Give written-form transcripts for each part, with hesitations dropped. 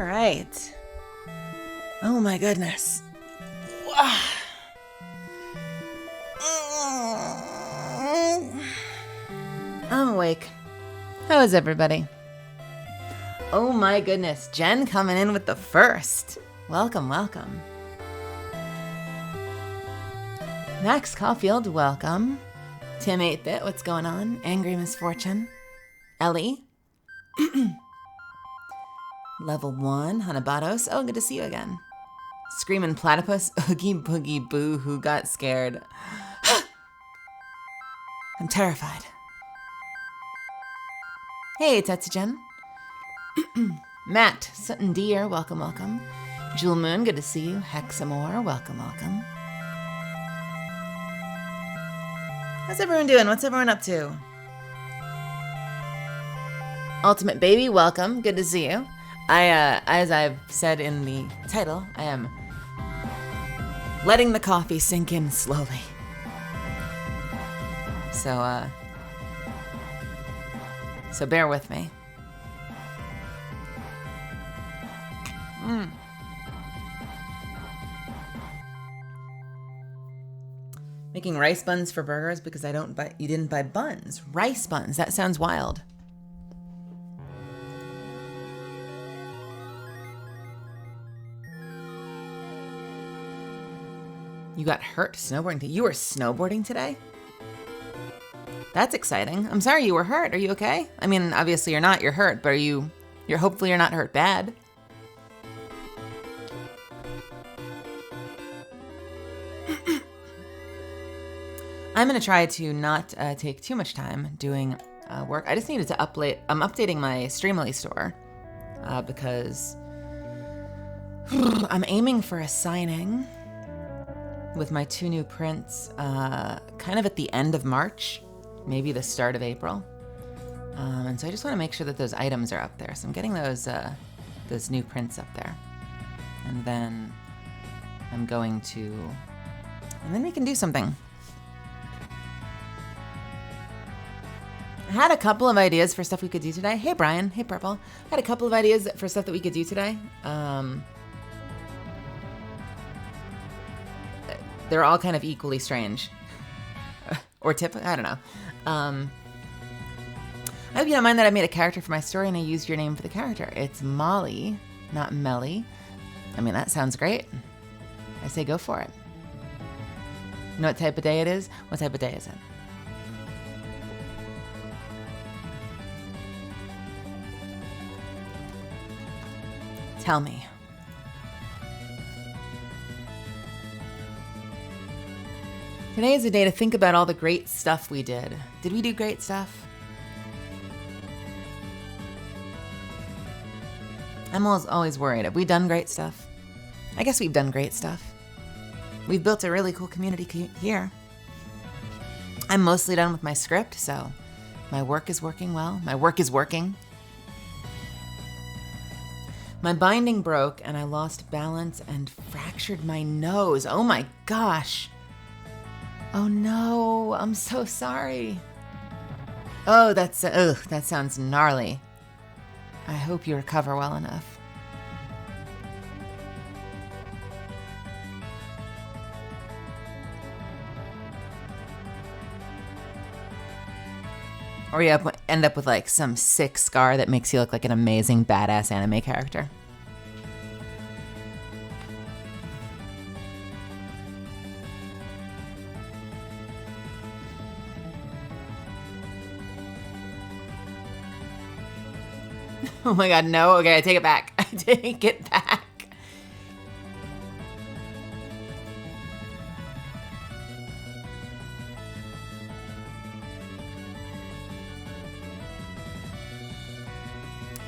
right. Oh my goodness. I'm awake. How is everybody? Oh my goodness, Jen coming in with the first. Welcome, welcome. Max Caulfield, welcome. Tim 8-Bit, what's going on? Angry Misfortune. Ellie. Level 1, Hanabatos. Oh, good to see you again. Screaming Platypus. Oogie Boogie Boo, who got scared. I'm terrified. Hey, Tetsujen. Matt, Sutton Deer, welcome, welcome. Jewel Moon, good to see you. Hexamore, welcome, welcome. How's everyone doing? What's everyone up to? Ultimate Baby, welcome. Good to see you. As I've said in the title, I am letting the coffee sink in slowly. So bear with me. Making rice buns for burgers because you didn't buy buns. Rice buns, that sounds wild. You got hurt snowboarding. You were snowboarding today? That's exciting. I'm sorry you were hurt. Are you okay? I mean, obviously you're not. You're hurt, but hopefully you're not hurt bad. I'm going to try to not take too much time doing work. I just needed to update. I'm updating my Streamily store because I'm aiming for a signing with my 2 new prints kind of at the end of March, maybe the start of April. And so I just want to make sure that those items are up there. So I'm getting those new prints up there. And then I'm going to, and then we can do something. I had a couple of ideas for stuff we could do today. Hey, Brian. Hey, Purple. I had a couple of ideas for stuff that we could do today. They're all kind of equally strange. Or typical, I don't know. I hope you don't mind that I made a character for my story and I used your name for the character. It's Molly, not Melly. I mean, that sounds great. I say go for it. You know what type of day it is? What type of day is it? Tell me. Today is a day to think about all the great stuff we did. Did we do great stuff? I'm always worried. Have we done great stuff? I guess we've done great stuff. We've built a really cool community here. I'm mostly done with my script, so my work is working well. My work is working. My binding broke and I lost balance and fractured my nose. Oh my gosh. Oh no, I'm so sorry. Oh, that sounds gnarly. I hope you recover well enough. Or you end up with like some sick scar that makes you look like an amazing badass anime character. Oh my god, no. Okay, I take it back. I take it back.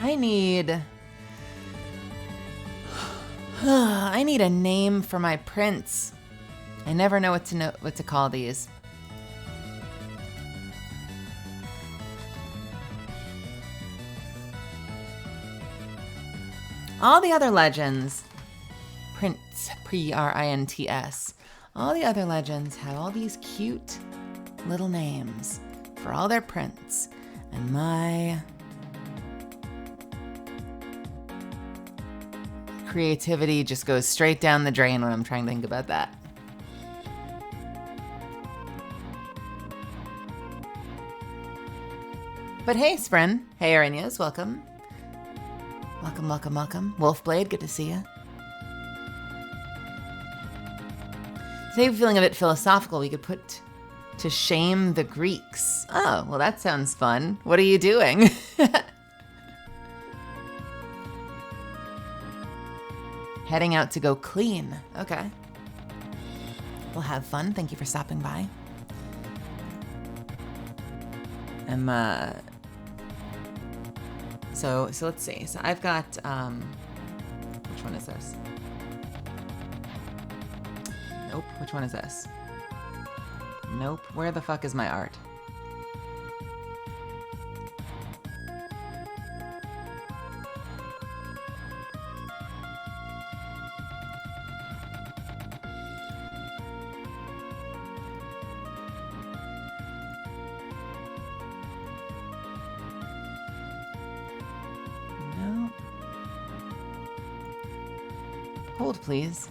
I need a name for my prints. I never know what to call these. All the other legends, Prints, Prints, all the other legends have all these cute little names for all their prints. And creativity just goes straight down the drain when I'm trying to think about that. But hey, Spren. Hey, Arinias. Welcome. Welcome, welcome, welcome. Wolfblade, good to see you. Today we're feeling a bit philosophical. We could put to shame the Greeks. Oh, well, that sounds fun. What are you doing? Heading out to go clean. Okay. We'll have fun. Thank you for stopping by. So let's see. So I've got, which one is this? Nope. Which one is this? Nope. Where the fuck is my art? No. Hold, please.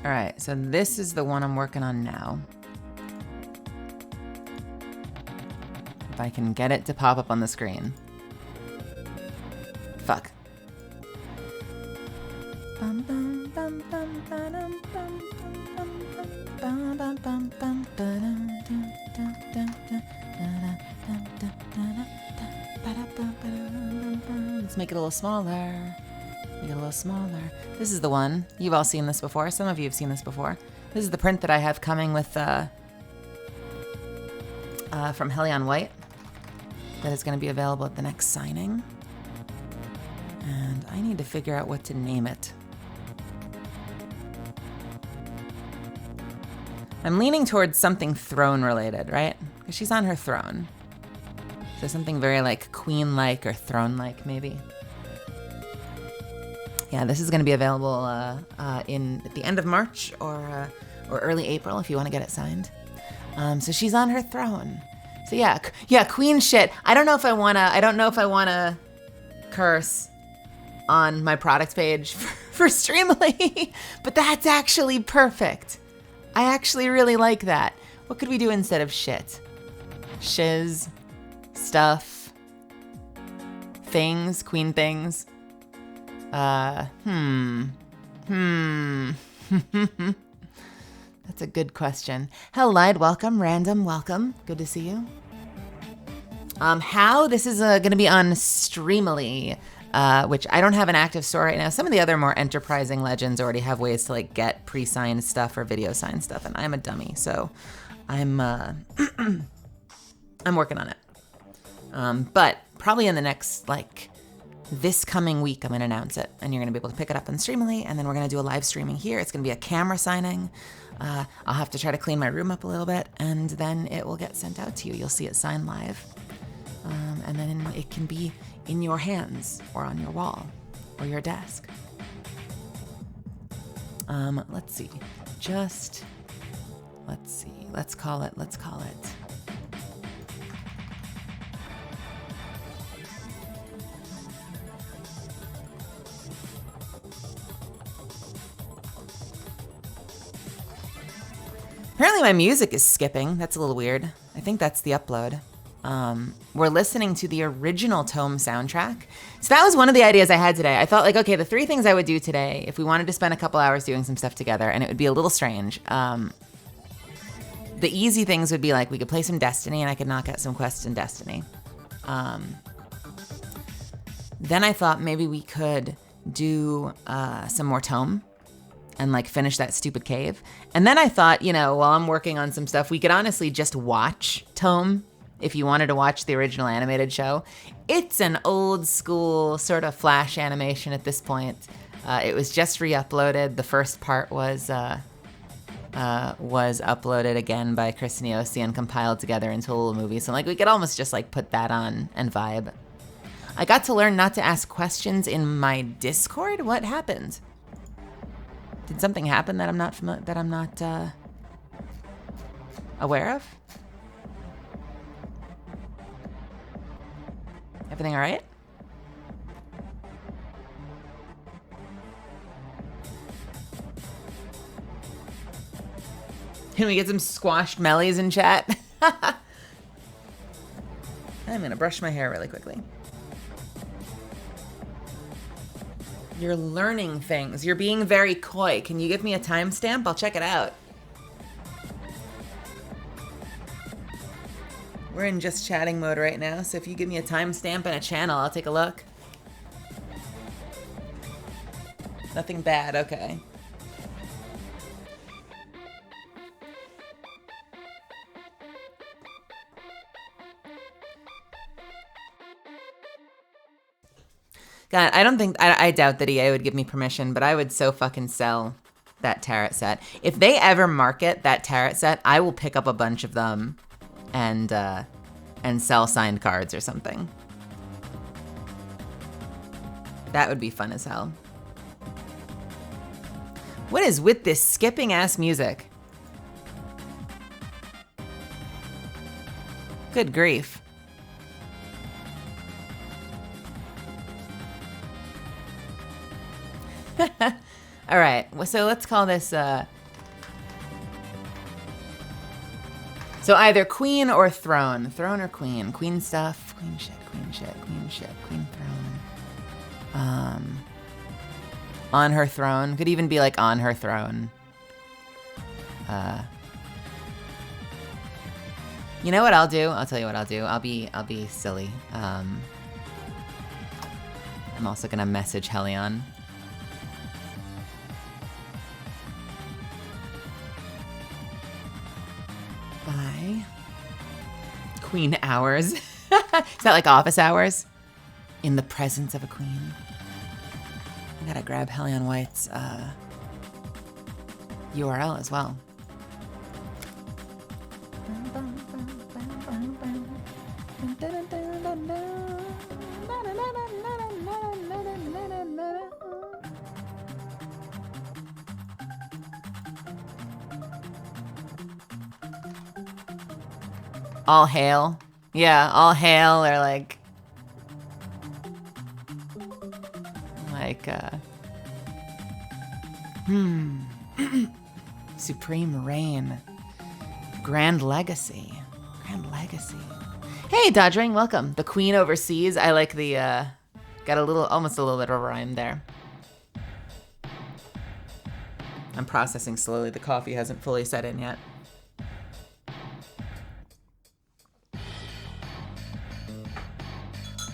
All right, so this is the one I'm working on now. If I can get it to pop up on the screen. Fuck. Let's make it a little smaller. Make it a little smaller. This is the one. You've all seen this before. Some of you have seen this before. This is the print that I have coming with from Helion White. That is going to be available at the next signing. And I need to figure out what to name it. I'm leaning towards something throne related, right? Because she's on her throne. So something very like queen-like or throne-like maybe. Yeah, this is going to be available at the end of March or early April if you want to get it signed. So she's on her throne. So yeah, queen shit. I don't know if I wanna curse on my product page for Streamily, but that's actually perfect. I actually really like that. What could we do instead of shit? Shiz, stuff, things, queen things. That's a good question. Hellide, welcome. Random, welcome. Good to see you. How? This is going to be on Streamily, which I don't have an active store right now. Some of the other more enterprising legends already have ways to like get pre-signed stuff or video signed stuff, and I'm a dummy, so I'm I'm working on it. But probably in the next this coming week, I'm going to announce it, and you're going to be able to pick it up on Streamily, and then we're going to do a live streaming here. It's going to be a camera signing. I'll have to try to clean my room up a little bit, and then it will get sent out to you. You'll see it signed live, and then it can be in your hands or on your wall or your desk. Let's see. Let's call it. Apparently my music is skipping. That's a little weird. I think that's the upload. We're listening to the original Tome soundtrack. So that was one of the ideas I had today. I thought like, okay, the 3 things I would do today if we wanted to spend a couple hours doing some stuff together, and it would be a little strange. The easy things would be like, we could play some Destiny and I could knock out some quests in Destiny. Then I thought maybe we could do some more Tome and like finish that stupid cave. And then I thought, while I'm working on some stuff, we could honestly just watch Tome if you wanted to watch the original animated show. It's an old school sort of Flash animation at this point. It was just re-uploaded. The first part was uploaded again by Chris Neosi and compiled together into a little movie. So we could almost just put that on and vibe. I got to learn not to ask questions in my Discord. What happened? Did something happen that I'm not aware of? Everything all right? Can we get some squashed mellies in chat? I'm gonna brush my hair really quickly. You're learning things. You're being very coy. Can you give me a timestamp? I'll check it out. We're in just chatting mode right now, so if you give me a timestamp and a channel, I'll take a look. Nothing bad, okay. God, I doubt that EA would give me permission, but I would so fucking sell that tarot set. If they ever market that tarot set, I will pick up a bunch of them and sell signed cards or something. That would be fun as hell. What is with this skipping ass music? Good grief. All right, so let's call this, so either queen or throne. Throne or queen. Queen stuff. Queen shit, queen shit, queen shit, queen throne. On her throne. Could even be like on her throne. You know what I'll do? I'll tell you what I'll do. I'll be silly. I'm also gonna message Helion. Bye. Queen hours. Is that like office hours? In the presence of a queen. I gotta grab Helion White's URL as well. All hail. Yeah, all hail, or like Supreme Reign. Grand Legacy. Grand Legacy. Hey, Dodgering, welcome. The Queen Overseas. I like the, got almost a little bit of a rhyme there. I'm processing slowly. The coffee hasn't fully set in yet.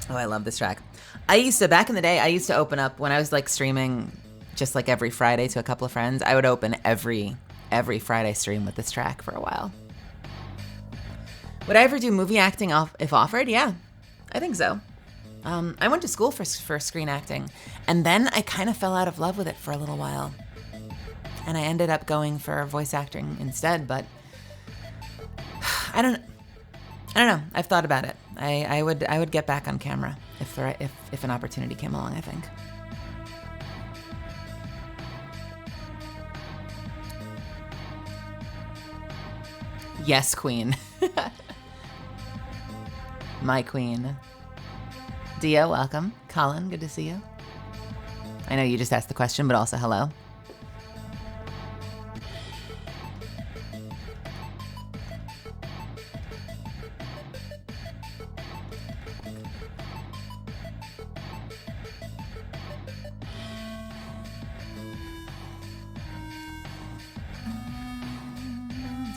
Oh, I love this track. Back in the day, I used to open up when I was like streaming just like every Friday to a couple of friends. I would open every Friday stream with this track for a while. Would I ever do movie acting if offered? Yeah, I think so. I went to school for screen acting, and then I kind of fell out of love with it for a little while. And I ended up going for voice acting instead, but I don't know. I've thought about it. I would get back on camera if an opportunity came along, I think. Yes, queen. My queen. Dia, welcome. Colin, good to see you. I know you just asked the question, but also hello.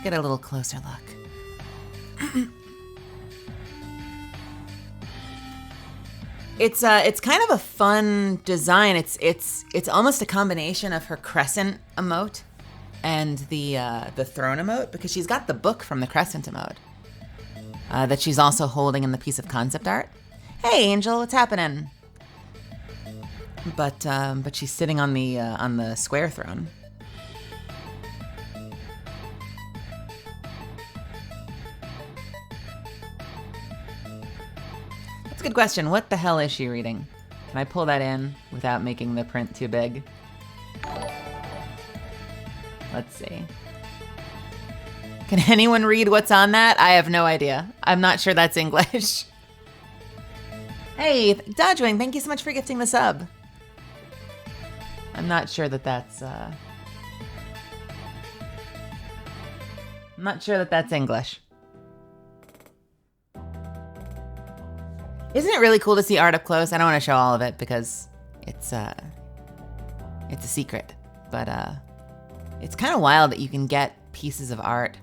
Get a little closer look. It's kind of a fun design. It's almost a combination of her crescent emote and the throne emote, because she's got the book from the crescent emote that she's also holding in the piece of concept art. Hey, Angel, what's happening? But she's sitting on the square throne. Good question. What the hell is she reading? Can I pull that in without making the print too big? Let's see. Can anyone read what's on that? I have no idea. I'm not sure that's English. Hey, Dodgewing, thank you so much for gifting the sub. I'm not sure that that's, I'm not sure that that's English. Isn't it really cool to see art up close? I don't want to show all of it because it's a secret, but it's kind of wild that you can get pieces of art.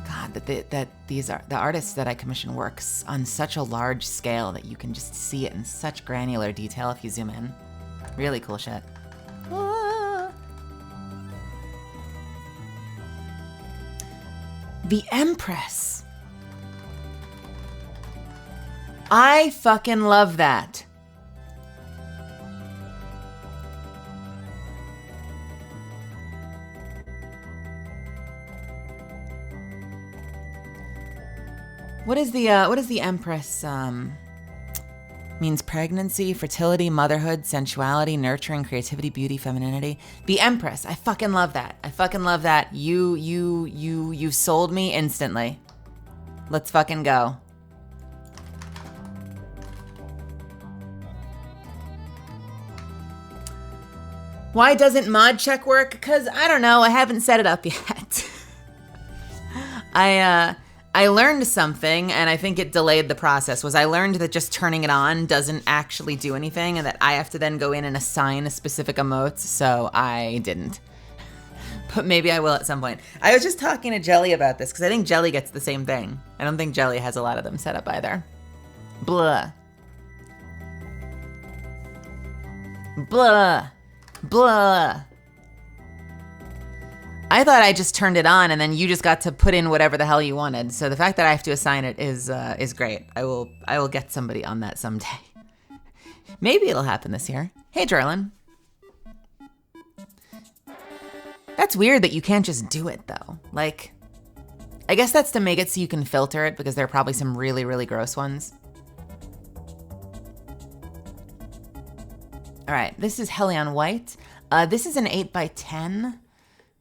God, that these are the artists that I commission works on such a large scale that you can just see it in such granular detail if you zoom in. Really cool shit. Ah. The Empress. I fucking love that. What is the Empress means? Pregnancy, fertility, motherhood, sensuality, nurturing, creativity, beauty, femininity. The Empress. I fucking love that. I fucking love that. You sold me instantly. Let's fucking go. Why doesn't mod check work? Because I don't know, I haven't set it up yet. I learned something, and I think it delayed the process. I learned that just turning it on doesn't actually do anything, and that I have to then go in and assign specific emotes, so I didn't. But maybe I will at some point. I was just talking to Jelly about this, because I think Jelly gets the same thing. I don't think Jelly has a lot of them set up either. Blah. Blah. Blah. I thought I just turned it on and then you just got to put in whatever the hell you wanted. So the fact that I have to assign it is great. I will get somebody on that someday. Maybe it'll happen this year. Hey, Drillin. That's weird that you can't just do it though. Like, I guess that's to make it so you can filter it because there are probably some really, really gross ones. All right, this is Helion White. This is an 8x10,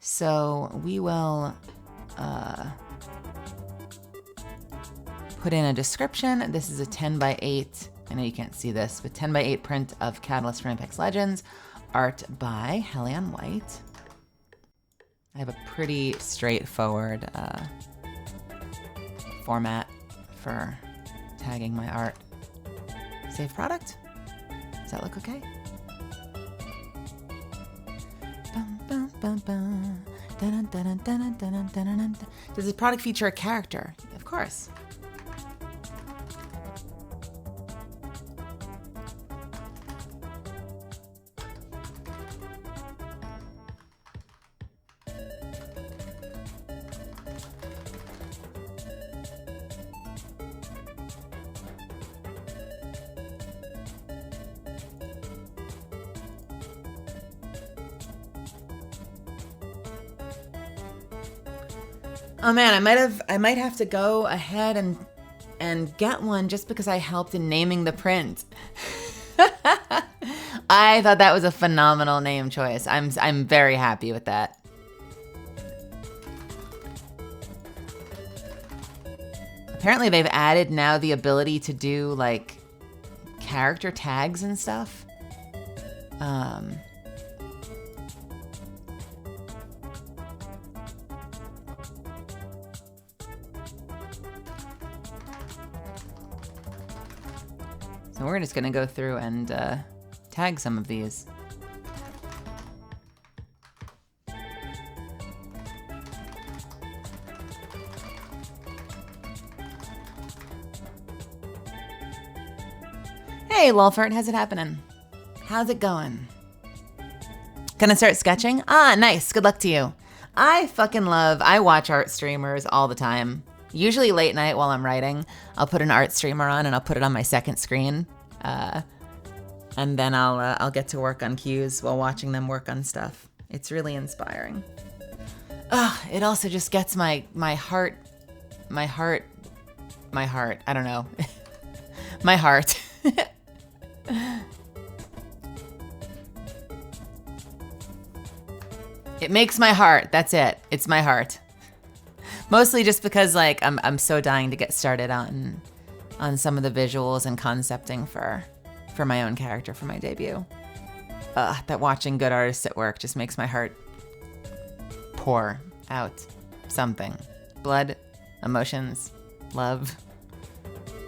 so we will put in a description. This is a 10x8. I know you can't see this, but 10x8 print of Catalyst from Apex Legends, art by Helion White. I have a pretty straightforward format for tagging my art. Save product? Does that look okay? Does this product feature a character? Of course. Oh man, I might have to go ahead and get one just because I helped in naming the print. I thought that was a phenomenal name choice. I'm very happy with that. Apparently they've added now the ability to do like character tags and stuff. So we're just gonna go through and tag some of these. Hey, Lolfert, how's it happening? How's it going? Gonna start sketching? Ah, nice, good luck to you. I watch art streamers all the time. Usually late night while I'm writing, I'll put an art streamer on and I'll put it on my second screen. And then I'll get to work on cues while watching them work on stuff. It's really inspiring. It also just gets my heart, I don't know. My heart. It makes my heart, that's it. It's my heart. Mostly just because like I'm so dying to get started on on some of the visuals and concepting for my own character for my debut. That watching good artists at work just makes my heart pour out something. Blood, emotions, love,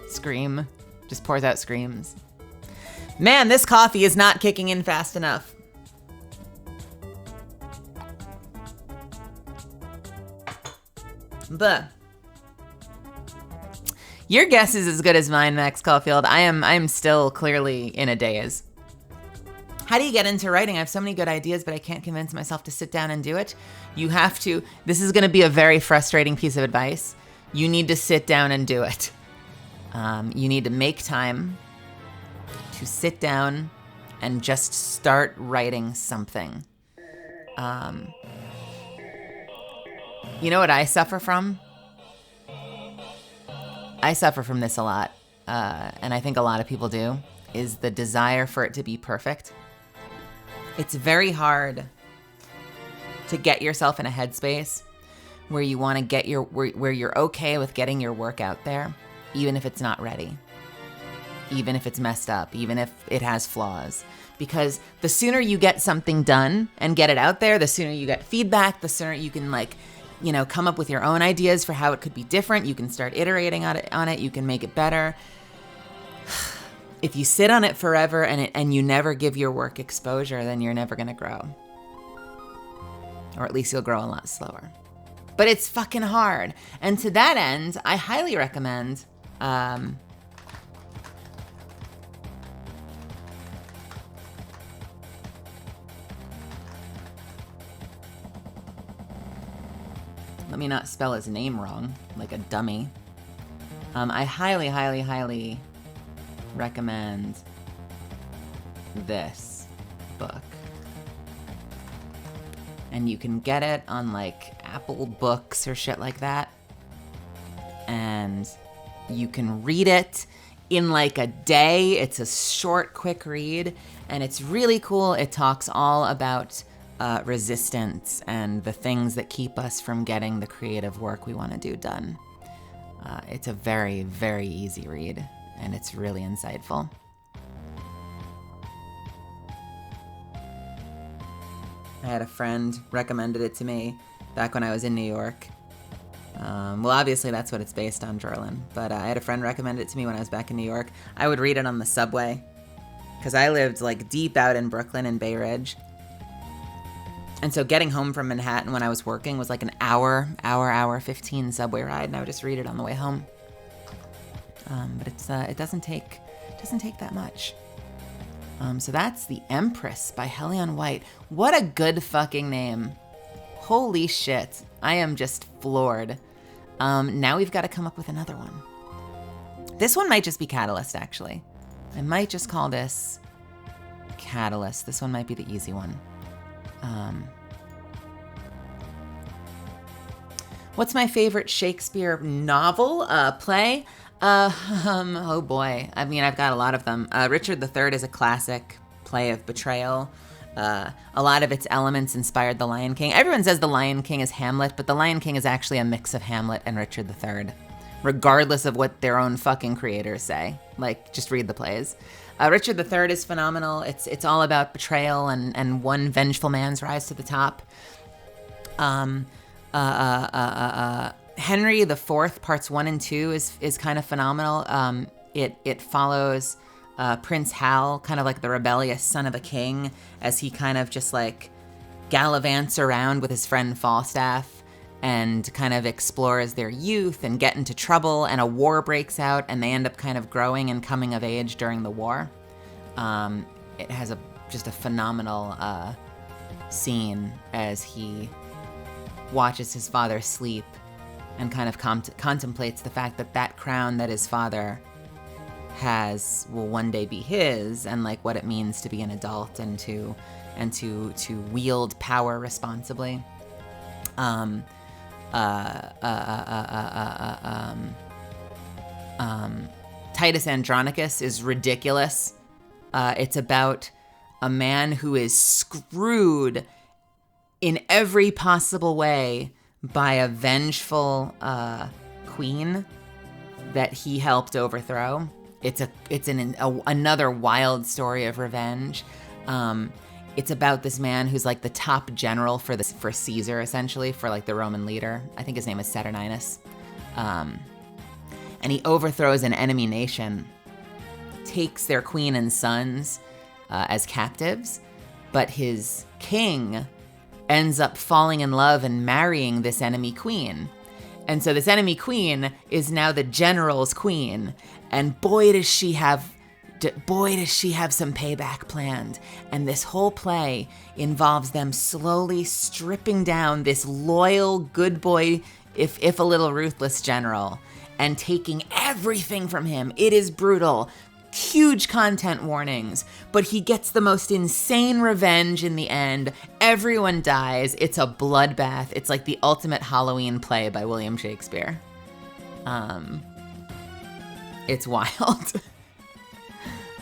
scream, just pours out screams. Man, this coffee is not kicking in fast enough. But your guess is as good as mine, Max Caulfield. I'm still clearly in a daze. How do you get into writing? I have so many good ideas, but I can't convince myself to sit down and do it. You have to. This is going to be a very frustrating piece of advice. You need to sit down and do it. You need to make time to sit down and just start writing something. You know what I suffer from? I suffer from this a lot, and I think a lot of people do, is the desire for it to be perfect. It's very hard to get yourself in a headspace where you want to get where you're okay with getting your work out there, even if it's not ready, even if it's messed up, even if it has flaws. Because the sooner you get something done and get it out there, the sooner you get feedback, the sooner you can come up with your own ideas for how it could be different. You can start iterating on it. You can make it better. If you sit on it forever and you never give your work exposure, then you're never going to grow. Or at least you'll grow a lot slower. But it's fucking hard. And to that end, I highly recommend let me not spell his name wrong, like a dummy. I highly, highly, highly recommend this book. And you can get it on like Apple Books or shit like that. And you can read it in like a day. It's a short, quick read, and it's really cool. It talks all about resistance and the things that keep us from getting the creative work we want to do done. It's a very, very easy read, and it's really insightful. I had a friend recommended it to me back when I was in New York. Well, obviously that's what it's based on, Jorlin. But I had a friend recommend it to me when I was back in New York. I would read it on the subway, because I lived like deep out in Brooklyn and Bay Ridge. And so getting home from Manhattan when I was working was like an hour 15 subway ride, and I would just read it on the way home. But it doesn't take that much. So that's The Empress by Hellion White. What a good fucking name. Holy shit. I am just floored. Now we've got to come up with another one. This one might just be Catalyst, actually. I might just call this Catalyst. This one might be the easy one. What's my favorite Shakespeare novel, play? Oh boy. I mean, I've got a lot of them. Richard III is a classic play of betrayal. A lot of its elements inspired The Lion King. Everyone says The Lion King is Hamlet, but The Lion King is actually a mix of Hamlet and Richard III, regardless of what their own fucking creators say. Like, just read the plays. Richard III is phenomenal. It's all about betrayal and one vengeful man's rise to the top. Henry IV, parts 1 and 2 is kind of phenomenal. It follows Prince Hal, kind of like the rebellious son of a king, as he kind of just like gallivants around with his friend Falstaff and kind of explores their youth and get into trouble, and a war breaks out and they end up kind of growing and coming of age during the war. It has just a phenomenal scene as he watches his father sleep and kind of contemplates the fact that crown that his father has will one day be his, and like what it means to be an adult and to wield power responsibly. Titus Andronicus is ridiculous. It's about a man who is screwed in every possible way by a vengeful queen that he helped overthrow. Another wild story of revenge. It's about this man who's like the top general for Caesar, essentially, for like the Roman leader. I think his name is Saturninus. And he overthrows an enemy nation, takes their queen and sons as captives, but his king ends up falling in love and marrying this enemy queen. And so this enemy queen is now the general's queen, and boy does she have some payback planned. And this whole play involves them slowly stripping down this loyal, good boy, if a little ruthless general, and taking everything from him. It is brutal. Huge content warnings, but he gets the most insane revenge in the end. Everyone dies. It's a bloodbath. It's like the ultimate Halloween play by William Shakespeare. It's wild.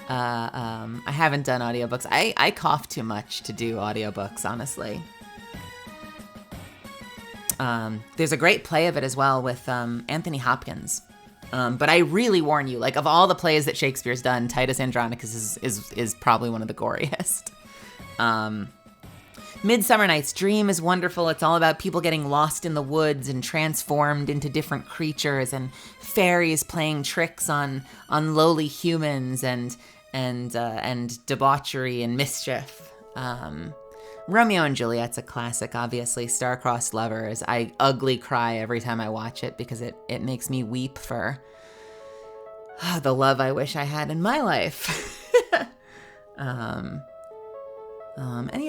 I haven't done audiobooks. I cough too much to do audiobooks, honestly. There's a great play of it as well with Anthony Hopkins. But I really warn you, like, of all the plays that Shakespeare's done, Titus Andronicus is probably one of the goriest. Midsummer Night's Dream is wonderful. It's all about people getting lost in the woods and transformed into different creatures, and fairies playing tricks on lowly humans, and debauchery and mischief. Romeo and Juliet's a classic, obviously. Star-Crossed Lovers. I ugly cry every time I watch it because it makes me weep for the love I wish I had in my life. Any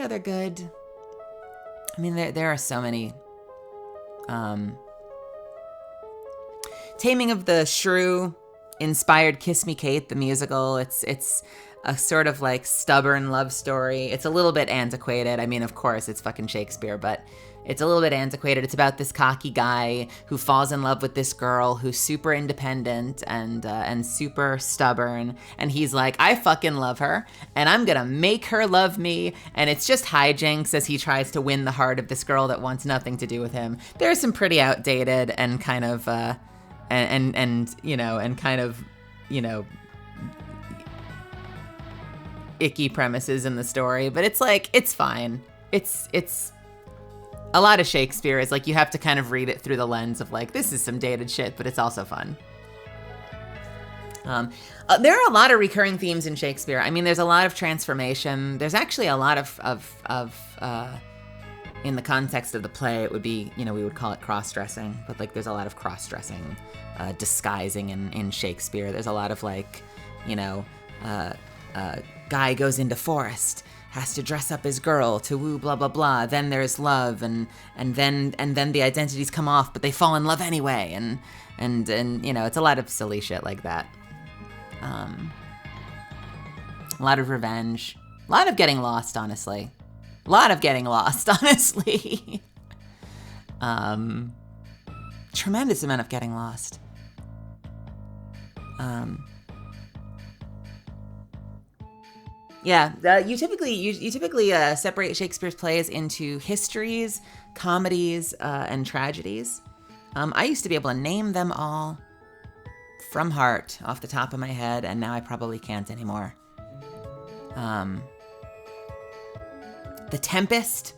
other good? I mean, there are so many. Taming of the Shrew inspired Kiss Me Kate, the musical. It's a sort of like stubborn love story. It's a little bit antiquated. I mean, of course, it's fucking Shakespeare, but it's a little bit antiquated. It's about this cocky guy who falls in love with this girl who's super independent and super stubborn. And he's like, I fucking love her, and I'm gonna make her love me. And it's just hijinks as he tries to win the heart of this girl that wants nothing to do with him. There's some pretty outdated and kind of, icky premises in the story, but it's like, it's fine. It's a lot of Shakespeare is like, you have to kind of read it through the lens of like, this is some dated shit, but it's also fun. There are a lot of recurring themes in Shakespeare. I mean, there's a lot of transformation. There's actually a lot of in the context of the play, it would be, we would call it cross-dressing, but like, there's a lot of cross-dressing, disguising in Shakespeare. There's a lot of like, guy goes into forest, has to dress up his girl to woo blah blah blah. Then there's love, and then the identities come off, but they fall in love anyway, and it's a lot of silly shit like that. A lot of revenge, a lot of getting lost, honestly. Tremendous amount of getting lost. You typically separate Shakespeare's plays into histories, comedies, and tragedies. I used to be able to name them all from heart off the top of my head, and now I probably can't anymore. The Tempest,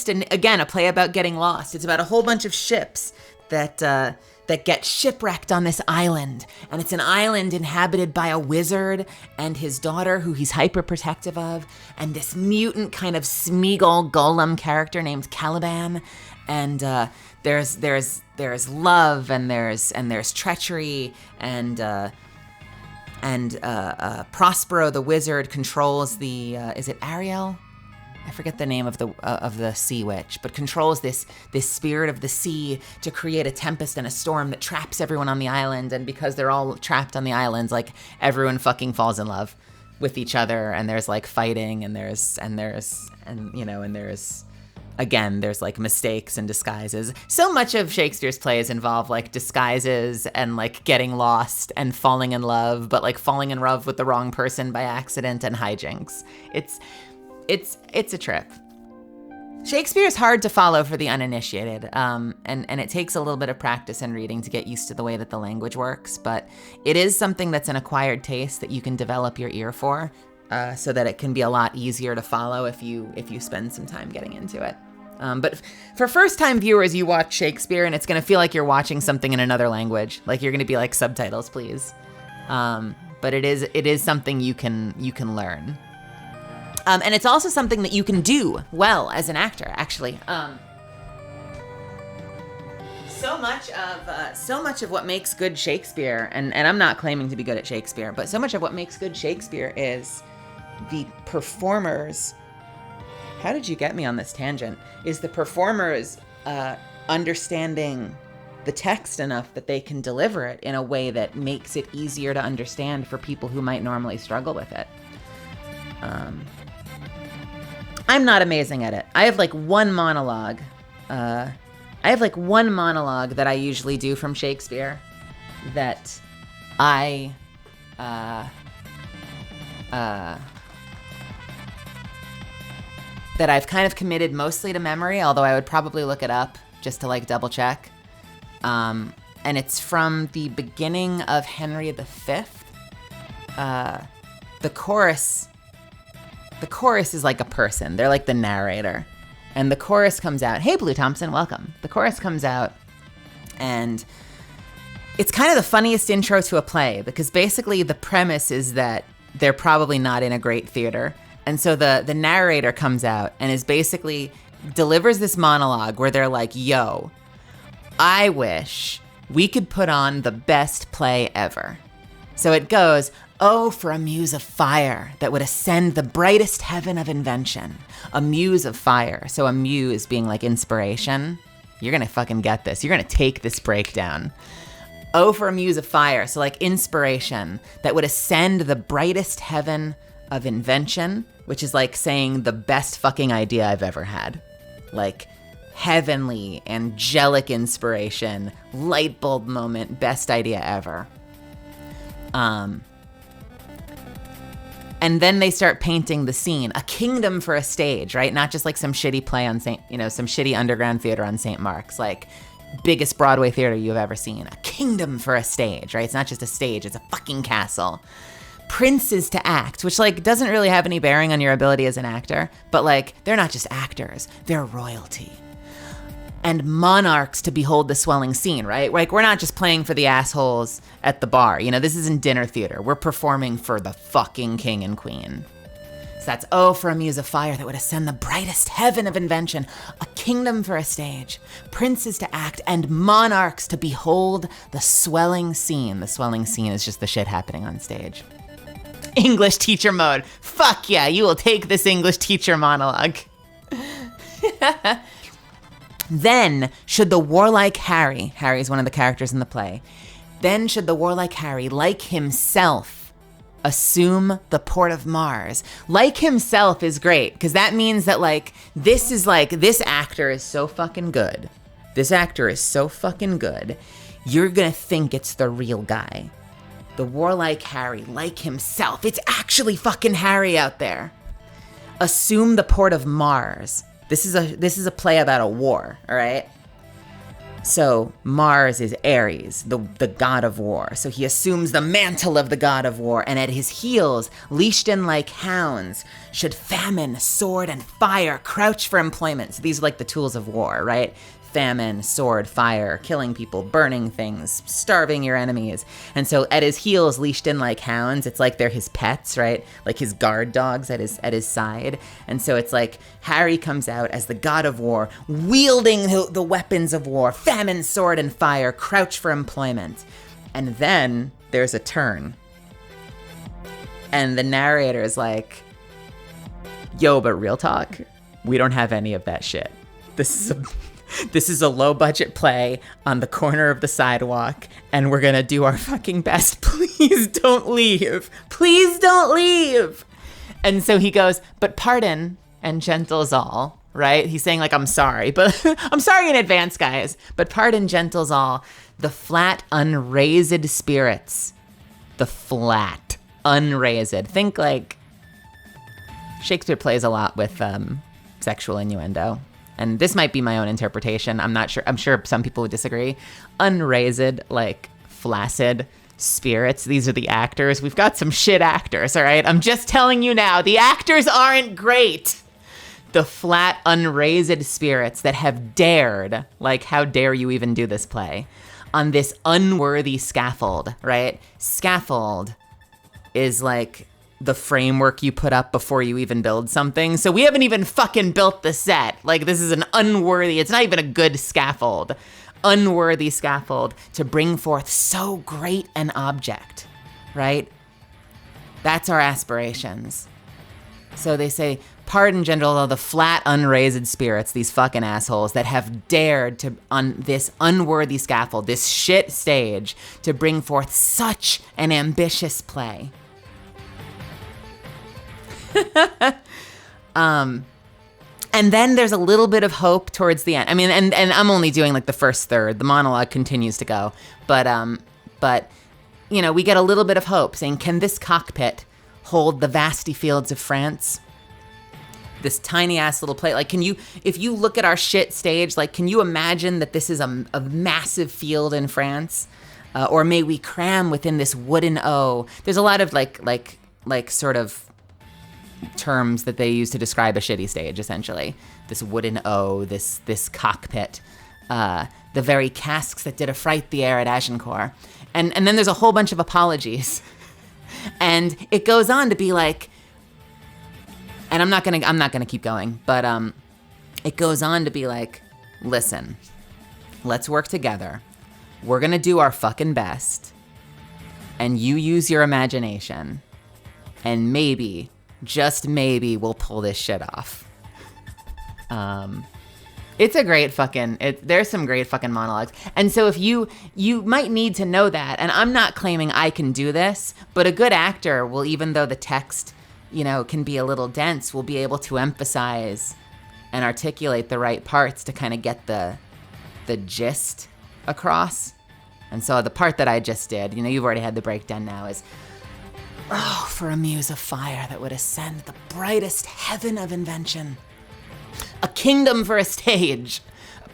and again, a play about getting lost. It's about a whole bunch of ships that get shipwrecked on this island. And it's an island inhabited by a wizard and his daughter, who he's hyper protective of, and this mutant kind of Smeagol Golem character named Caliban. And there's love, and there's treachery, and Prospero the wizard controls the is it Ariel? I forget the name of the sea witch, but controls this spirit of the sea to create a tempest and a storm that traps everyone on the island. And because they're all trapped on the island, like, everyone fucking falls in love with each other, and there's like fighting, and there's again, there's like mistakes and disguises. So much of Shakespeare's plays involve like disguises and like getting lost and falling in love, but like falling in love with the wrong person by accident, and hijinks. It's a trip. Shakespeare is hard to follow for the uninitiated, and it takes a little bit of practice and reading to get used to the way that the language works, but it is something that's an acquired taste that you can develop your ear for, so that it can be a lot easier to follow if you spend some time getting into it. But for first-time viewers, you watch Shakespeare, and it's going to feel like you're watching something in another language. Like you're going to be like, subtitles, please. But it is something you can learn. And it's also something that you can do well as an actor, actually. So much of what makes good Shakespeare, and I'm not claiming to be good at Shakespeare, but so much of what makes good Shakespeare is the performers. How did you get me on this tangent? Is the performers understanding the text enough that they can deliver it in a way that makes it easier to understand for people who might normally struggle with it. I'm not amazing at it. I have like one monologue. That I usually do from Shakespeare that that I've kind of committed mostly to memory, although I would probably look it up just to like double check. And it's from the beginning of Henry V. The chorus is like a person. They're like the narrator. And the chorus comes out. Hey, Blue Thompson, welcome. The chorus comes out, and it's kind of the funniest intro to a play, because basically the premise is that they're probably not in a great theater. And so the narrator comes out and is basically delivers this monologue where they're like, yo, I wish we could put on the best play ever. So it goes, oh, for a muse of fire that would ascend the brightest heaven of invention. A muse of fire. So a muse being like inspiration. You're going to fucking get this. You're going to take this breakdown. Oh, for a muse of fire. So like inspiration that would ascend the brightest heaven of invention, which is like saying the best fucking idea I've ever had. Like heavenly, angelic inspiration, light bulb moment, best idea ever. And then they start painting the scene, a kingdom for a stage, right? Not just like some shitty play on some shitty underground theater on St. Mark's, like biggest Broadway theater you've ever seen. A kingdom for a stage, right? It's not just a stage, it's a fucking castle. Princes to act, which like doesn't really have any bearing on your ability as an actor, but like they're not just actors, they're royalty. And monarchs to behold the swelling scene, right? Like we're not just playing for the assholes at the bar. This isn't dinner theater. We're performing for the fucking king and queen. So that's, oh, for a muse of fire that would ascend the brightest heaven of invention, a kingdom for a stage, princes to act, and monarchs to behold the swelling scene. The swelling scene is just the shit happening on stage. English teacher mode. Fuck yeah, you will take this English teacher monologue. Then, should the warlike Harry's one of the characters in the play, then should the warlike Harry, like himself, assume the port of Mars. Like himself is great, because that means that, this actor is so fucking good. This actor is so fucking good, you're gonna think it's the real guy. The warlike Harry, like himself. It's actually fucking Harry out there. Assume the port of Mars. This is a play about a war, all right? So Mars is Ares, the god of war. So he assumes the mantle of the god of war, and at his heels, leashed in like hounds, should famine, sword, and fire crouch for employment. So these are like the tools of war, right? Famine, sword, fire, killing people, burning things, starving your enemies. And so at his heels, leashed in like hounds, it's like they're his pets, right? Like his guard dogs at his side. And so it's like Harry comes out as the god of war, wielding the weapons of war, famine, sword, and fire, crouch for employment. And then there's a turn. And the narrator is like, yo, but real talk, we don't have any of that shit. This is a low-budget play on the corner of the sidewalk, and we're gonna do our fucking best. Please don't leave. Please don't leave. And so he goes, but pardon and gentles all, right? He's saying like, I'm sorry, but I'm sorry in advance, guys. But pardon, gentles all, the flat, unraised spirits. The flat, unraised. Think like Shakespeare plays a lot with sexual innuendo. and this might be my own interpretation. I'm not sure. I'm sure some people would disagree. Unraised, like flaccid spirits. These are the actors. We've got some shit actors, all right? I'm just telling you now, the actors aren't great. The flat, unraised spirits that have dared, like, how dare you even do this play, on this unworthy scaffold, right? Scaffold is like the framework you put up before you even build something. So we haven't even fucking built the set. Like, this is an unworthy, it's not even a good scaffold. Unworthy scaffold to bring forth so great an object, right? That's our aspirations. So they say, pardon, gentle, the flat, unraised spirits, these fucking assholes that have dared to, on this unworthy scaffold, this shit stage, to bring forth such an ambitious play. And then there's a little bit of hope towards the end. I mean, and I'm only doing like the first third. The monologue continues to go. But you know, we get a little bit of hope saying, can this cockpit hold the vasty fields of France? This tiny ass little plate. Like, can you, if you look at our shit stage, like, can you imagine that this is a massive field in France? Or may we cram within this wooden O? There's a lot of like sort of terms that they use to describe a shitty stage, essentially. This wooden O, this cockpit, the very casks that did affright the air at Agincourt. And then there's a whole bunch of apologies. And it goes on to be like, and I'm not gonna keep going, but it goes on to be like, listen, let's work together. We're gonna do our fucking best. And you use your imagination. And maybe, just maybe, we'll pull this shit off. It's a great fucking, there's some great fucking monologues. And so if you might need to know that, and I'm not claiming I can do this, but a good actor will, even though the text, you know, can be a little dense, will be able to emphasize and articulate the right parts to kind of get the gist across. And so the part that I just did, you know, you've already had the breakdown now, is, oh, for a muse of fire that would ascend the brightest heaven of invention. A kingdom for a stage,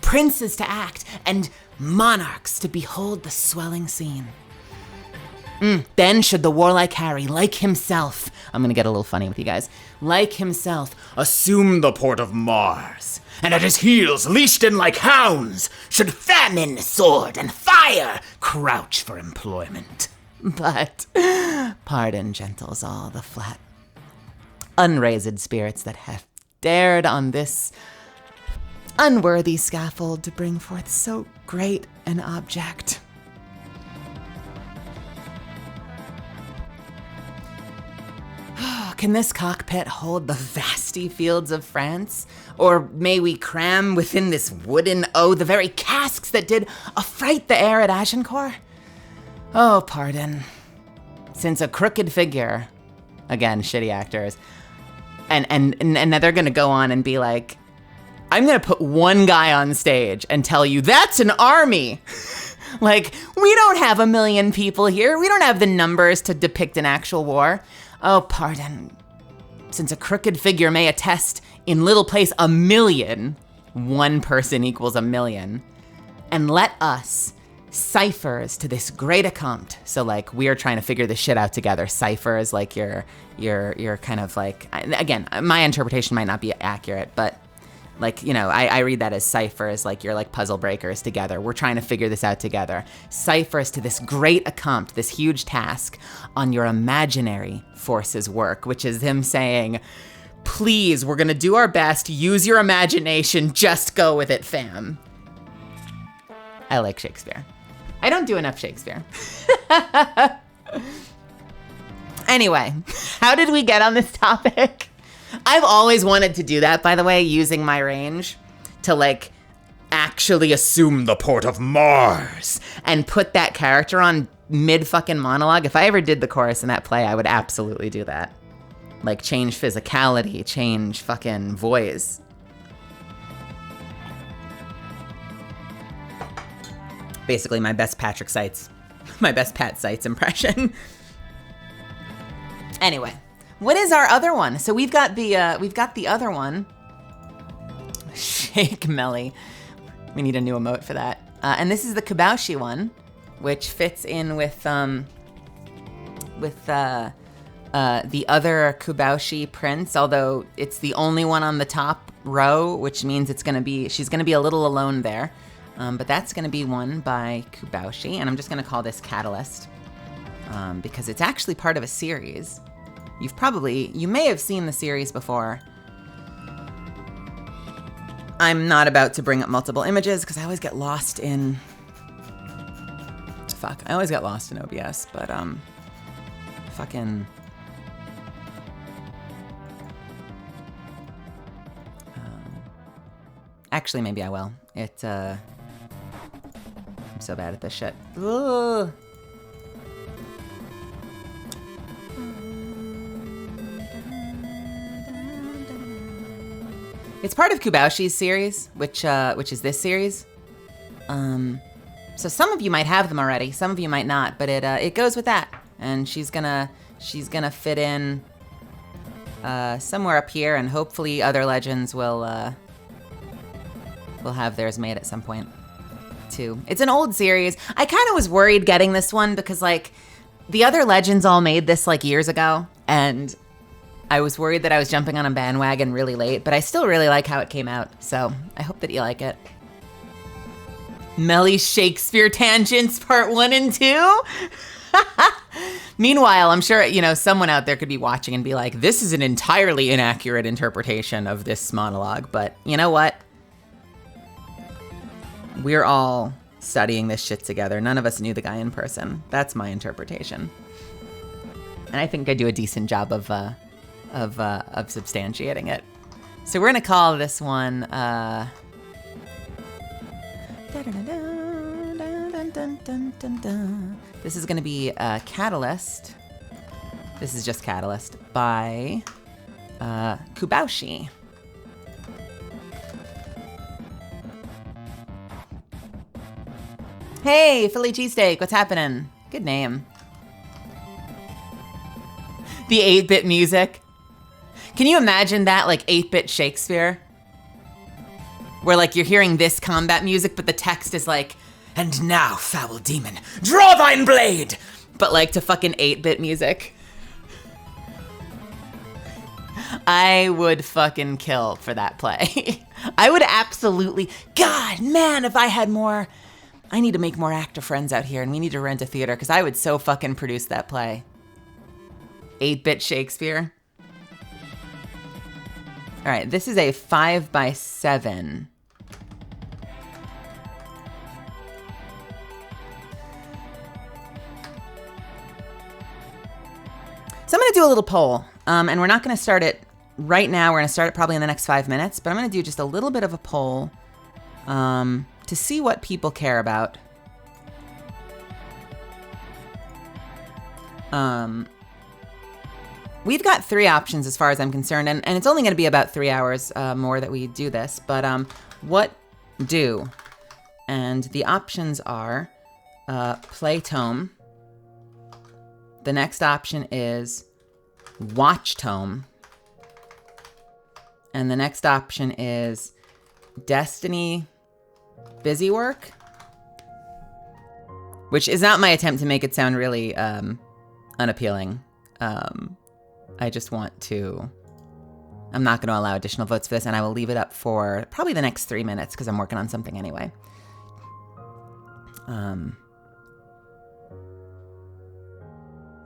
princes to act, and monarchs to behold the swelling scene. Then should the warlike Harry, like himself, I'm gonna get a little funny with you guys, like himself, assume the port of Mars, and at his heels, leashed in like hounds, should famine, sword, and fire crouch for employment. But, pardon, gentles, all the flat, unraised spirits that have dared on this unworthy scaffold to bring forth so great an object. Can this cockpit hold the vasty fields of France? Or may we cram within this wooden O the very casks that did affright the air at Agincourt? Oh, pardon. Since a crooked figure, again, shitty actors, and they're gonna go on and be like, I'm gonna put one guy on stage and tell you that's an army. Like, we don't have 1 million people here. We don't have the numbers to depict an actual war. Oh, pardon. Since a crooked figure may attest in little place 1 million, one person equals 1 million, and let us, ciphers to this great account. So like, we are trying to figure this shit out together. Cipher is like your kind of like, again, my interpretation might not be accurate, but like, you know, I read that as ciphers, like you're like puzzle breakers together. We're trying to figure this out together. Ciphers to this great account, this huge task on your imaginary forces work, which is him saying, please, we're gonna do our best, use your imagination, just go with it, fam. I like Shakespeare. I don't do enough Shakespeare. Anyway, how did we get on this topic? I've always wanted to do that, by the way, using my range to like actually assume the port of Mars and put that character on mid fucking monologue. If I ever did the chorus in that play, I would absolutely do that. Like change physicality, change fucking voice. Basically my best Patrick Seitz, my best Pat Seitz impression. Anyway. What is our other one? So we've got the other one. Shit. take, Melly. We need a new emote for that. And this is the Kubaushi one, which fits in with the other Kubaushi prints, although it's the only one on the top row, which means she's gonna be a little alone there. But that's gonna be one by Kubaushi, and I'm just gonna call this Catalyst because it's actually part of a series. You may have seen the series before. I'm not about to bring up multiple images because I always get lost in... I always get lost in OBS, but fucking... Actually, maybe I will. I'm so bad at this shit. Ugh. It's part of Kubaushi's series, which is this series. So some of you might have them already, some of you might not, but it goes with that. And she's gonna fit in somewhere up here, and hopefully other legends will have theirs made at some point too. It's an old series. I kind of was worried getting this one because like the other legends all made this like years ago, and I was worried that I was jumping on a bandwagon really late, but I still really like how it came out, so I hope that you like it. Melly's Shakespeare Tangents Part 1 and 2? Meanwhile, I'm sure, someone out there could be watching and be like, this is an entirely inaccurate interpretation of this monologue, but you know what? We're all studying this shit together. None of us knew the guy in person. That's my interpretation. And I think I do a decent job of substantiating it. So we're gonna call this one this is gonna be Catalyst. This is just Catalyst by Kubaushi. Hey, Philly cheesesteak, what's happening? Good name. The 8-bit music. Can you imagine that, like 8-bit Shakespeare? Where like you're hearing this combat music, but the text is like, and now, foul demon, draw thine blade! But like to fucking 8-bit music. I would fucking kill for that play. I would absolutely, God, man, if I had more, I need to make more actor friends out here and we need to rent a theater because I would so fucking produce that play. 8-bit Shakespeare. All right, this is a 5x7. So I'm gonna do a little poll, and we're not gonna start it right now. We're gonna start it probably in the next 5 minutes, but I'm gonna do just a little bit of a poll to see what people care about. We've got 3 options as far as I'm concerned, and it's only gonna be about 3 hours more that we do this, but what do? And the options are play tome. The next option is watch tome. And the next option is Destiny busy work, which is not my attempt to make it sound really unappealing. I just want to, I'm not going to allow additional votes for this, and I will leave it up for probably the next 3 minutes because I'm working on something anyway.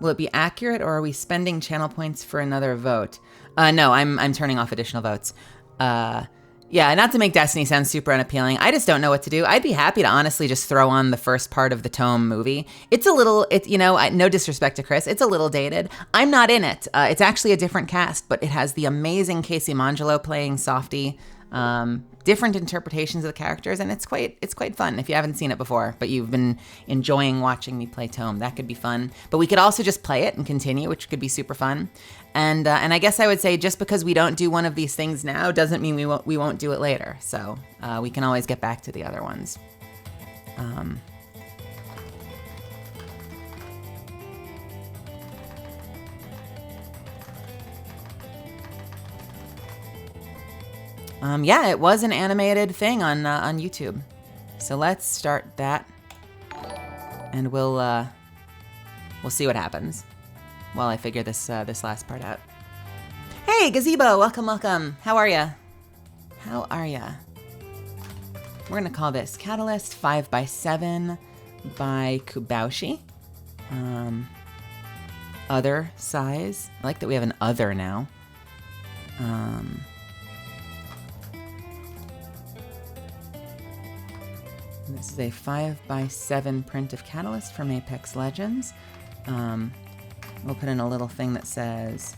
Will it be accurate, or are we spending channel points for another vote? No, I'm turning off additional votes. Yeah, not to make Destiny sound super unappealing. I just don't know what to do. I'd be happy to honestly just throw on the first part of the Tome movie. It's a little, no disrespect to Chris, it's a little dated. I'm not in it. It's actually a different cast, but it has the amazing Casey Mangelo playing Softy. Different interpretations of the characters, and it's quite fun if you haven't seen it before, but you've been enjoying watching me play Tome. That could be fun. But we could also just play it and continue, which could be super fun. And I guess I would say just because we don't do one of these things now doesn't mean we won't do it later. So we can always get back to the other ones. Yeah, it was an animated thing on YouTube. So let's start that, and we'll see what happens while I figure this this last part out. Hey, Gazebo, welcome, welcome. How are ya? How are ya? We're gonna call this Catalyst 5x7 by Kubaushi. Other size. I like that we have an other now. This is a 5x7 print of Catalyst from Apex Legends. We'll put in a little thing that says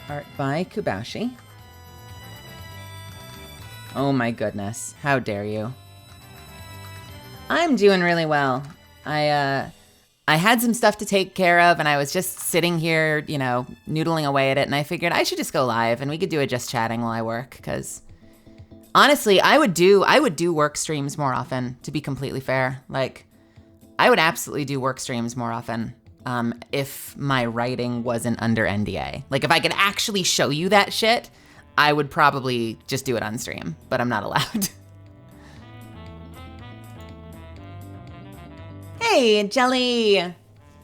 art by Kubaushi. Oh my goodness, how dare you. I'm doing really well. I had some stuff to take care of, and I was just sitting here, you know, noodling away at it, and I figured I should just go live and we could do a just chatting while I work, because honestly, I would do work streams more often, to be completely fair. Like, I would absolutely do work streams more often. If my writing wasn't under NDA. Like, if I could actually show you that shit, I would probably just do it on stream, but I'm not allowed. Hey, Jelly!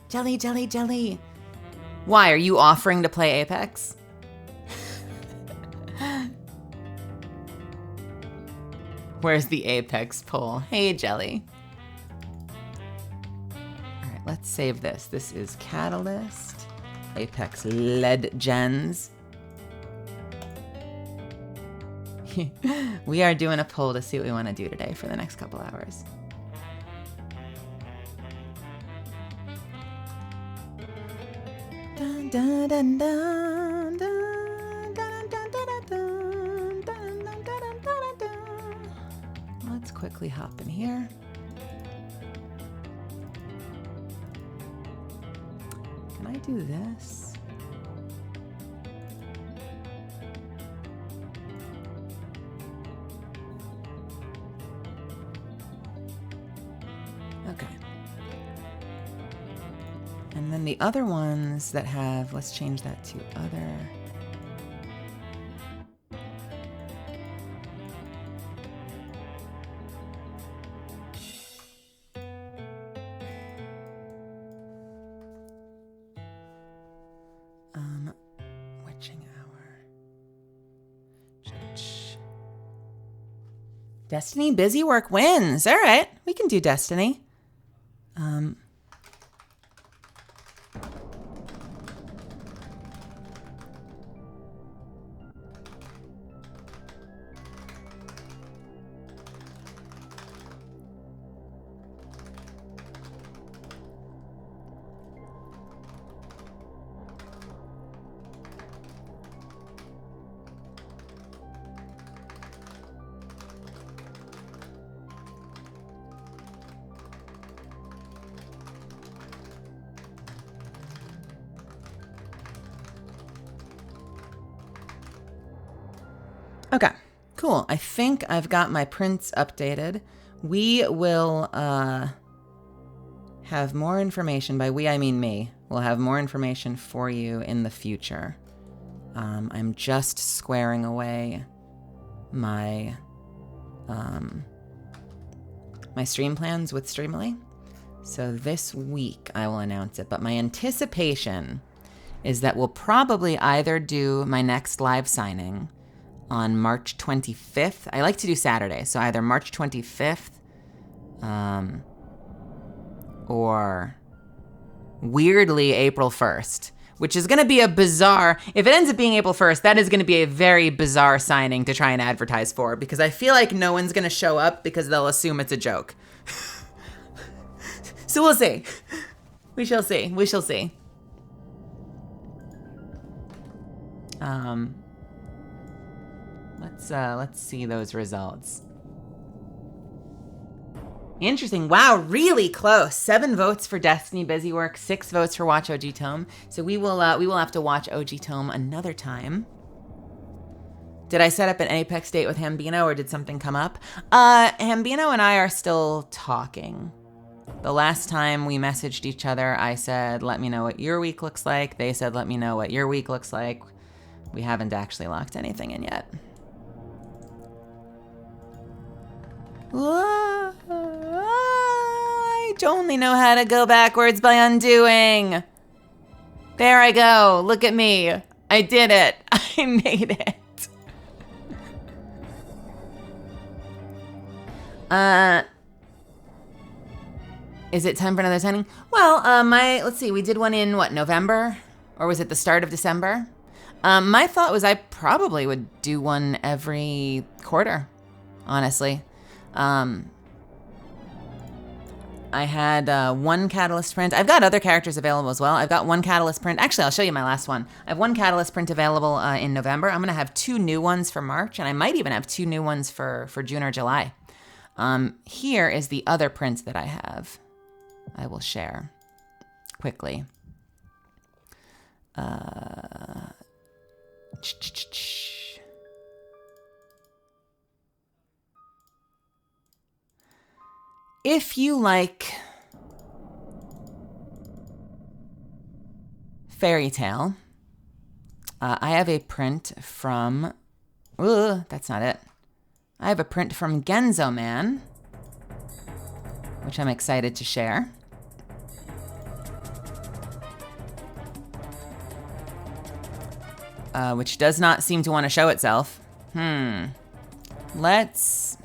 Jelly, Jelly, Jelly. Why, are you offering to play Apex? Where's the Apex poll? Hey, Jelly. Let's save this. This is Catalyst, Apex Legends. We are doing a poll to see what we want to do today for the next couple hours. Dun, dun, dun, dun, dun, dun, dun, dun, dun, dun, dun, dun, dun. Let's quickly hop in here. Can I do this? Okay. And then the other ones that have, let's change that to other. Witching hour. Destiny, busy work wins. All right, we can do Destiny. Okay, cool. I think I've got my prints updated. We will have more information. By we, I mean me. We'll have more information for you in the future. I'm just squaring away my my stream plans with Streamily. So this week I will announce it. But my anticipation is that we'll probably either do my next live signing on March 25th. I like to do Saturday, so either March 25th or weirdly April 1st, which is going to be a bizarre, if it ends up being April 1st, that is going to be a very bizarre signing to try and advertise for, because I feel like no one's going to show up because they'll assume it's a joke. So we'll see. We shall see. We shall see. Let's see those results. Interesting. Wow, really close. 7 votes for Destiny Busywork, 6 votes for Watch OG Tome. So we will have to watch OG Tome another time. Did I set up an Apex date with Hambino, or did something come up? Hambino and I are still talking. The last time we messaged each other, I said, let me know what your week looks like. They said, let me know what your week looks like. We haven't actually locked anything in yet. I only know how to go backwards by undoing. There I go. Look at me. I did it. I made it. Is it time for another signing? Well, let's see, we did one in, November? Or was it the start of December? My thought was I probably would do one every quarter, honestly. I had 1 Catalyst print. I've got other characters available as well. I've got 1 Catalyst print. Actually, I'll show you my last one. I have 1 Catalyst print available in November. I'm going to have 2 new ones for March, and I might even have 2 new ones for June or July. Here is the other print that I have. I will share quickly. If you like Fairy Tail, I have a print from... that's not it. I have a print from Genzo Man, which I'm excited to share. Which does not seem to want to show itself. Let's...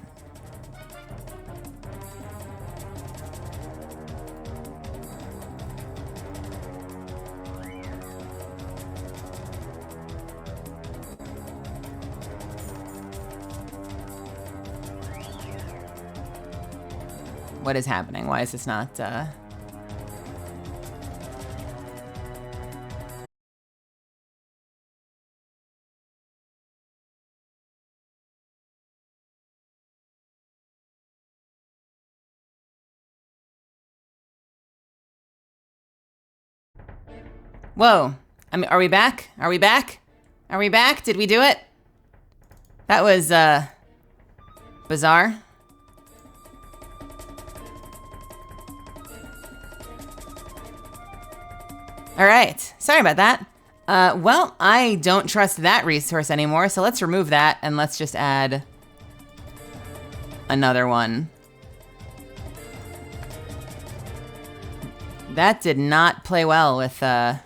What is happening? Why is this not... Whoa. I mean, are we back? Are we back? Are we back? Did we do it? That was, bizarre. All right. Sorry about that. Well, I don't trust that resource anymore, so let's remove that and let's just add another one. That did not play well with that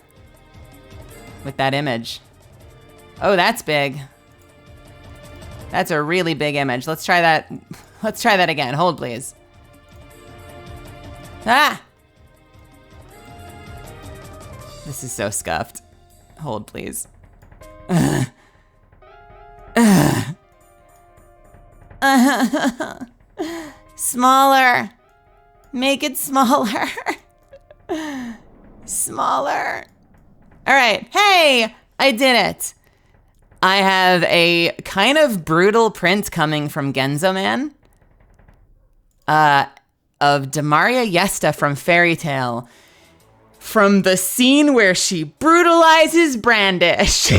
image. Oh, that's big. That's a really big image. Let's try that. Let's try that again. Hold, please. Ah! This is so scuffed. Hold, please. Smaller. Make it smaller. Smaller. All right. Hey, I did it. I have a kind of brutal print coming from Genzo Man of Demaria Yesta from Fairy Tail, from the scene where she brutalizes Brandish.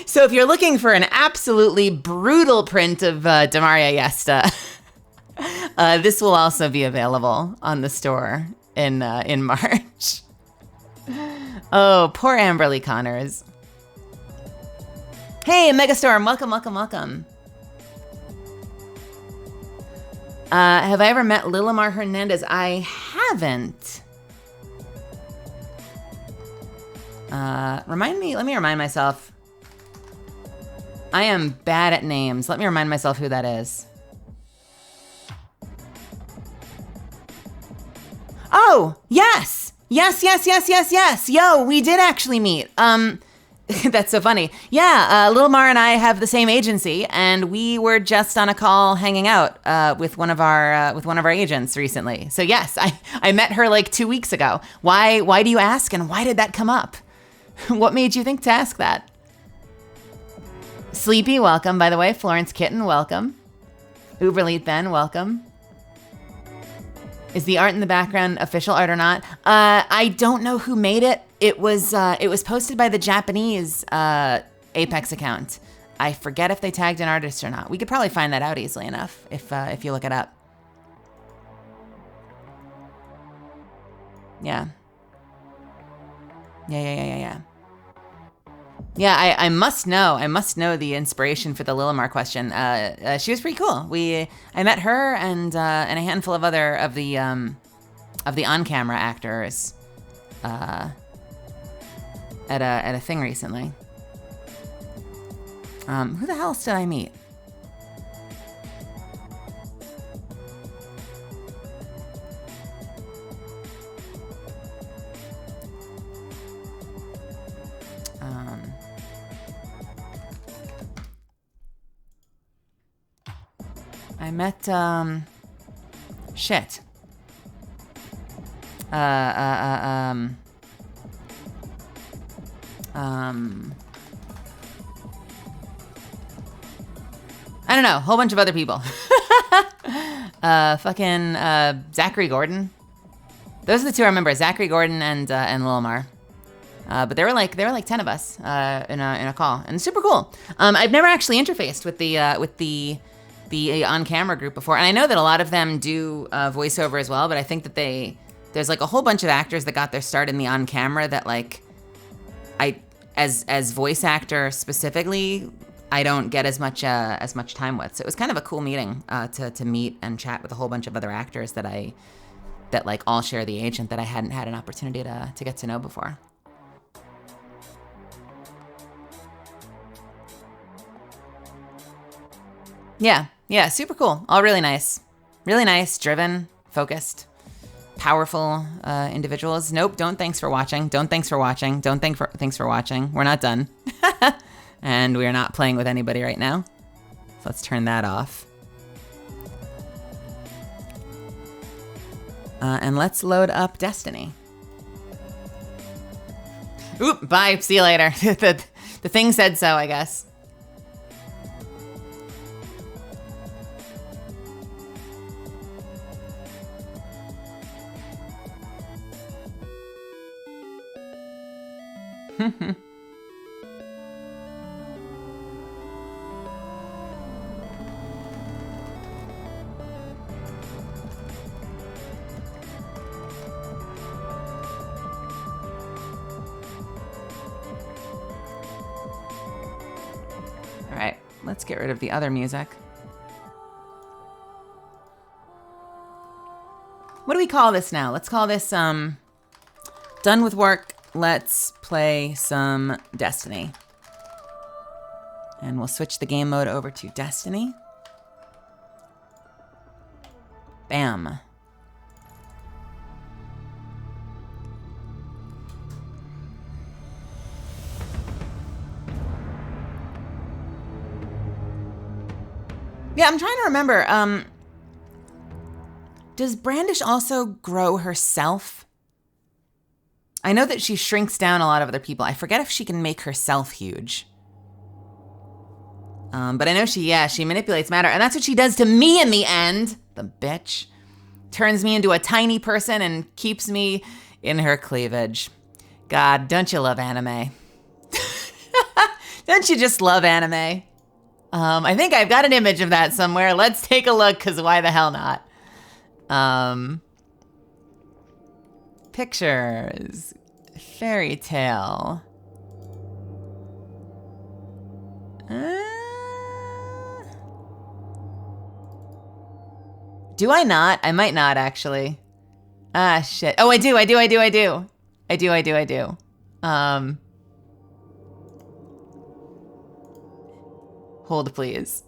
So if you're looking for an absolutely brutal print of Demaria Yesta, this will also be available on the store in March. Oh, poor Amberly Connors. Hey, Megastorm, welcome, welcome, welcome. Have I ever met Lilimar Hernandez? I haven't. Let me remind myself. I am bad at names. Let me remind myself who that is. Oh, yes! Yes. Yo, we did actually meet. That's so funny. Yeah, Lilimar and I have the same agency, and we were just on a call hanging out with one of our agents recently. So yes, I met her like 2 weeks ago. Why do you ask, and why did that come up? What made you think to ask that? Sleepy, welcome, by the way. Florence Kitten, welcome. Uberleet Ben, welcome. Is the art in the background official art or not? I don't know who made it. It was posted by the Japanese Apex account. I forget if they tagged an artist or not. We could probably find that out easily enough if you look it up. Yeah. Yeah. Yeah, I must know the inspiration for the Lilimar question. She was pretty cool. I met her and a handful of other of the on-camera actors at a thing recently. Who the hell else did I meet? I met, shit. I don't know, a whole bunch of other people. Zachary Gordon. Those are the two I remember, Zachary Gordon and Lilimar. But there were like 10 of us in a call, and super cool. I've never actually interfaced with the on-camera group before, and I know that a lot of them do voiceover as well, but I think that there's like a whole bunch of actors that got their start in the on-camera that like as voice actor specifically, I don't get as much time with. So it was kind of a cool meeting to meet and chat with a whole bunch of other actors that like all share the agent that I hadn't had an opportunity to get to know before. Yeah, super cool. All really nice. Really nice, driven, focused, powerful individuals. Nope, don't thanks for watching. Don't thanks for watching. Don't thanks for watching. We're not done. And we are not playing with anybody right now. So let's turn that off. And let's load up Destiny. Oop, bye, see you later. The thing said so, I guess. All right, let's get rid of the other music. What do we call this now? Let's call this done with work. Let's play some Destiny. And we'll switch the game mode over to Destiny. Bam. Yeah, I'm trying to remember. Does Brandish also grow herself? I know that she shrinks down a lot of other people. I forget if she can make herself huge. But I know she manipulates matter, and that's what she does to me in the end. The bitch. Turns me into a tiny person and keeps me in her cleavage. God, don't you love anime? Don't you just love anime? I think I've got an image of that somewhere. Let's take a look, because why the hell not? Pictures. Fairy Tail. Do I not? I might not, actually. Ah, shit. Oh, I do. Hold, please.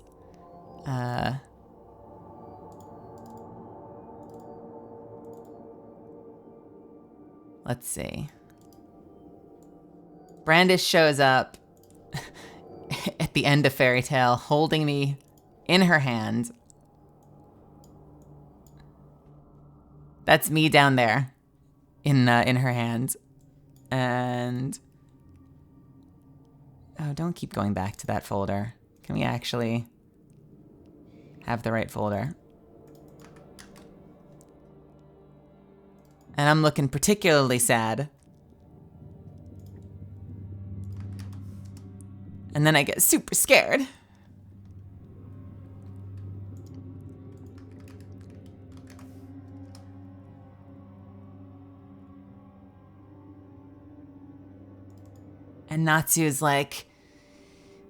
Let's see. Brandish shows up at the end of Fairy Tail, holding me in her hand. That's me down there in her hand. And oh, don't keep going back to that folder. Can we actually have the right folder? And I'm looking particularly sad. And then I get super scared. And Natsu's like,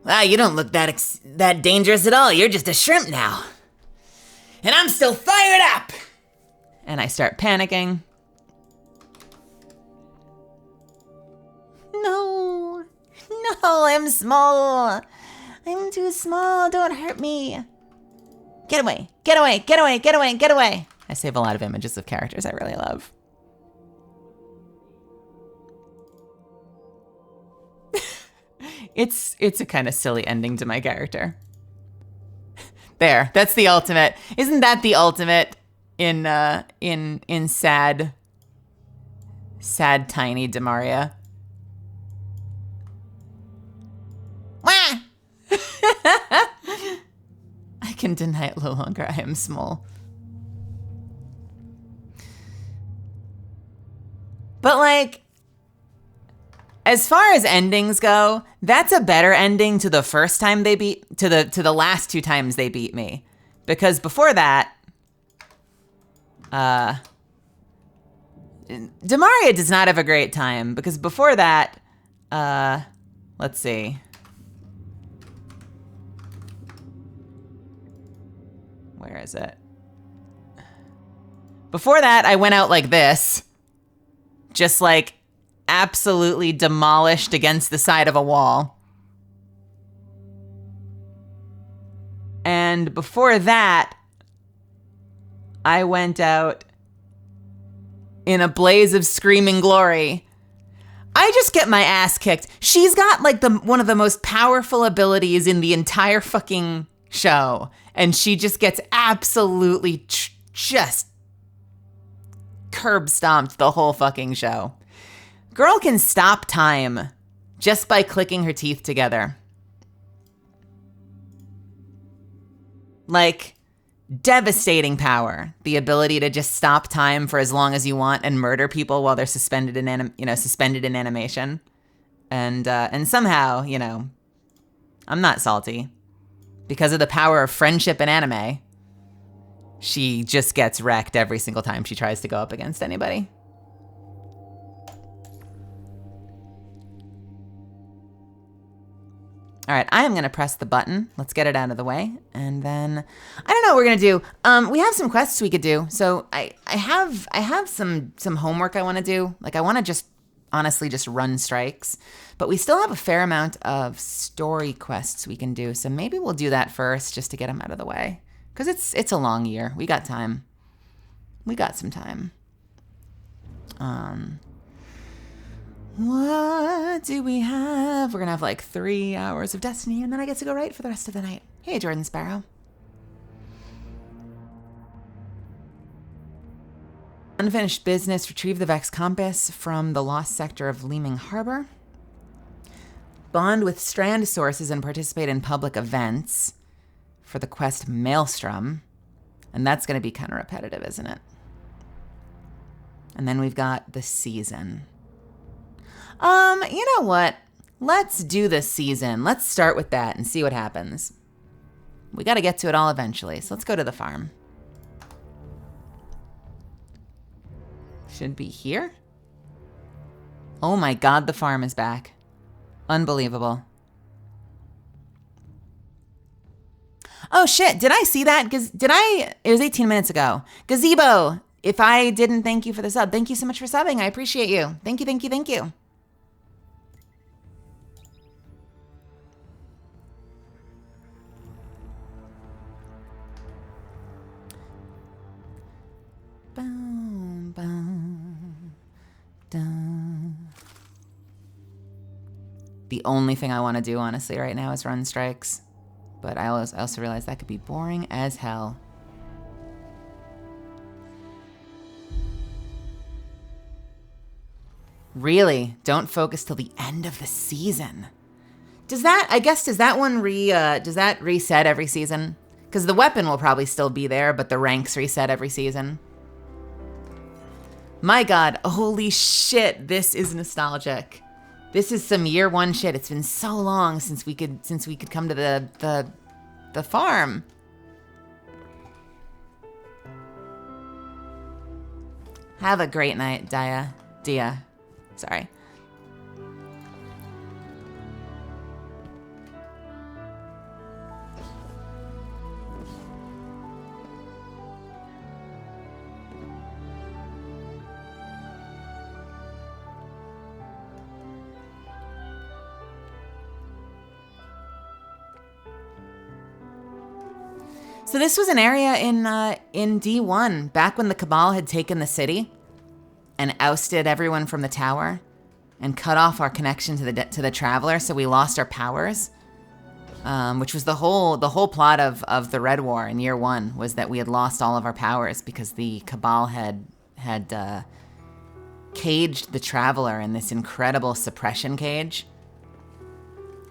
wow, you don't look that dangerous at all. You're just a shrimp now. And I'm still fired up. And I start panicking. No, I'm small. I'm too small, don't hurt me. Get away, get away, get away, get away, get away. I save a lot of images of characters I really love. It's a kind of silly ending to my character. There, that's the ultimate. Isn't that the ultimate in sad tiny Demaria? Wah! I can deny it no longer. I am small. But like, as far as endings go, that's a better ending to the first time they beat to the last 2 times they beat me. Because before that, Demaria does not have a great time, because before that, let's see. Where is it? Before that, I went out like this. Just like absolutely demolished against the side of a wall. And before that, I went out in a blaze of screaming glory. I just get my ass kicked. She's got like one of the most powerful abilities in the entire fucking show. And she just gets absolutely just curb stomped the whole fucking show. Girl can stop time just by clicking her teeth together. Like, devastating power. The ability to just stop time for as long as you want and murder people while they're suspended in animation. And somehow, I'm not salty. Because of the power of friendship in anime, she just gets wrecked every single time she tries to go up against anybody. All right, I am gonna press the button. Let's get it out of the way. And then, I don't know what we're gonna do. We have some quests we could do. So I have some homework I wanna do. Like I wanna honestly just run strikes. But we still have a fair amount of story quests we can do. So maybe we'll do that first just to get them out of the way. Because it's a long year. We got time. We got some time. What do we have? We're going to have like 3 hours of Destiny, and then I get to go write for the rest of the night. Hey, Jordan Sparrow. Unfinished business. Retrieve the Vex Compass from the lost sector of Leeming Harbor. Bond with Strand sources and participate in public events for the quest Maelstrom. And that's going to be kind of repetitive, isn't it? And then we've got the season. You know what? Let's do the season. Let's start with that and see what happens. We got to get to it all eventually, so let's go to the farm. Should be here. Oh my god, the farm is back. Unbelievable. Oh shit, did I see that? It was 18 minutes ago. Gazebo, if I didn't thank you for the sub, thank you so much for subbing. I appreciate you. Thank you, thank you, thank you. Boom, boom, dun. The only thing I want to do, honestly, right now is run strikes. But I also realize that could be boring as hell. Really? Don't focus till the end of the season. Does that one reset every season? Because the weapon will probably still be there, but the ranks reset every season. My God, holy shit, this is nostalgic. This is some year one shit. It's been so long since we could come to the farm. Have a great night, Dia. Sorry. So this was an area in D1, back when the Cabal had taken the city and ousted everyone from the tower and cut off our connection to the Traveler, so we lost our powers. Which was the whole plot of the Red War in year one, was that we had lost all of our powers because the Cabal had caged the Traveler in this incredible suppression cage.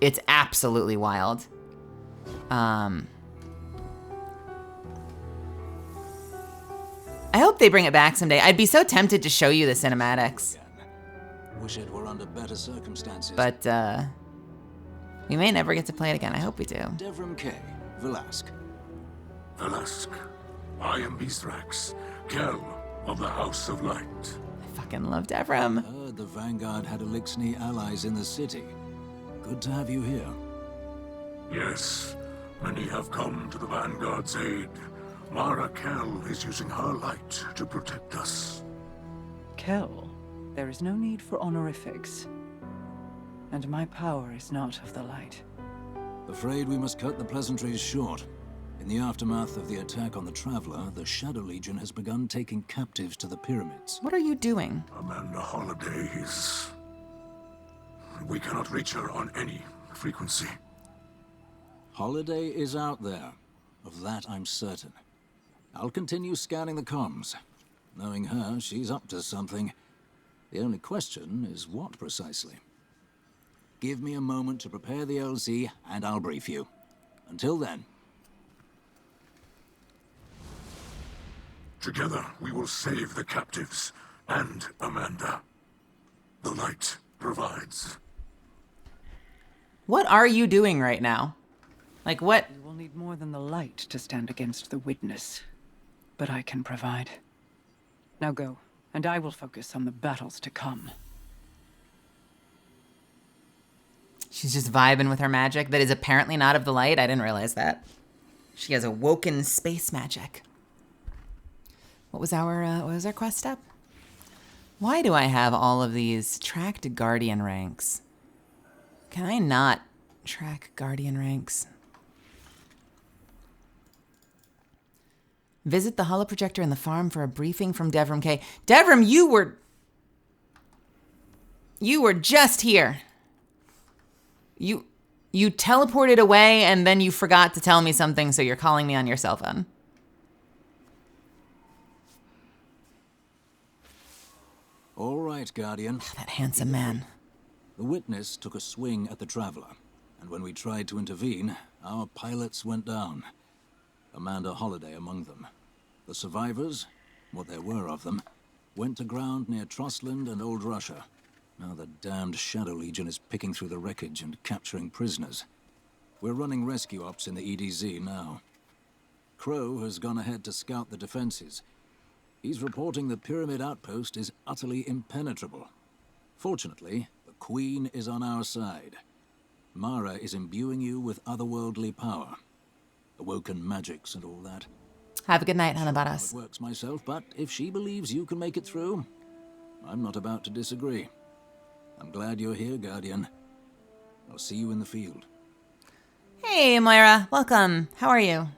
It's absolutely wild. I hope they bring it back someday. I'd be so tempted to show you the cinematics. Wish it were under better circumstances. But, we may never get to play it again. I hope we do. Devrim Kay, Velasque. Velasque, I am Mithrax, Kell of the House of Light. I fucking love Devrim. Heard the Vanguard had Elixni allies in the city. Good to have you here. Yes, many have come to the Vanguard's aid. Mara Kell is using her light to protect us. Kell, there is no need for honorifics. And my power is not of the light. Afraid we must cut the pleasantries short. In the aftermath of the attack on the Traveler, the Shadow Legion has begun taking captives to the pyramids. What are you doing? Amanda Holliday is... We cannot reach her on any frequency. Holiday is out there. Of that I'm certain. I'll continue scanning the comms. Knowing her, she's up to something. The only question is what precisely. Give me a moment to prepare the LZ, and I'll brief you. Until then. Together, we will save the captives and Amanda. The light provides. What are you doing right now? Like, what? You will need more than the light to stand against the witness. But I can provide. Now go, and I will focus on the battles to come. She's just vibing with her magic that is apparently not of the light. I didn't realize that. She has awoken space magic. What was our quest step? Why do I have all of these tracked Guardian ranks? Can I not track Guardian ranks? Visit the holoprojector in the farm for a briefing from Devrim Kay. Devrim, you were just here. You teleported away and then you forgot to tell me something, so you're calling me on your cell phone. All right, Guardian. That handsome man. The witness took a swing at the Traveler, and when we tried to intervene, our pilots went down. Amanda Holliday among them. The survivors, what there were of them, went to ground near Trostland and Old Russia. Now the damned Shadow Legion is picking through the wreckage and capturing prisoners. We're running rescue ops in the EDZ now. Crow has gone ahead to scout the defenses. He's reporting the Pyramid outpost is utterly impenetrable. Fortunately, the Queen is on our side. Mara is imbuing you with otherworldly power. Awoken magics and all that. Have a good night, Hanabaras. It works myself, but if she believes you can make it through, I'm not about to disagree. I'm glad you're here, Guardian. I'll see you in the field. Hey, Moira. Welcome. How are you?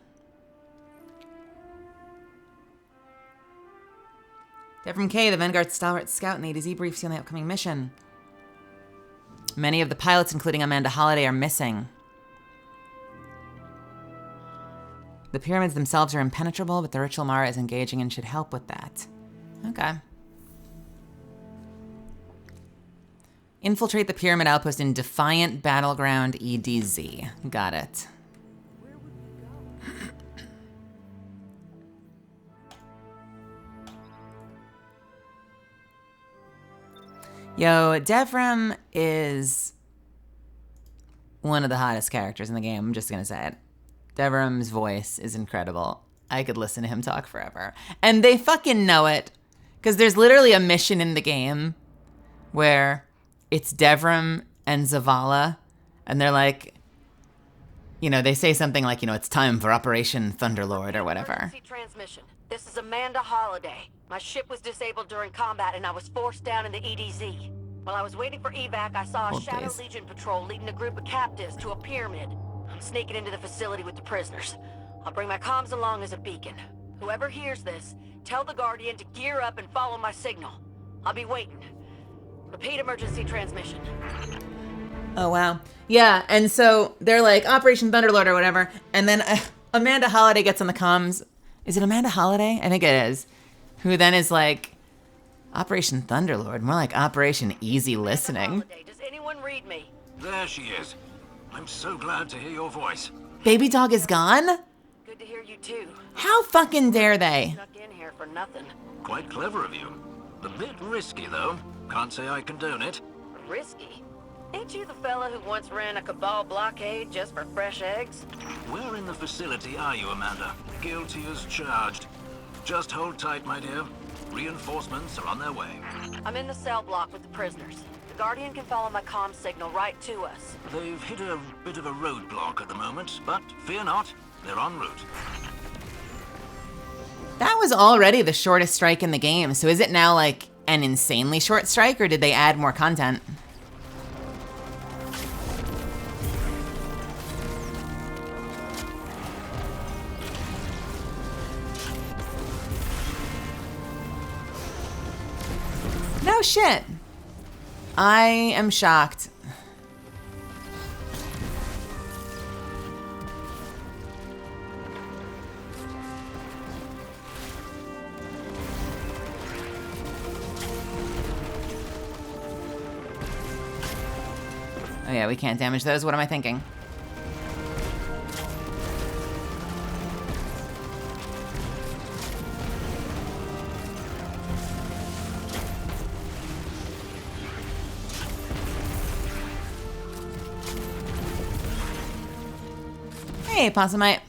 Devrim Kay, the Vanguard stalwart scout in the ADZ, briefs you on the upcoming mission. Many of the pilots, including Amanda Holliday, are missing. The pyramids themselves are impenetrable, but the ritual Mara is engaging and should help with that. Okay. Infiltrate the pyramid outpost in Defiant Battleground EDZ. Got it. Yo, Devrim is one of the hottest characters in the game. I'm just going to say it. Devrim's voice is incredible. I could listen to him talk forever. And they fucking know it. Because there's literally a mission in the game where it's Devrim and Zavala. And they're like, you know, they say something like, you know, it's time for Operation Thunderlord or whatever. Emergency transmission. This is Amanda Holiday. My ship was disabled during combat and I was forced down in the EDZ. While I was waiting for evac, I saw a Hold, Shadow please. Legion patrol leading a group of captives to a pyramid. I'm sneaking into the facility with the prisoners. I'll bring my comms along as a beacon. Whoever hears this, tell the Guardian to gear up and follow my signal. I'll be waiting. Repeat emergency transmission. Oh, wow. Yeah, and so they're like, Operation Thunderlord or whatever. And then Amanda Holiday gets on the comms. Is it Amanda Holiday? I think it is. Who then is like, Operation Thunderlord, more like Operation Easy Listening. Holiday, does anyone read me? There she is. I'm so glad to hear your voice. Baby dog is gone? Good to hear you too. How fucking dare they? Snuck in here for nothing. Quite clever of you. A bit risky, though. Can't say I condone it. Risky? Ain't you the fella who once ran a Cabal blockade just for fresh eggs? Where in the facility are you, Amanda? Guilty as charged. Just hold tight, my dear. Reinforcements are on their way. I'm in the cell block with the prisoners. The Guardian can follow my comm signal right to us. They've hit a bit of a roadblock at the moment, but fear not, they're en route. That was already the shortest strike in the game, so is it now like an insanely short strike, or did they add more content? No shit. I am shocked. Oh yeah, we can't damage those. What am I thinking? Hey, Possumite.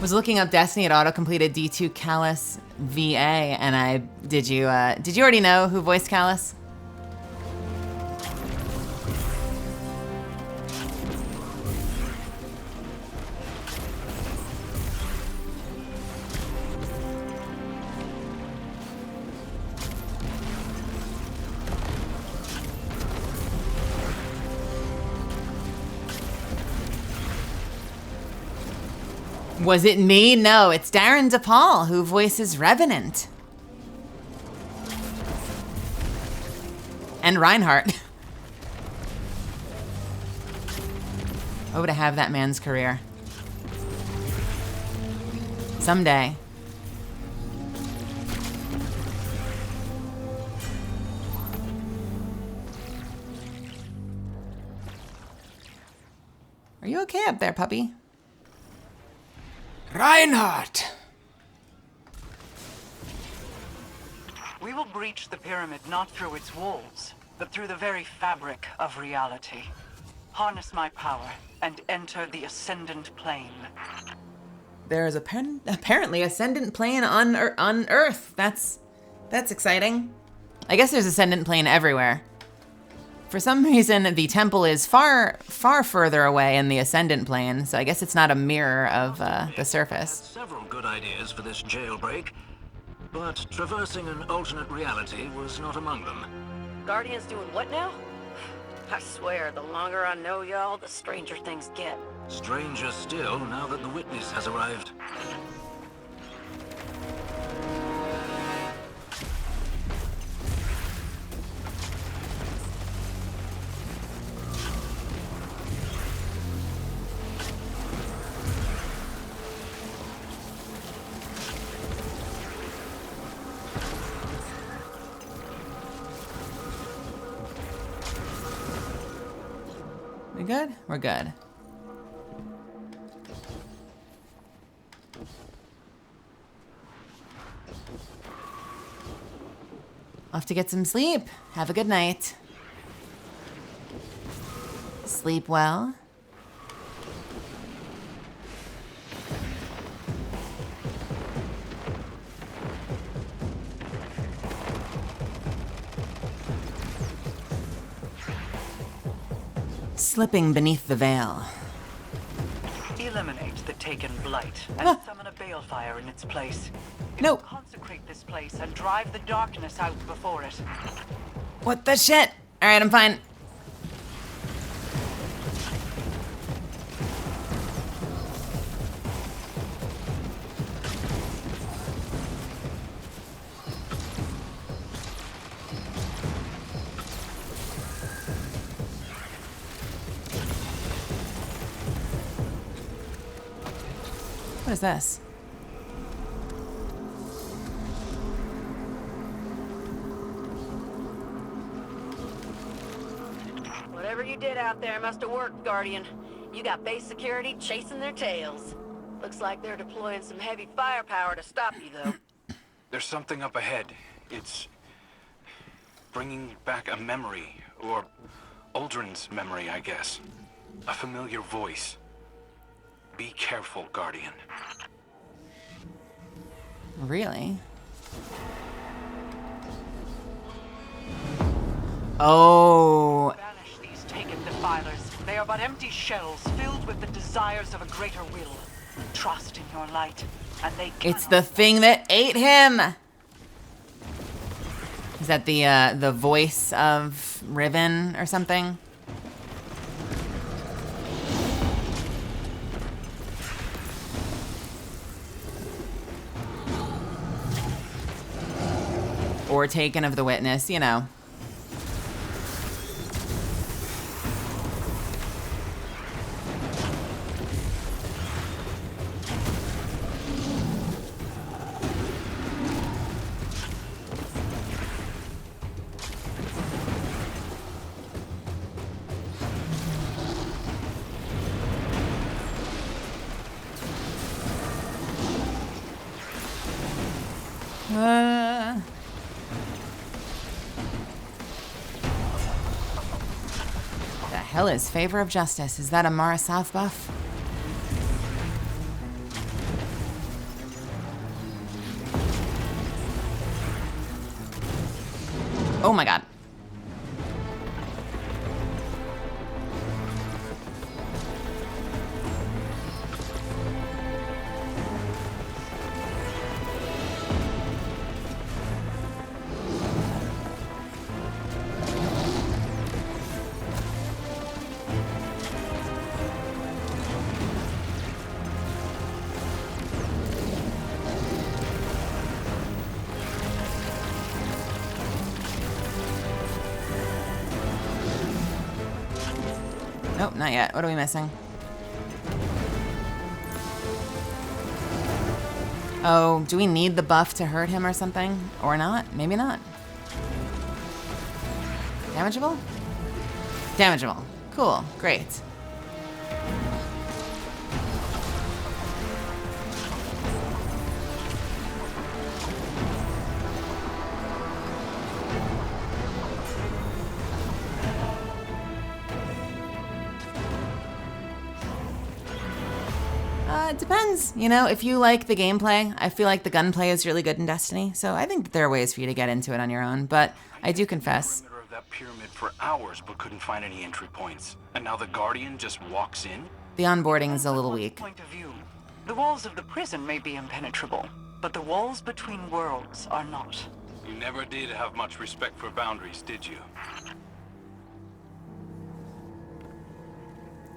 Was looking up Destiny, it auto-completed D2 Callus VA, and did you already know who voiced Callus? Was it me? No, it's Darren DePaul who voices Revenant. And Reinhardt. Oh, to have that man's career. Someday. Are you okay up there, puppy? Reinhardt! We will breach the pyramid not through its walls, but through the very fabric of reality. Harness my power and enter the Ascendant Plane. There is apparently Ascendant Plane on Earth. That's exciting. I guess there's Ascendant Plane everywhere. For some reason, the temple is far further away in the Ascendant Plane, so I guess it's not a mirror of the surface. Several good ideas for this jailbreak, but traversing an alternate reality was not among them. Guardian's doing what now? I swear, the longer I know y'all, the stranger things get. Stranger still, now that the witness has arrived. We good? We're good. Off to get some sleep. Have a good night. Sleep well. Slipping beneath the veil. Eliminate the taken blight and summon a balefire in its place. It Nope. will consecrate this place and drive the darkness out before it. What the shit? Alright, I'm fine. What is this? Whatever you did out there must have worked, Guardian. You got base security chasing their tails. Looks like they're deploying some heavy firepower to stop you, though. There's something up ahead. It's bringing back a memory, or Uldren's memory, I guess. A familiar voice. Be careful, Guardian. Really? Oh. Banish these taken defilers. They are but empty shells filled with the desires of a greater will. Trust in your light, and they It's cannot- the thing that ate him. Is that the voice of Riven or something? Or taken of the witness, you know. The hell is Favor of Justice? Is that a Mara South buff? Oh my god. Nope, not yet. What are we missing? Oh, do we need the buff to hurt him or something? Or not? Maybe not. Damageable? Damageable. Cool. Great. It depends. You know, if you like the gameplay, I feel like the gunplay is really good in Destiny, so I think there are ways for you to get into it on your own, but I do confess. Perimeter of that pyramid for hours, but couldn't find any entry points. And now the Guardian just walks in? The onboarding is a little One's weak. Point of view. The walls of the prison may be impenetrable, but the walls between worlds are not. You never did have much respect for boundaries, did you?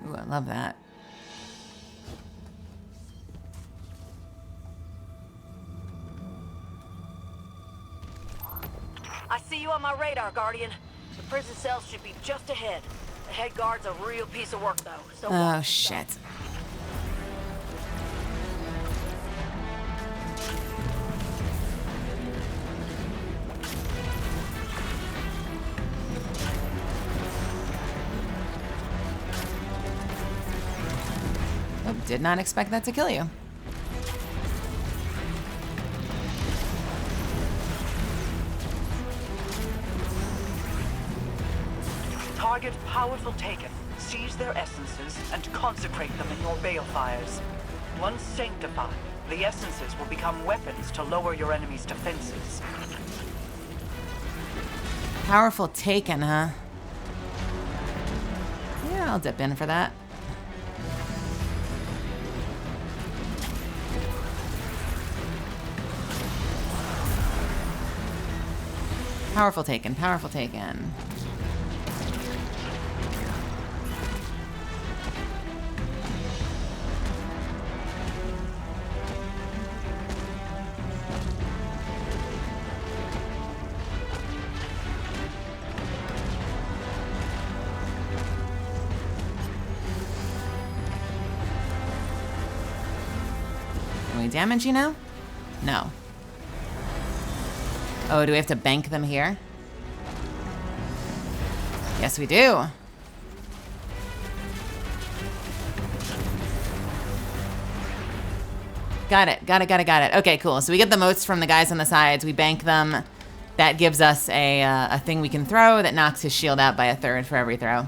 Ooh, I love that. I see you on my radar, Guardian. The prison cells should be just ahead. The head guard's a real piece of work, though. So Oh, shit. did not expect that to kill you. Target powerful Taken. Seize their essences and consecrate them in your balefires. Once sanctified, the essences will become weapons to lower your enemy's defenses. Powerful Taken, huh? Yeah, I'll dip in for that. Powerful Taken, powerful Taken. Can we damage you now? No. Oh, do we have to bank them here? Yes, we do. Got it, got it, got it, got it. Okay, cool. So we get the motes from the guys on the sides. We bank them. That gives us a thing we can throw that knocks his shield out by a third for every throw.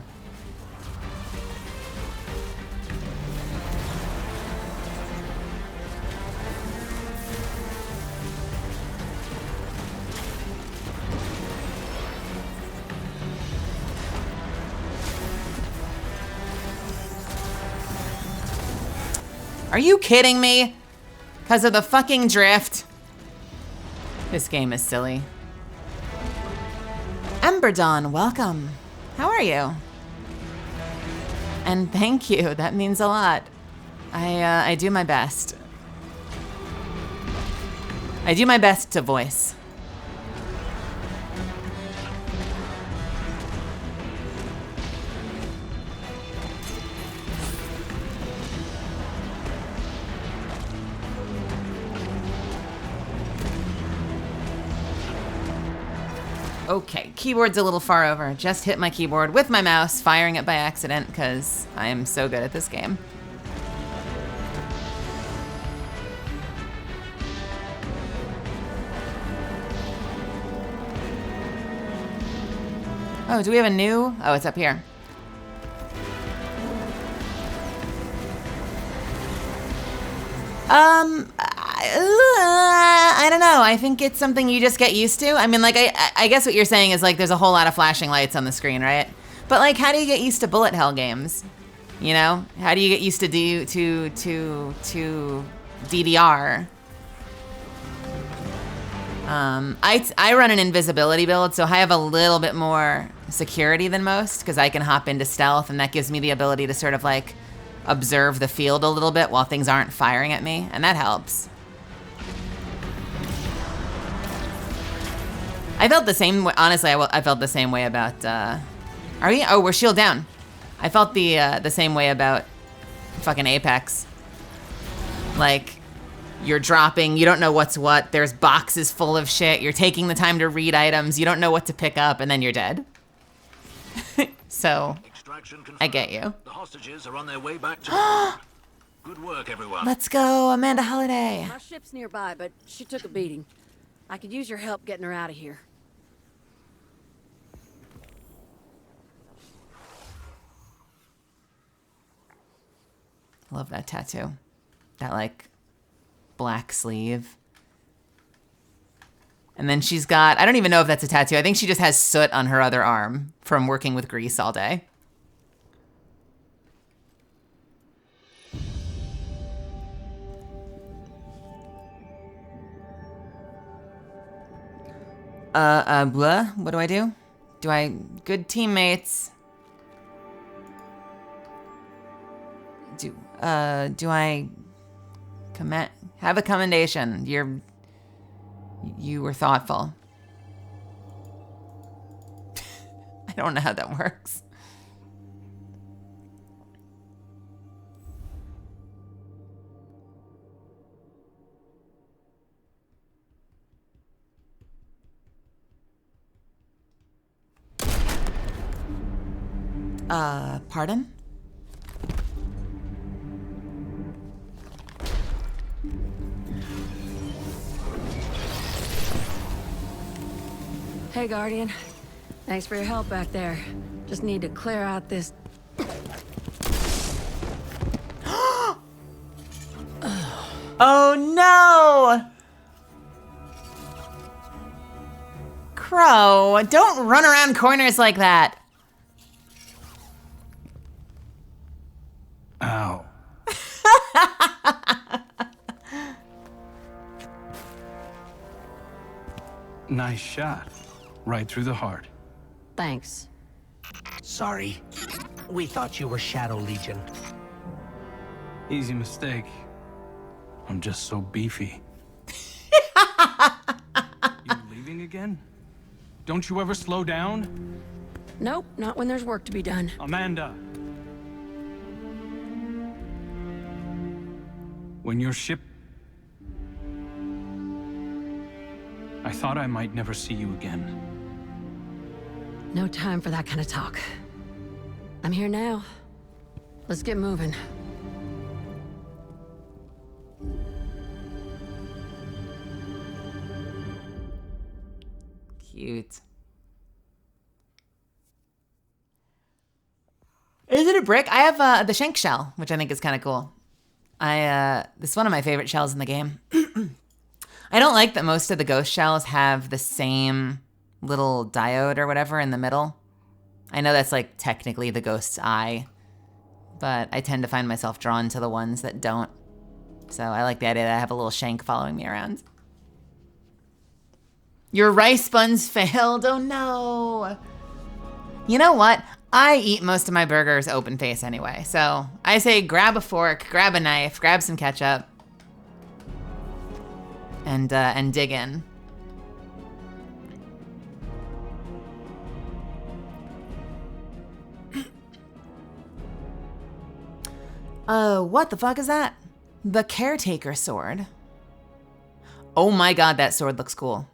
Are you kidding me? Because of the fucking drift? This game is silly. Ember Dawn, welcome. How are you? And thank you, that means a lot. I do my best. I do my best to voice. Okay, keyboard's a little far over. Just hit my keyboard with my mouse, firing it by accident, because I am so good at this game. Oh, do we have a new? Oh, it's up here. I don't know. I think it's something you just get used to. I mean, like, I guess what you're saying is, like, there's a whole lot of flashing lights on the screen, right? But, like, how do you get used to bullet hell games? You know? How do you get used to DDR? I run an invisibility build, so I have a little bit more security than most, because I can hop into stealth, and that gives me the ability to sort of, like, observe the field a little bit while things aren't firing at me, and that helps. I felt the same way, honestly, I felt the same way about, are we? Oh, we're shield down. I felt the same way about fucking Apex. Like, you're dropping, you don't know what's what, there's boxes full of shit, you're taking the time to read items, you don't know what to pick up, and then you're dead. So, I get you. The hostages are on their way back to Good work, everyone. Let's go, Amanda Holiday. My ship's nearby, but she took a beating. I could use your help getting her out of here. I love that tattoo. That, like, black sleeve. And then she's got, I don't even know if that's a tattoo. I think she just has soot on her other arm from working with grease all day. Blah, what do I do? Good teammates. Do I have a commendation? You were thoughtful. I don't know how that works. Pardon? Hey, Guardian. Thanks for your help back there. Just need to clear out this... Oh no! Crow, don't run around corners like that. Ow. Nice shot. Right through the heart. Thanks. Sorry. We thought you were Shadow Legion. Easy mistake. I'm just so beefy. You leaving again? Don't you ever slow down? Nope, not when there's work to be done. Amanda. When your ship... I thought I might never see you again. No time for that kind of talk. I'm here now. Let's get moving. Cute. Is it a brick? I have the Shank shell, which I think is kind of cool. This is one of my favorite shells in the game. I don't like that most of the ghost shells have the same little diode or whatever in the middle. I know that's like technically the ghost's eye, but I tend to find myself drawn to the ones that don't. So I like the idea that I have a little shank following me around. Your rice buns failed. Oh no. You know what? I eat most of my burgers open face anyway. So I say grab a fork, grab a knife, grab some ketchup, and dig in. What the fuck is that? The Caretaker sword. Oh my god, that sword looks cool.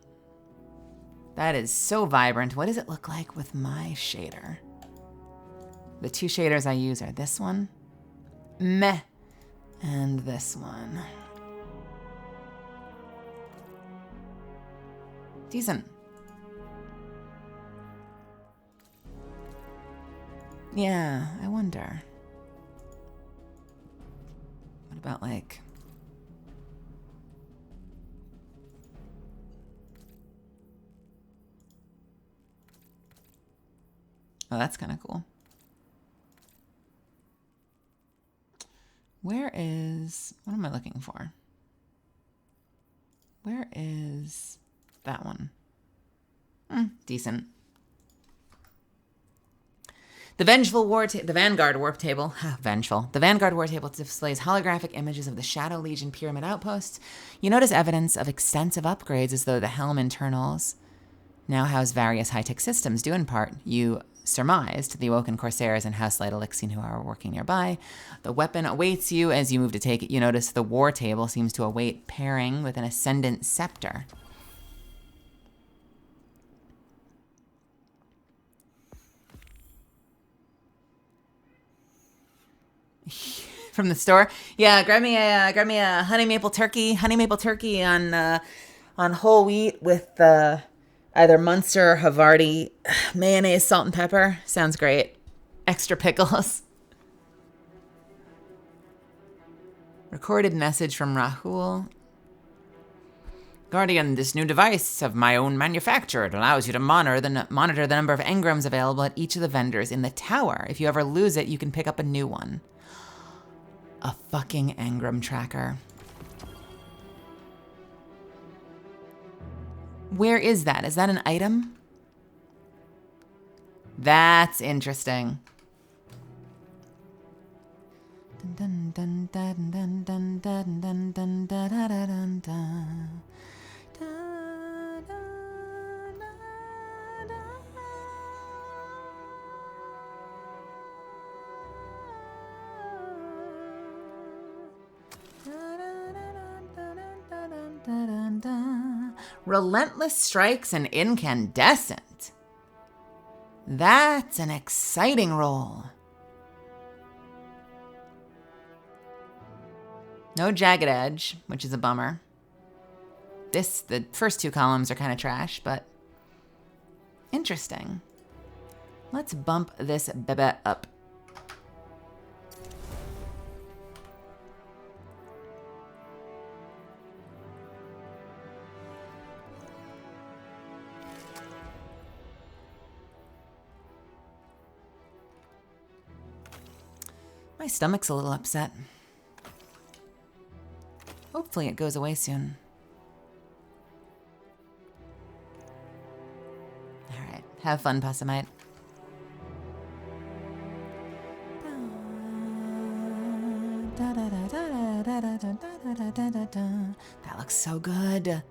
That is so vibrant. What does it look like with my shader? The two shaders I use are this one, meh, and this one. Decent. Yeah, I wonder. What about like... Oh, that's kind of cool. Where is... What am I looking for? Where is that one? Decent. The Vanguard Warp Table, vengeful. The Vanguard War Table displays holographic images of the Shadow Legion pyramid outposts. You notice evidence of extensive upgrades as though the helm internals now house various high-tech systems, due in part, you surmised, the Awoken Corsairs and House Light Elixir who are working nearby. The weapon awaits you as you move to take it. You notice the War Table seems to await pairing with an Ascendant Scepter. From the store, yeah. Grab me a honey maple turkey on whole wheat with either Munster or Havarti mayonnaise, salt and pepper. Sounds great. Extra pickles. Recorded message from Rahul. Guardian, this new device of my own manufacture. It allows you to monitor the number of engrams available at each of the vendors in the tower. If you ever lose it, you can pick up a new one. A fucking engram tracker. Where is that? Is that an item? That's interesting. Relentless strikes and incandescent. That's an exciting roll. No jagged edge, which is a bummer. The first two columns are kind of trash, but Interesting. Let's bump this bebe up. My stomach's a little upset. Hopefully it goes away soon. All right, have fun, Passamite. That looks so good.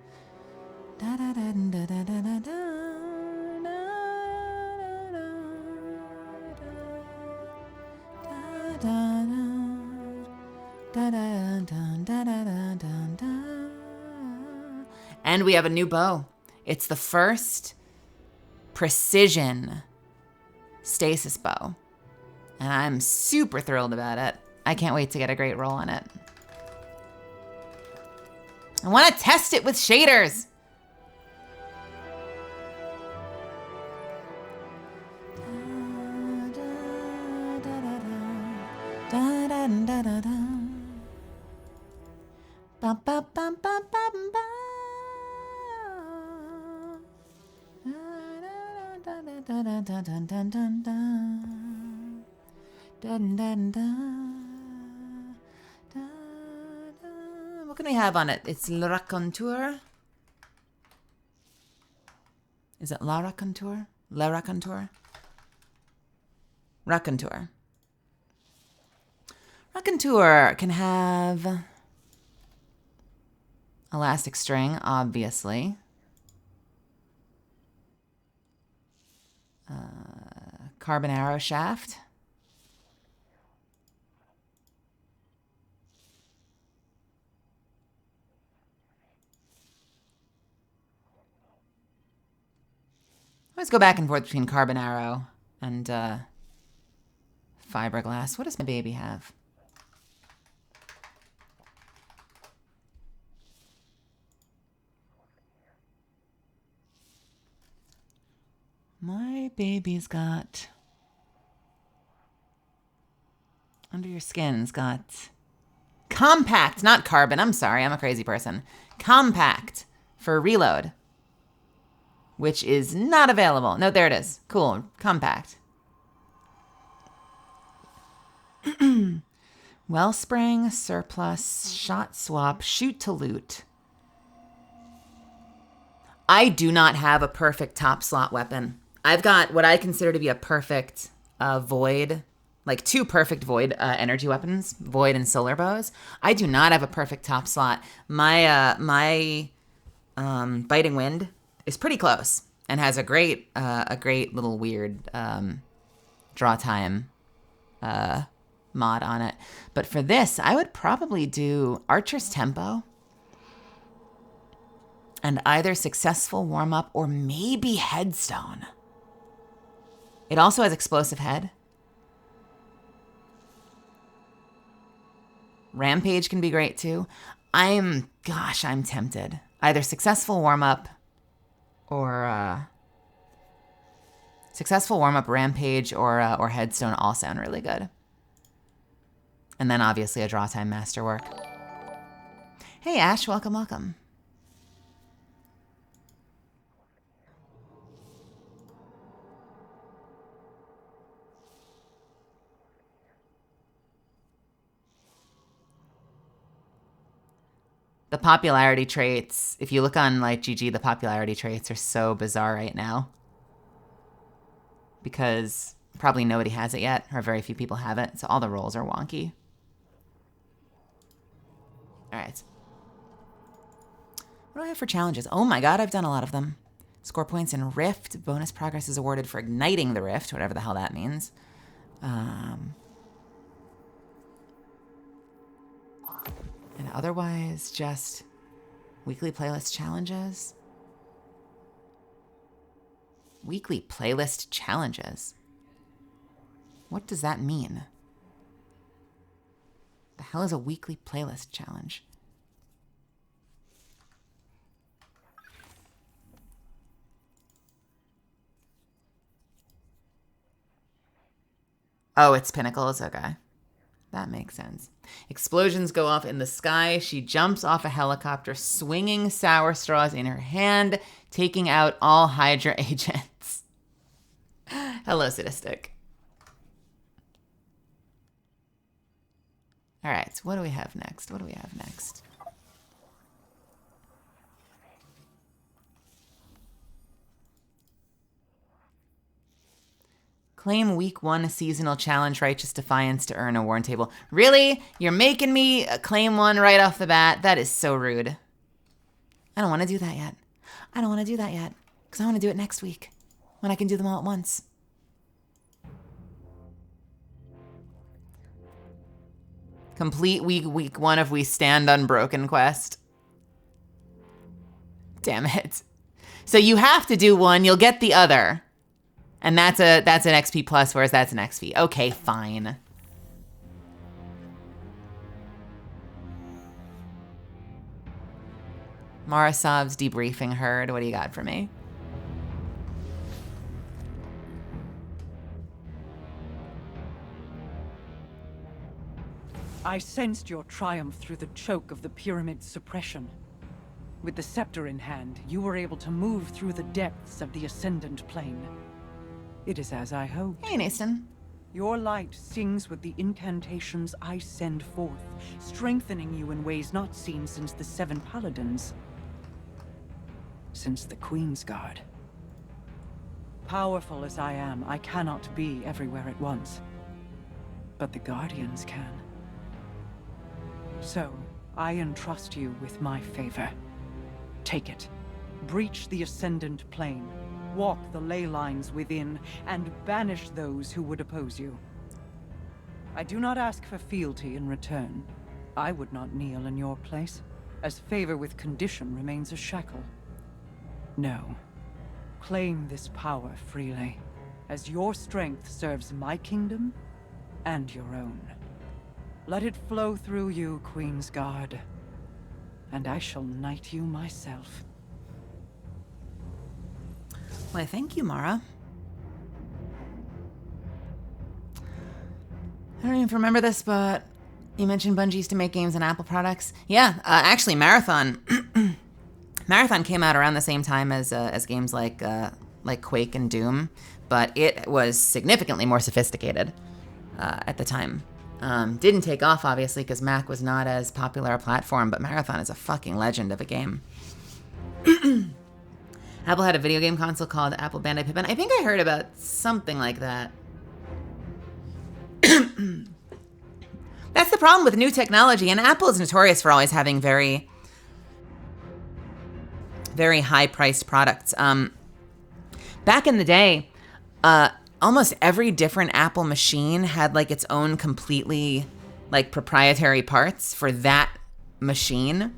And we have a new bow. It's the first precision stasis bow. And I'm super thrilled about it. I can't wait to get a great roll on it. I want to test it with shaders. What can we have on it? It's Le Raconteur. Is it La Raconteur? Le Raconteur? Raconteur. Raconteur can have elastic string, obviously. Carbon arrow shaft. Let's go back and forth between carbon arrow and fiberglass. What does my baby have? My baby's got... Under your skin's got... Compact, not carbon. I'm sorry, I'm a crazy person. Compact for reload. Which is not available. No, there it is. Cool. Compact. Wellspring, surplus, shot swap, shoot to loot. I do not have a perfect top slot weapon. I've got what I consider to be a perfect void, like two perfect void energy weapons, void and solar bows. I do not have a perfect top slot. My biting wind is pretty close and has a great little weird draw time mod on it. But for this, I would probably do Archer's Tempo and either Successful Warm-Up or maybe Headstone. It also has Explosive Head. Rampage can be great too. I'm tempted. Either Successful Warm-Up or Successful Warm-Up, Rampage, or Headstone all sound really good. And then obviously a Draw Time Masterwork. Hey Ash, welcome, welcome. The popularity traits, if you look on like GG, the popularity traits are so bizarre right now. Because probably nobody has it yet, or very few people have it, so all the rolls are wonky. All right. What do I have for challenges? Oh my god, I've done a lot of them. Score points in Rift. Bonus progress is awarded for igniting the Rift, whatever the hell that means. And otherwise, just weekly playlist challenges. Weekly playlist challenges? What does that mean? The hell is a weekly playlist challenge? Oh, it's pinnacles. Okay. That makes sense. Explosions go off in the sky. She jumps off a helicopter, swinging sour straws in her hand, taking out all Hydra agents. Hello, sadistic. All right, what do we have next? What do we have next? Claim week 1 seasonal challenge Righteous Defiance to earn a Worn Table. Really? You're making me claim one right off the bat? That is so rude. I don't want to do that yet. I don't want to do that yet. Because I want to do it next week. When I can do them all at once. Complete week 1 of We Stand Unbroken quest. Damn it. So you have to do one, you'll get the other. And that's an XP plus, whereas that's an XP. Okay, fine. Marasov's debriefing herd. What do you got for me? I sensed your triumph through the choke of the pyramid's suppression. With the scepter in hand, you were able to move through the depths of the Ascendant Plane. It is as I hoped. Hey, Nathan. Your light sings with the incantations I send forth, strengthening you in ways not seen since the Seven Paladins. Since the Queen's Guard. Powerful as I am, I cannot be everywhere at once. But the Guardians can. So, I entrust you with my favor. Take it. Breach the Ascendant Plane. Walk the ley lines within, and banish those who would oppose you. I do not ask for fealty in return. I would not kneel in your place, as favor with condition remains a shackle. No. Claim this power freely, as your strength serves my kingdom and your own. Let it flow through you, Queen's Guard, and I shall knight you myself. Why, thank you, Mara. I don't even remember this, but you mentioned Bungie used to make games on Apple products. Yeah, actually, Marathon. Marathon came out around the same time as games like Quake and Doom, but it was significantly more sophisticated at the time. Didn't take off, obviously, because Mac was not as popular a platform, but Marathon is a fucking legend of a game. Apple had a video game console called Apple Bandai Pippin. I think I heard about something like that. That's the problem with new technology, and Apple is notorious for always having very, very high-priced products. Back in the day, almost every different Apple machine had like its own completely like proprietary parts for that machine.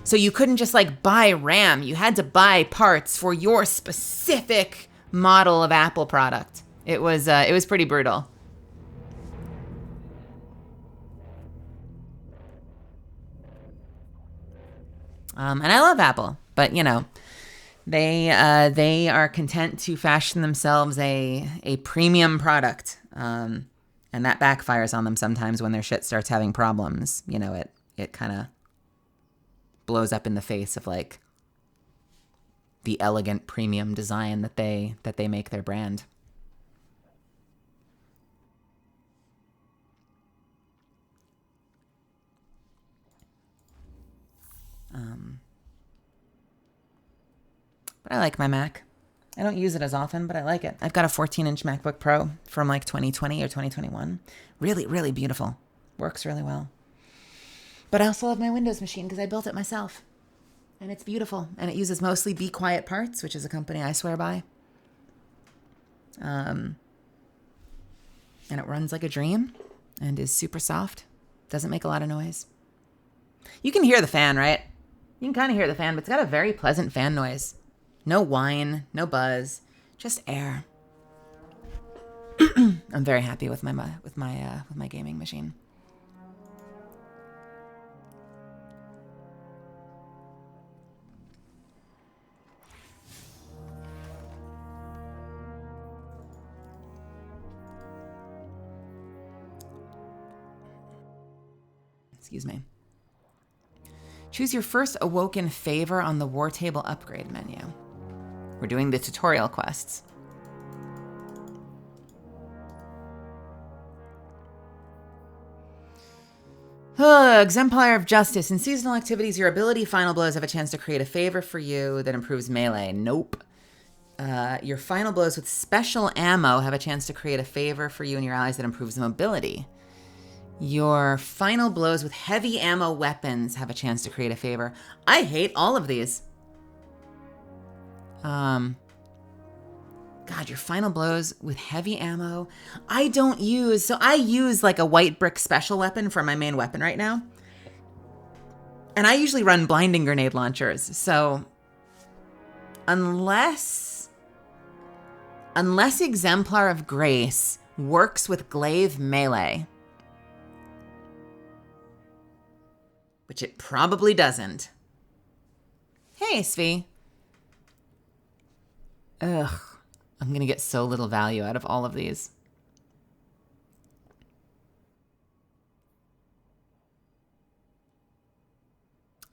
So you couldn't just like buy RAM. You had to buy parts for your specific model of Apple product. It was pretty brutal. And I love Apple, but you know, they are content to fashion themselves a premium product, and that backfires on them sometimes when their shit starts having problems. You know, it kind of blows up in the face of like the elegant premium design that they make their brand. But I like my Mac. I don't use it as often, but I like it. I've got a 14-inch MacBook Pro from like 2020 or 2021. Really, really beautiful. Works really well. But I also love my Windows machine because I built it myself. And it's beautiful. And it uses mostly Be Quiet Parts, which is a company I swear by. And it runs like a dream and is super soft. Doesn't make a lot of noise. You can hear the fan, right? You can kind of hear the fan, but it's got a very pleasant fan noise. No whine, no buzz, just air. I'm very happy with my gaming machine. Excuse me. Choose your first awoken favor on the War Table upgrade menu. We're doing the tutorial quests. Exemplar of Justice. In seasonal activities, your ability final blows have a chance to create a favor for you that improves melee. Nope. Your final blows with special ammo have a chance to create a favor for you and your allies that improves mobility. Your final blows with heavy ammo weapons have a chance to create a favor. I hate all of these. God, your final blows with heavy ammo. I use like a white brick special weapon for my main weapon right now. And I usually run blinding grenade launchers. So unless Exemplar of Grace works with glaive melee, which it probably doesn't. Hey, Svi. Ugh, I'm gonna get so little value out of all of these.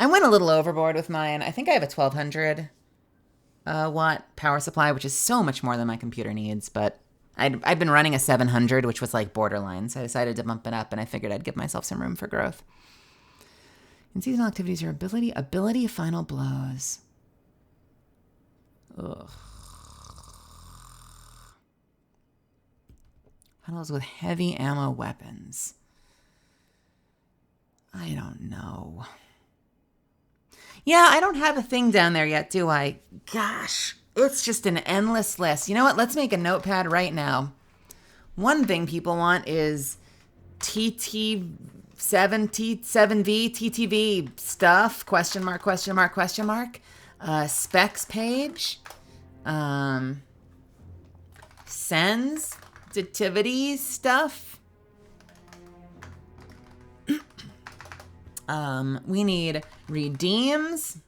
I went a little overboard with mine. I think I have a 1200 watt power supply, which is so much more than my computer needs, but I'd been running a 700, which was like borderline, so I decided to bump it up, and I figured I'd give myself some room for growth. In seasonal activities, your ability final blows. Ugh. Finals with heavy ammo weapons. I don't know. Yeah, I don't have a thing down there yet, do I? Gosh, it's just an endless list. You know what? Let's make a notepad right now. One thing people want is TT7, T7V, TTV stuff, question mark, question mark, question mark. Specs page. Sensitivity stuff. We need redeems.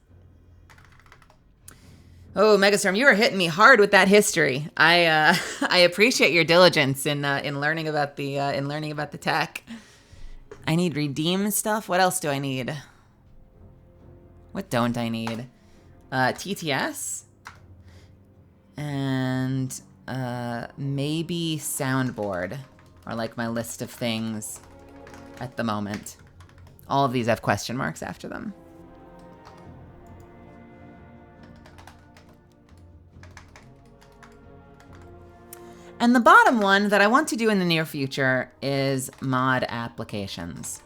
Oh, Megastorm, you are hitting me hard with that history. I appreciate your diligence in learning about the tech. I need redeem stuff. What else do I need? What don't I need? TTS and maybe soundboard are like my list of things at the moment. All of these have question marks after them. And the bottom one that I want to do in the near future is mod applications.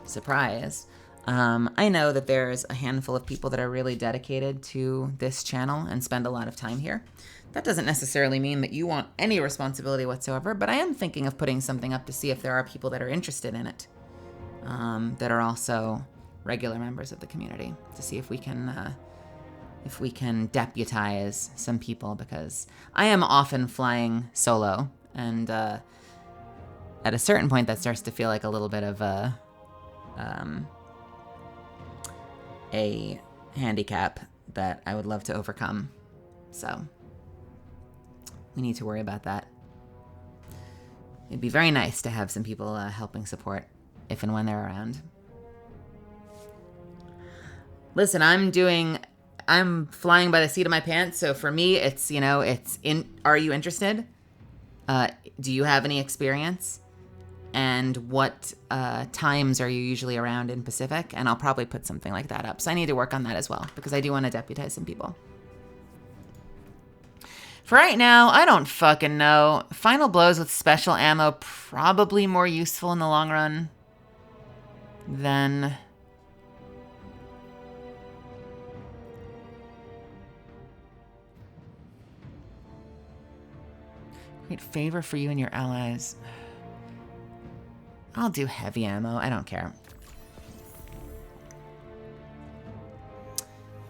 Surprise. I know that there's a handful of people that are really dedicated to this channel and spend a lot of time here. That doesn't necessarily mean that you want any responsibility whatsoever, but I am thinking of putting something up to see if there are people that are interested in it, that are also regular members of the community, to see if we can deputize some people, because I am often flying solo, and at a certain point that starts to feel like a little bit of a handicap that I would love to overcome. So we need to worry about that. It'd be very nice to have some people helping support if and when they're around. Listen, I'm flying by the seat of my pants, so for me, it's are you interested? Do you have any experience? And what times are you usually around in Pacific? And I'll probably put something like that up. So I need to work on that as well, because I do want to deputize some people. For right now, I don't fucking know. Final blows with special ammo, probably more useful in the long run than... Great favor for you and your allies. I'll do heavy ammo. I don't care.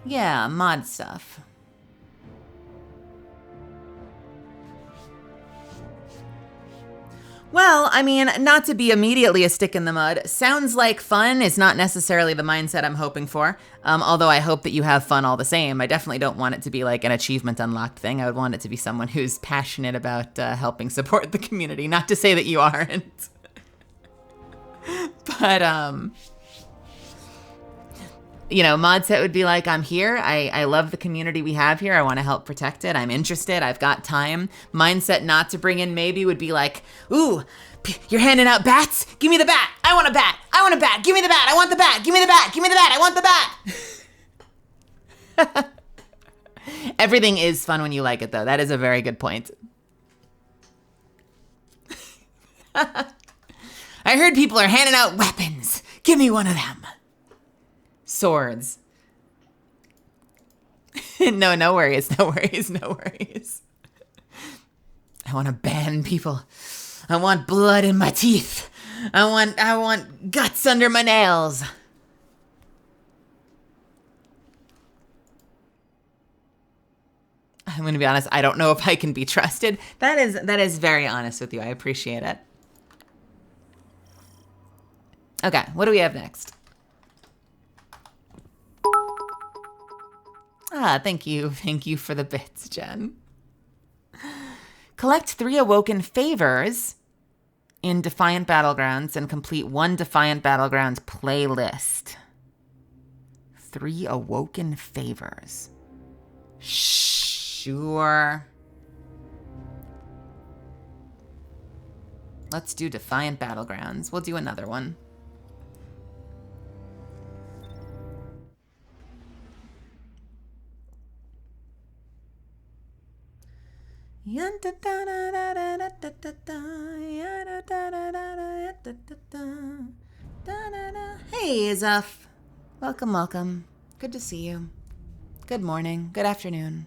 Yeah, mod stuff. Well, I mean, not to be immediately a stick in the mud, sounds like fun is not necessarily the mindset I'm hoping for. Although I hope that you have fun all the same. I definitely don't want it to be like an achievement unlocked thing. I would want it to be someone who's passionate about helping support the community. Not to say that you aren't. But You know, Modset would be like, I'm here. I love the community we have here. I want to help protect it. I'm interested. I've got time. Mindset not to bring in maybe would be like, ooh, you're handing out bats? Give me the bat. I want a bat. I want a bat. Give me the bat. I want the bat. Give me the bat. Give me the bat. I want the bat. Everything is fun when you like it, though. That is a very good point. I heard people are handing out weapons. Give me one of them. Swords. No worries. I want to ban people. I want blood in my teeth. I want guts under my nails. I'm going to be honest, I don't know if I can be trusted. That is very honest with you. I appreciate it. Okay, what do we have next? Thank you for the bits, Jen. Collect 3 Awoken Favors in Defiant Battlegrounds and complete 1 Defiant Battlegrounds playlist. 3 Awoken Favors. Sure. Let's do Defiant Battlegrounds. We'll do another one. Hey, Zuff. Welcome. Good to see you. Good morning. Good afternoon.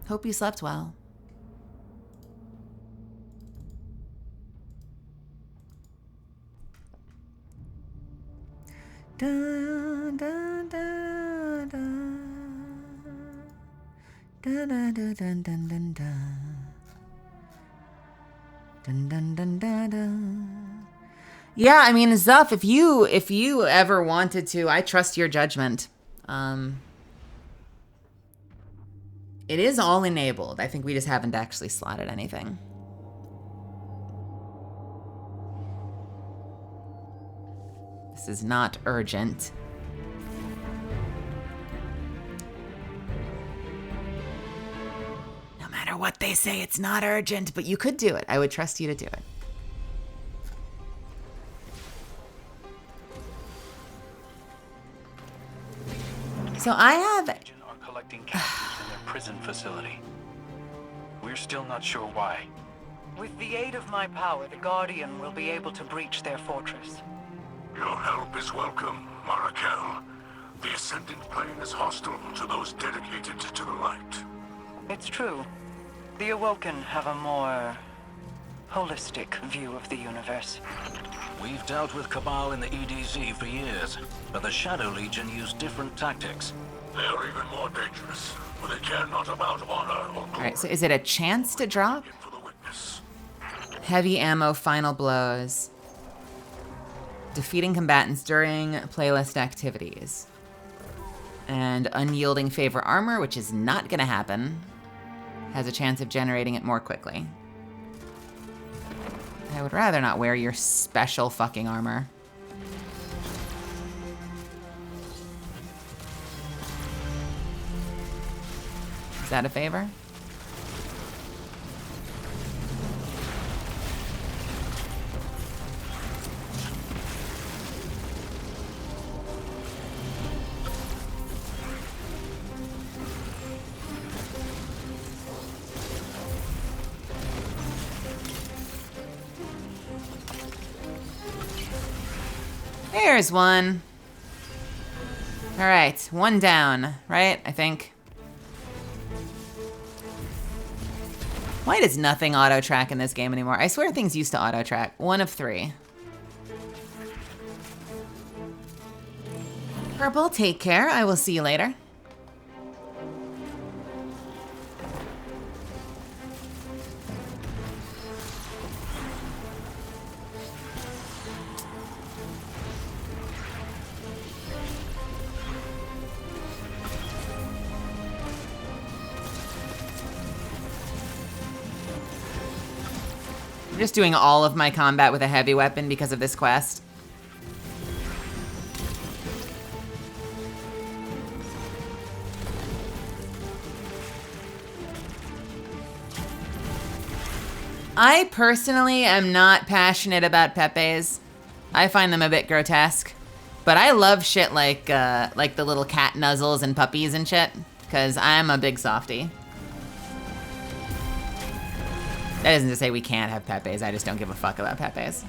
Hope you slept well. Dun, dun, dun, dun. Dun, dun, dun, dun, dun, dun, dun. Dun, dun, dun, dun, dun. Yeah, I mean, Zuff, if you ever wanted to, I trust your judgment. It is all enabled. I think we just haven't actually slotted anything. This is not urgent. No matter what they say, it's not urgent, but you could do it. I would trust you to do it. So I have... are collecting captives in their prison facility. We're still not sure why. With the aid of my power, the Guardian will be able to breach their fortress. Your help is welcome, Marakel. The Ascendant Plane is hostile to those dedicated to the light. It's true. The Awoken have a more holistic view of the universe. We've dealt with Cabal in the EDZ for years, but the Shadow Legion use different tactics. They are even more dangerous, for they care not about honor or glory. Alright, so is it a chance to drop? For the witness. Heavy ammo, final blows. Defeating combatants during playlist activities. And unyielding favor armor, which is not going to happen, has a chance of generating it more quickly. I would rather not wear your special fucking armor. Is that a favor? There's one. All right, one down, right? I think. Why does nothing auto-track in this game anymore? I swear things used to auto-track. 1 of 3. Purple, take care. I will see you later. I'm just doing all of my combat with a heavy weapon because of this quest. I personally am not passionate about Pepes. I find them a bit grotesque. But I love shit like the little cat nuzzles and puppies and shit, because I'm a big softie. That isn't to say we can't have Pepes, I just don't give a fuck about Pepes.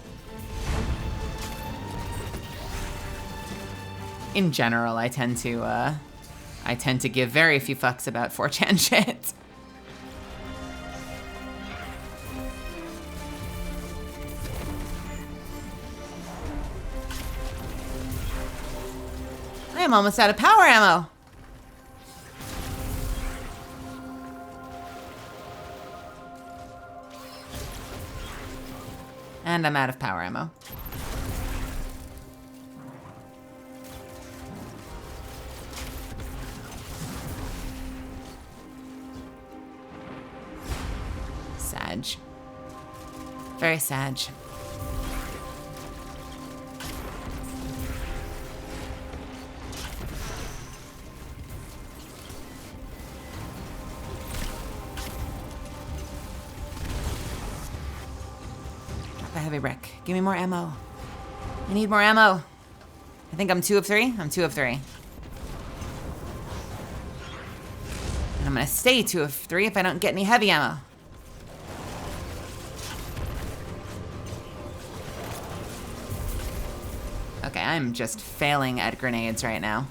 In general, I tend to give very few fucks about 4chan shit. I am almost out of power ammo. And I'm out of power ammo. Sag. Very sag. A heavy brick. Give me more ammo. I need more ammo. I think I'm 2 of 3. I'm 2 of 3. And I'm gonna stay 2 of 3 if I don't get any heavy ammo. Okay, I'm just failing at grenades right now.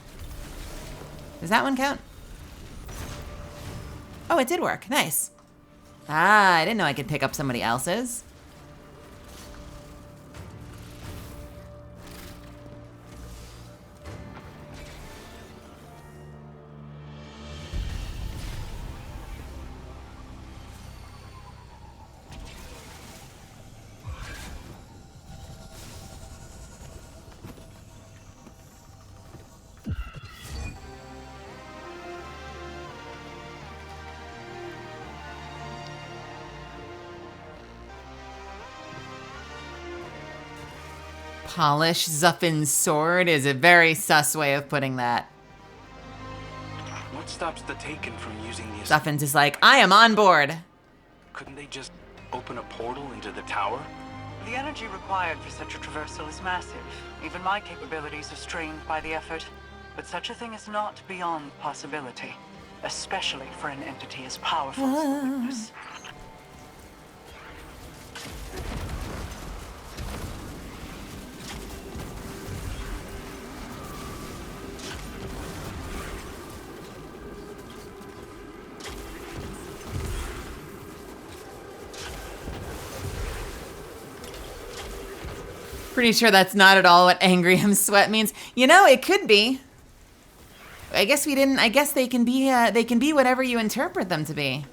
Does that one count? Oh, it did work. Nice. Ah, I didn't know I could pick up somebody else's. Polish Zuffin's sword is a very sus way of putting that. What stops the Taken from using the... Zuffin's is like, I am on board. Couldn't they just open a portal into the tower? The energy required for such a traversal is massive. Even my capabilities are strained by the effort. But such a thing is not beyond possibility. Especially for an entity as powerful as the Witness. Pretty sure that's not at all what Angry Him Sweat means. You know, it could be. I guess we didn't. I guess they can be whatever you interpret them to be.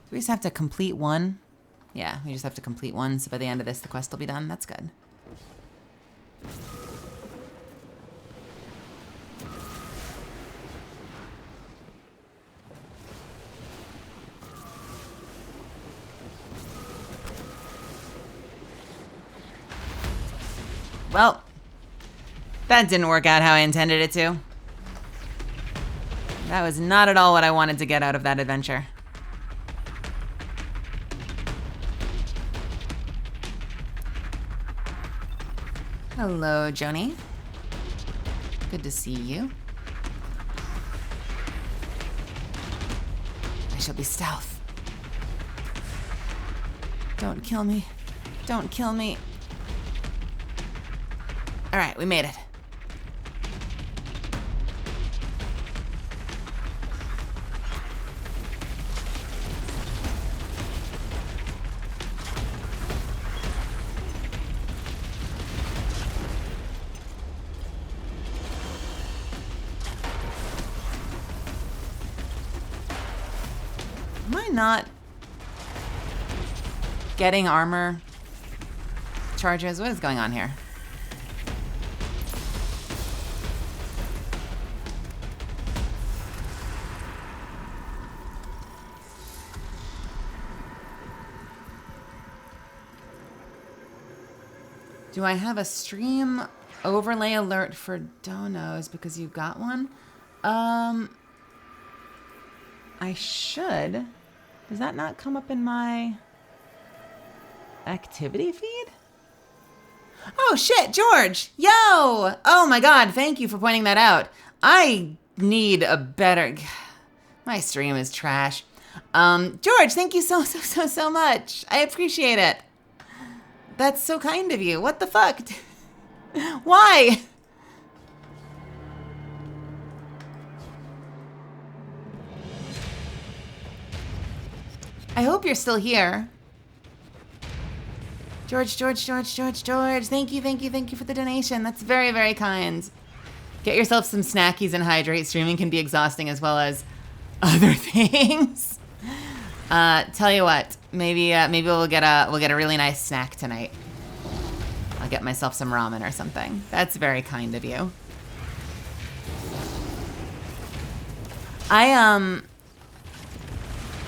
Do we just have to complete one? Yeah, we just have to complete one, so by the end of this, the quest will be done. That's good. Well, that didn't work out how I intended it to. That was not at all what I wanted to get out of that adventure. Hello, Joni. Good to see you. I shall be stealth. Don't kill me. Don't kill me. All right, we made it. not getting armor charges? What is going on here? Do I have a stream overlay alert for donos because you got one? I should. Does that not come up in my activity feed? Oh shit, George! Yo! Oh my god, thank you for pointing that out. I need a better... My stream is trash. George, thank you so much. I appreciate it. That's so kind of you. What the fuck? Why? I hope you're still here. George. Thank you for the donation. That's very, very kind. Get yourself some snackies and hydrate. Streaming can be exhausting as well as other things. Tell you what, maybe we'll get a really nice snack tonight. I'll get myself some ramen or something. That's very kind of you.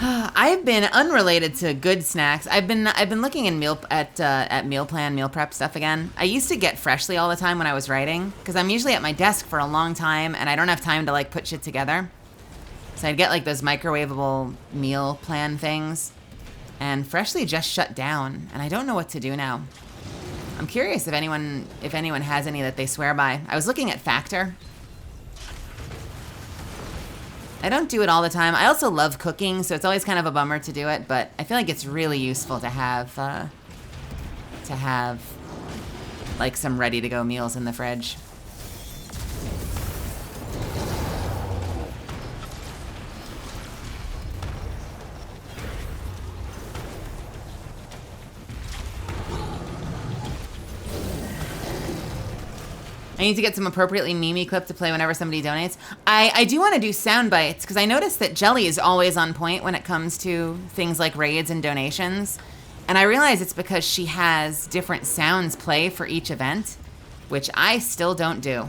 I've been unrelated to good snacks. I've been looking at meal plan, meal prep stuff again. I used to get Freshly all the time when I was writing because I'm usually at my desk for a long time and I don't have time to like put shit together. So I'd get like those microwavable meal plan things, and Freshly just shut down, and I don't know what to do now. I'm curious if anyone has any that they swear by. I was looking at Factor. I don't do it all the time. I also love cooking, so it's always kind of a bummer to do it, but I feel like it's really useful to have like some ready-to-go meals in the fridge. I need to get some appropriately memey clip to play whenever somebody donates. I do want to do sound bites because I noticed that Jelly is always on point when it comes to things like raids and donations. And I realize it's because she has different sounds play for each event, which I still don't do.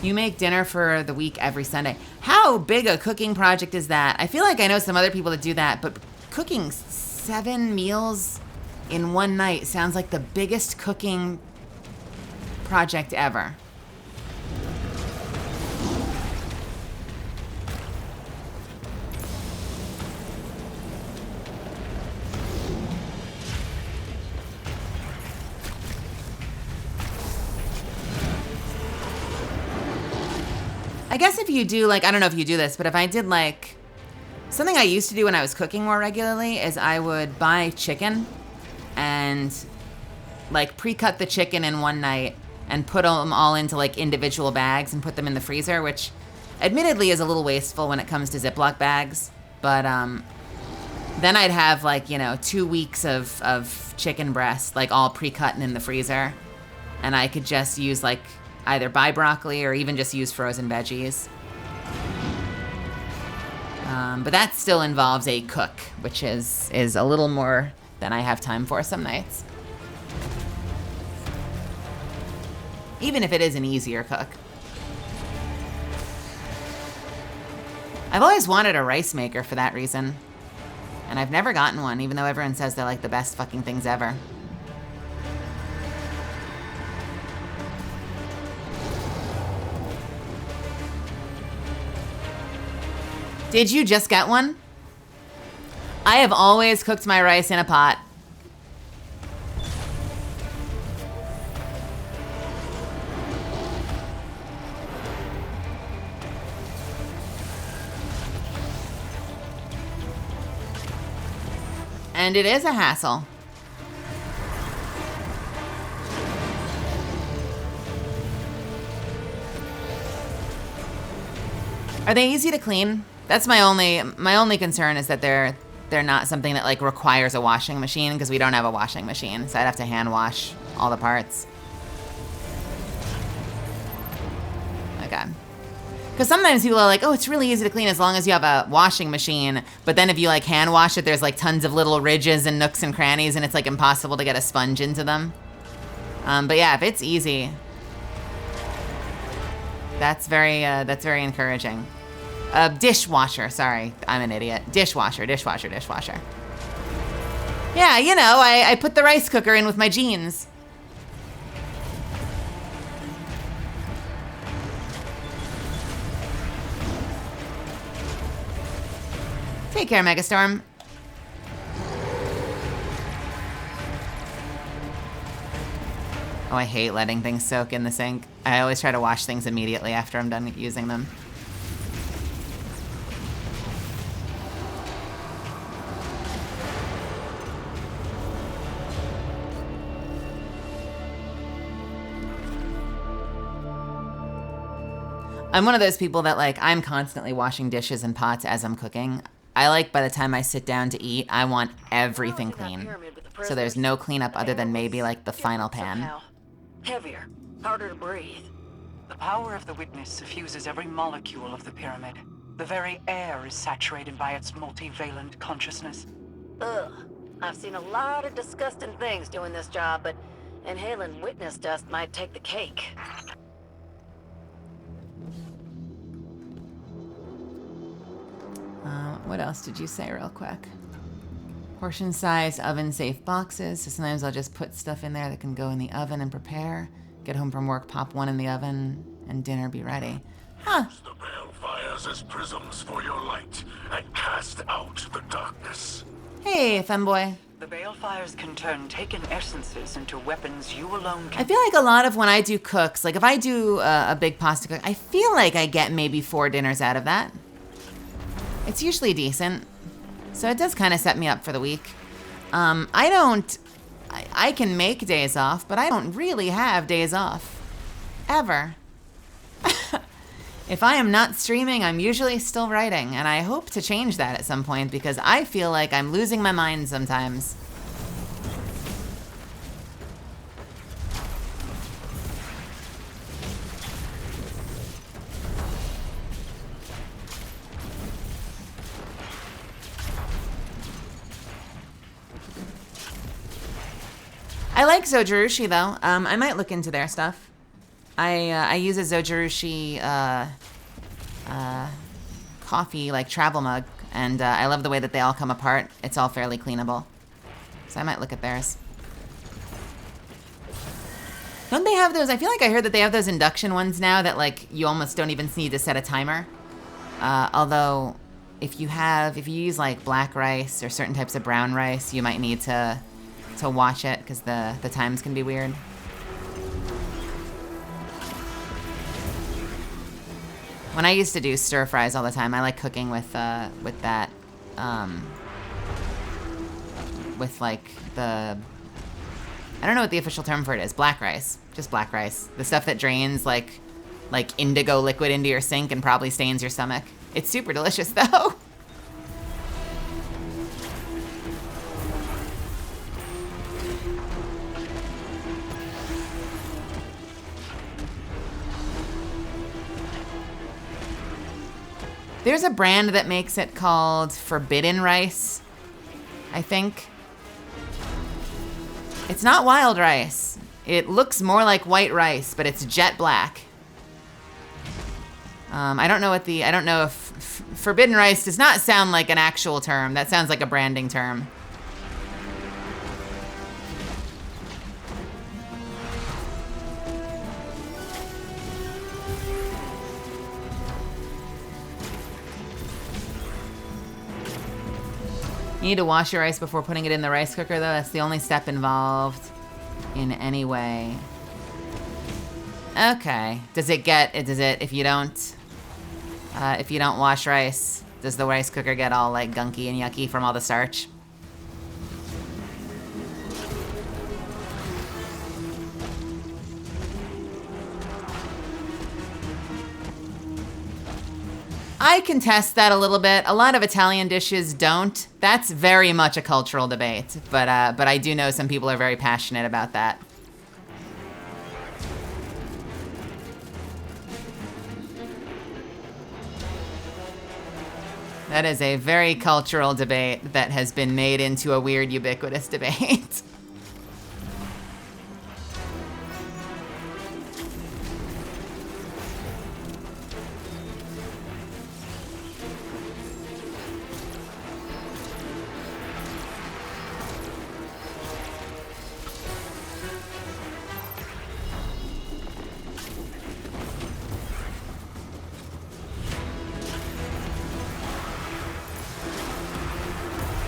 You make dinner for the week every Sunday. How big a cooking project is that? I feel like I know some other people that do that, but cooking 7 meals in one night sounds like the biggest cooking project ever. I guess if you do, like, I don't know if you do this, but if I did, like, something I used to do when I was cooking more regularly is I would buy chicken and like pre-cut the chicken in one night and put them all into like individual bags and put them in the freezer, which admittedly is a little wasteful when it comes to Ziploc bags. But then I'd have like, 2 weeks of chicken breast, like all pre-cut and in the freezer. And I could just use like either buy broccoli or even just use frozen veggies. But that still involves a cook, which is a little more than I have time for some nights. Even if it is an easier cook. I've always wanted a rice maker for that reason. And I've never gotten one, even though everyone says they're like the best fucking things ever. Did you just get one? I have always cooked my rice in a pot. And it is a hassle. Are they easy to clean? That's my only concern is that they're not something that like requires a washing machine because we don't have a washing machine, so I'd have to hand wash all the parts. Okay. Because sometimes people are like, oh, it's really easy to clean as long as you have a washing machine. But then if you like hand wash it, there's like tons of little ridges and nooks and crannies, and it's like impossible to get a sponge into them. But yeah, if it's easy, that's very encouraging. Dishwasher, sorry, I'm an idiot. Dishwasher. Yeah, you know, I put the rice cooker in with my jeans. Take care, Megastorm. Oh, I hate letting things soak in the sink. I always try to wash things immediately after I'm done using them. I'm one of those people that like, I'm constantly washing dishes and pots as I'm cooking. I like by the time I sit down to eat, I want everything clean. So there's no cleanup other than maybe like the final pan. Heavier, harder to breathe. The power of the witness suffuses every molecule of the pyramid. The very air is saturated by its multivalent consciousness. Ugh. I've seen a lot of disgusting things doing this job, but inhaling witness dust might take the cake. What else did you say real quick? Portion size, oven safe boxes. So sometimes I'll just put stuff in there that can go in the oven and prepare. Get home from work, pop one in the oven, and dinner be ready. Huh. Use the balefires as prisms for your light and cast out the darkness. Hey, femboy. The balefires can turn taken essences into weapons you alone can... I feel like a lot of when I do cooks, like if I do a big pasta cook, I feel like I get maybe 4 dinners out of that. It's usually decent. So it does kind of set me up for the week. I can make days off, but I don't really have days off. Ever. If I am not streaming, I'm usually still writing, and I hope to change that at some point because I feel like I'm losing my mind sometimes. I like Zojirushi though. I might look into their stuff. I use a Zojirushi coffee like travel mug, and I love the way that they all come apart. It's all fairly cleanable, so I might look at theirs. Don't they have those? I feel like I heard that they have those induction ones now that like you almost don't even need to set a timer. Although if you use like black rice or certain types of brown rice, you might need to watch it because the times can be weird. When I used to do stir fries all the time, I like cooking with that, with like the, I don't know what the official term for it is, black rice, just black rice. The stuff that drains like indigo liquid into your sink and probably stains your stomach. It's super delicious though. There's a brand that makes it called Forbidden Rice, I think. It's not wild rice. It looks more like white rice, but it's jet black. I don't know if Forbidden Rice does not sound like an actual term. That sounds like a branding term. You need to wash your rice before putting it in the rice cooker, though. That's the only step involved in any way. Okay. If you don't wash rice, does the rice cooker get all like gunky and yucky from all the starch? I contest that a little bit. A lot of Italian dishes don't. That's very much a cultural debate, but I do know some people are very passionate about that. That is a very cultural debate that has been made into a weird, ubiquitous debate.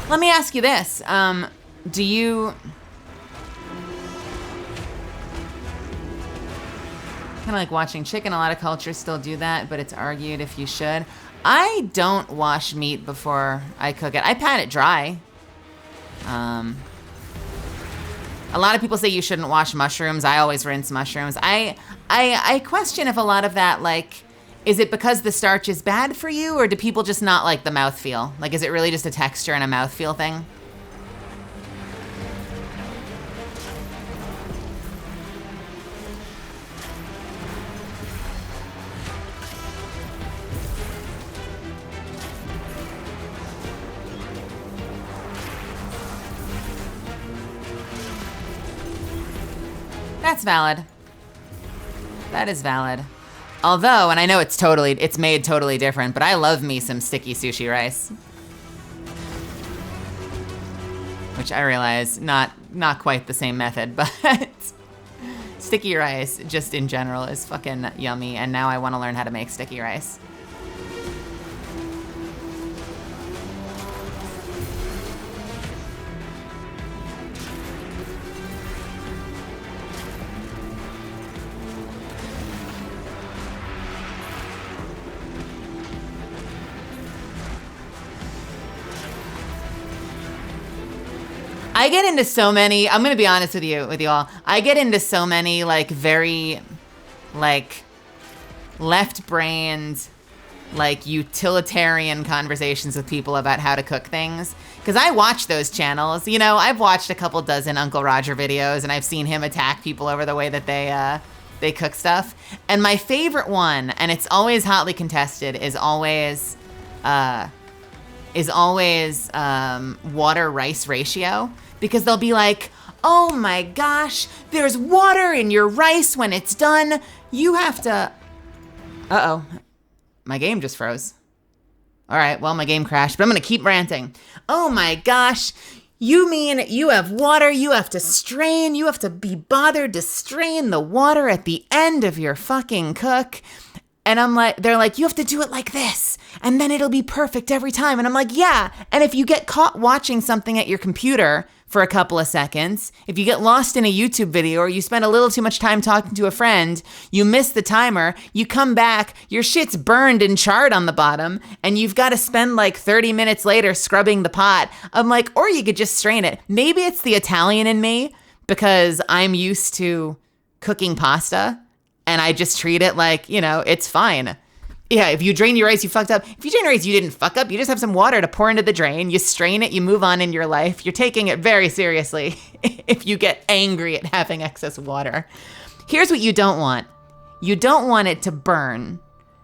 Let me ask you this. Do you... Kind of like watching chicken. A lot of cultures still do that, but it's argued if you should. I don't wash meat before I cook it. I pat it dry. A lot of people say you shouldn't wash mushrooms. I always rinse mushrooms. I question if a lot of that, like... Is it because the starch is bad for you, or do people just not like the mouthfeel? Like, is it really just a texture and a mouthfeel thing? That's valid. That is valid. Although, and I know it's made totally different, but I love me some sticky sushi rice. Which I realize, not quite the same method, but sticky rice, just in general, is fucking yummy, and now I want to learn how to make sticky rice. I get into so many, I'm gonna be honest with you all. I get into so many like very like left-brained, like utilitarian conversations with people about how to cook things. Cause I watch those channels, you know, I've watched a couple dozen Uncle Roger videos and I've seen him attack people over the way that they cook stuff. And my favorite one, and it's always hotly contested, is always water-rice ratio. Because they'll be like, oh my gosh, there's water in your rice when it's done. You have to... Uh-oh. My game just froze. All right, well, my game crashed, but I'm going to keep ranting. Oh my gosh, you mean you have water, you have to strain, you have to be bothered to strain the water at the end of your fucking cook. And I'm like, they're like, you have to do it like this, and then it'll be perfect every time. And I'm like, yeah. And if you get caught watching something at your computer for a couple of seconds, if you get lost in a YouTube video or you spend a little too much time talking to a friend, you miss the timer, you come back, your shit's burned and charred on the bottom, and you've got to spend like 30 minutes later scrubbing the pot. I'm like, or you could just strain it. Maybe it's the Italian in me because I'm used to cooking pasta and I just treat it like, you know, it's fine. Yeah, if you drain your rice, you fucked up. If you drain your rice, you didn't fuck up. You just have some water to pour into the drain. You strain it, you move on in your life. You're taking it very seriously if you get angry at having excess water. Here's what you don't want. You don't want it to burn.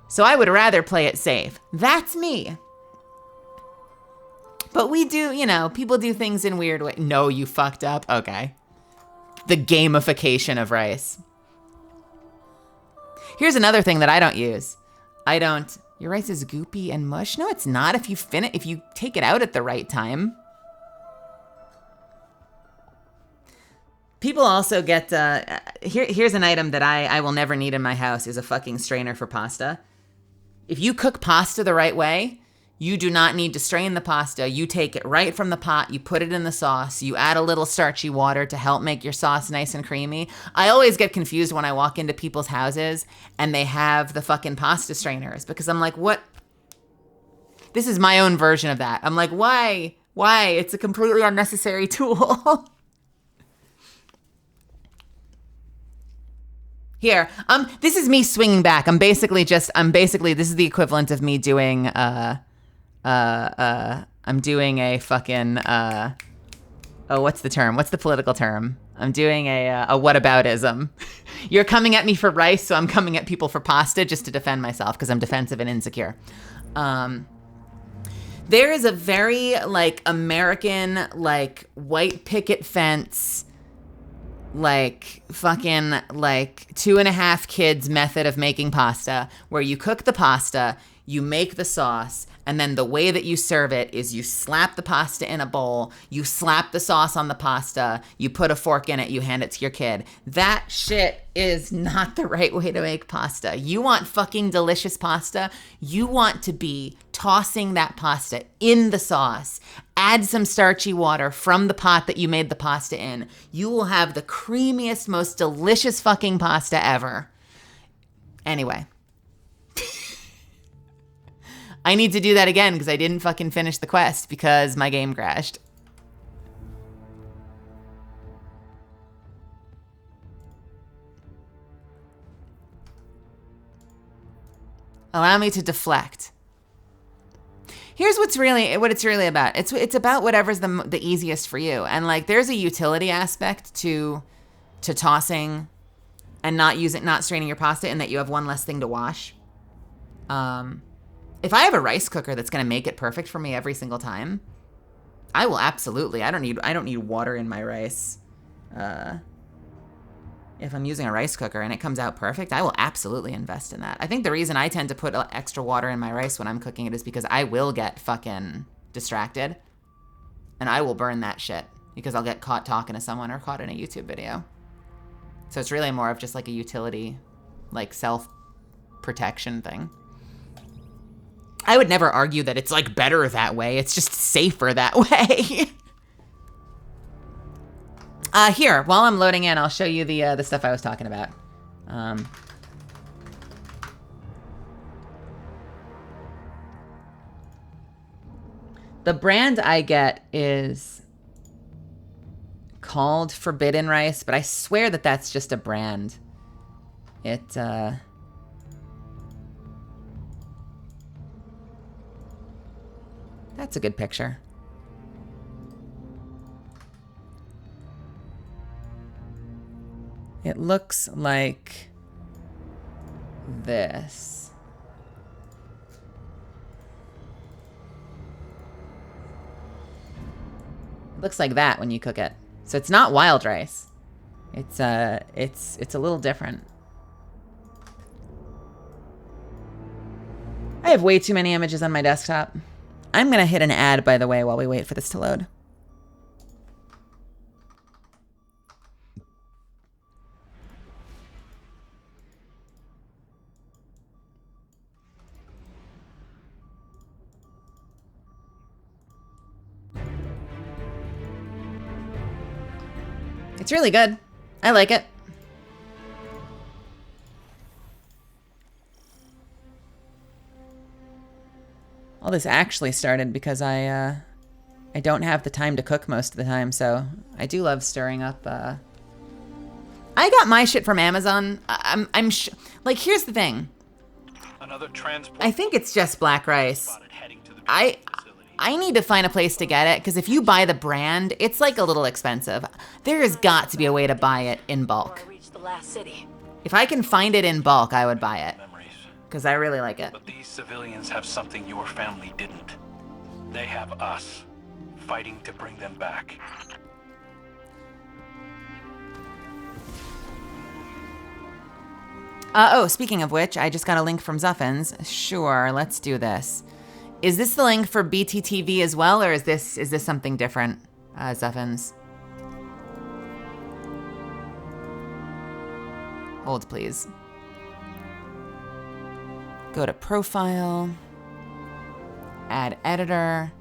So I would rather play it safe. That's me. But we do, you know, people do things in weird ways. No, you fucked up. Okay. The gamification of rice. Here's another thing that I don't use. Your rice is goopy and mush. No, it's not if you take it out at the right time. People also get, here's an item that I will never need in my house is a fucking strainer for pasta. If you cook pasta the right way, you do not need to strain the pasta. You take it right from the pot, you put it in the sauce, you add a little starchy water to help make your sauce nice and creamy. I always get confused when I walk into people's houses and they have the fucking pasta strainers because I'm like, what? This is my own version of that. I'm like, why? Why? It's a completely unnecessary tool. Here, this is me swinging back. I'm basically, this is the equivalent of me doing, I'm doing a fucking, what's the term? What's the political term? I'm doing a whataboutism. You're coming at me for rice, so I'm coming at people for pasta just to defend myself because I'm defensive and insecure. There is a very, like, American, like, white picket fence, like, fucking, like, 2.5 kids method of making pasta, where you cook the pasta, you make the sauce, and then the way that you serve it is you slap the pasta in a bowl, you slap the sauce on the pasta, you put a fork in it, you hand it to your kid. That shit is not the right way to make pasta. You want fucking delicious pasta? You want to be tossing that pasta in the sauce. Add some starchy water from the pot that you made the pasta in. You will have the creamiest, most delicious fucking pasta ever. Anyway. I need to do that again because I didn't fucking finish the quest because my game crashed. Allow me to deflect. Here's what it's really about. It's about whatever's the easiest for you. And like there's a utility aspect to tossing and not straining your pasta in that you have one less thing to wash. If I have a rice cooker that's going to make it perfect for me every single time, I will absolutely. I don't need water in my rice. If I'm using a rice cooker and it comes out perfect, I will absolutely invest in that. I think the reason I tend to put extra water in my rice when I'm cooking it is because I will get fucking distracted and I will burn that shit because I'll get caught talking to someone or caught in a YouTube video. So it's really more of just like a utility, like self-protection thing. I would never argue that it's like better that way. It's just safer that way. Here, while I'm loading in, I'll show you the stuff I was talking about. The brand I get is called Forbidden Rice, but I swear that that's just a brand. That's a good picture. It looks like this. It looks like that when you cook it. So it's not wild rice. It's a little different. I have way too many images on my desktop. I'm gonna hit an ad, by the way, while we wait for this to load. It's really good. I like it. All this actually started because I don't have the time to cook most of the time, so I do love stirring up. I got my shit from Amazon. Like, here's the thing. Another transport. I think it's just black rice. I need to find a place to get it because if you buy the brand, it's like a little expensive. There has got to be a way to buy it in bulk. Before I reach the last city. If I can find it in bulk, I would buy it because I really like it. But these civilians have something your family didn't. They have us, fighting to bring them back. Oh, speaking of which, I just got a link from Zuffins. Sure, let's do this. Is this the link for BTTV as well, or is this something different, Zuffins? Hold, please. Go to Profile, Add Editor,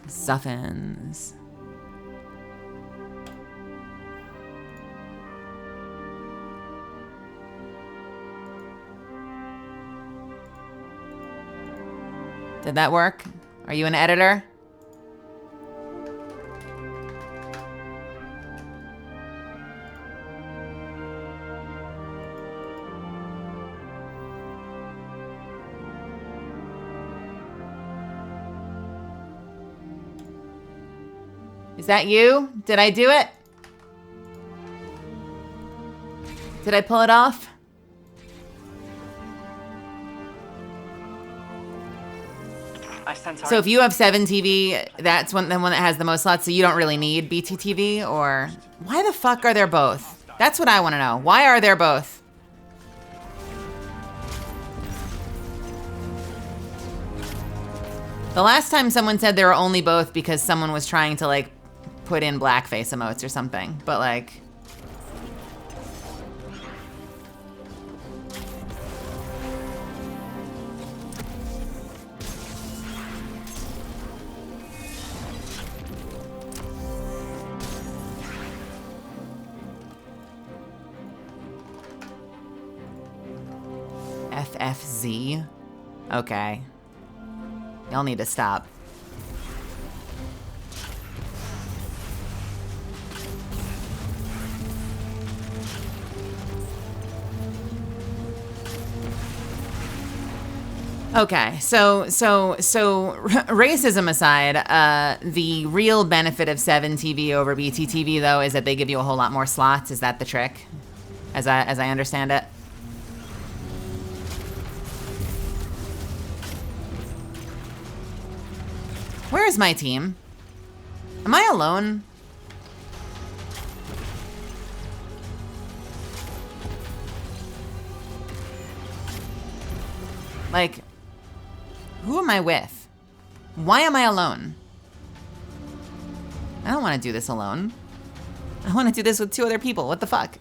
Zuffins. Did that work? Are you an editor? Is that you? Did I do it? Did I pull it off? I sense our... So if you have 7TV, that's the one that has the most slots, so you don't really need BTTV, or... Why the fuck are there both? That's what I want to know. Why are there both? The last time someone said there were only both because someone was trying to, like, put in blackface emotes or something, but, like... FFZ? Okay. Y'all need to stop. Okay, so racism aside, the real benefit of 7TV over BTTV though is that they give you a whole lot more slots. Is that the trick? As I understand it. Where is my team? Am I alone? Like, who am I with? Why am I alone? I don't want to do this alone. I want to do this with 2 other people. What the fuck?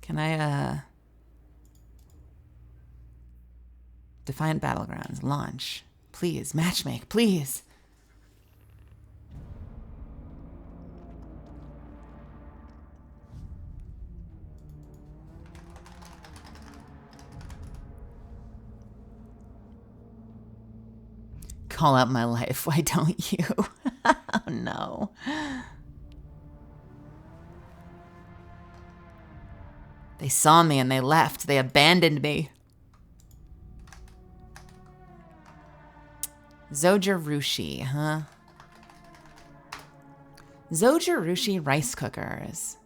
Can I, Defiant Battlegrounds, launch. Please, matchmake, please. Call out my life, why don't you? Oh no. They saw me and they left. They abandoned me. Zojirushi, huh? Zojirushi rice cookers.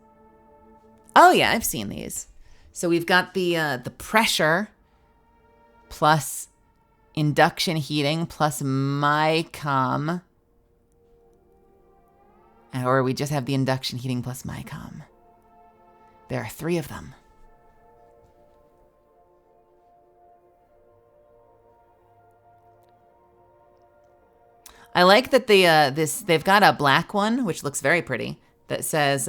Oh yeah, I've seen these. So we've got the pressure plus induction heating plus MyCom. Or we just have the induction heating plus MyCom. There are 3 of them. I like that they've got a black one, which looks very pretty, that says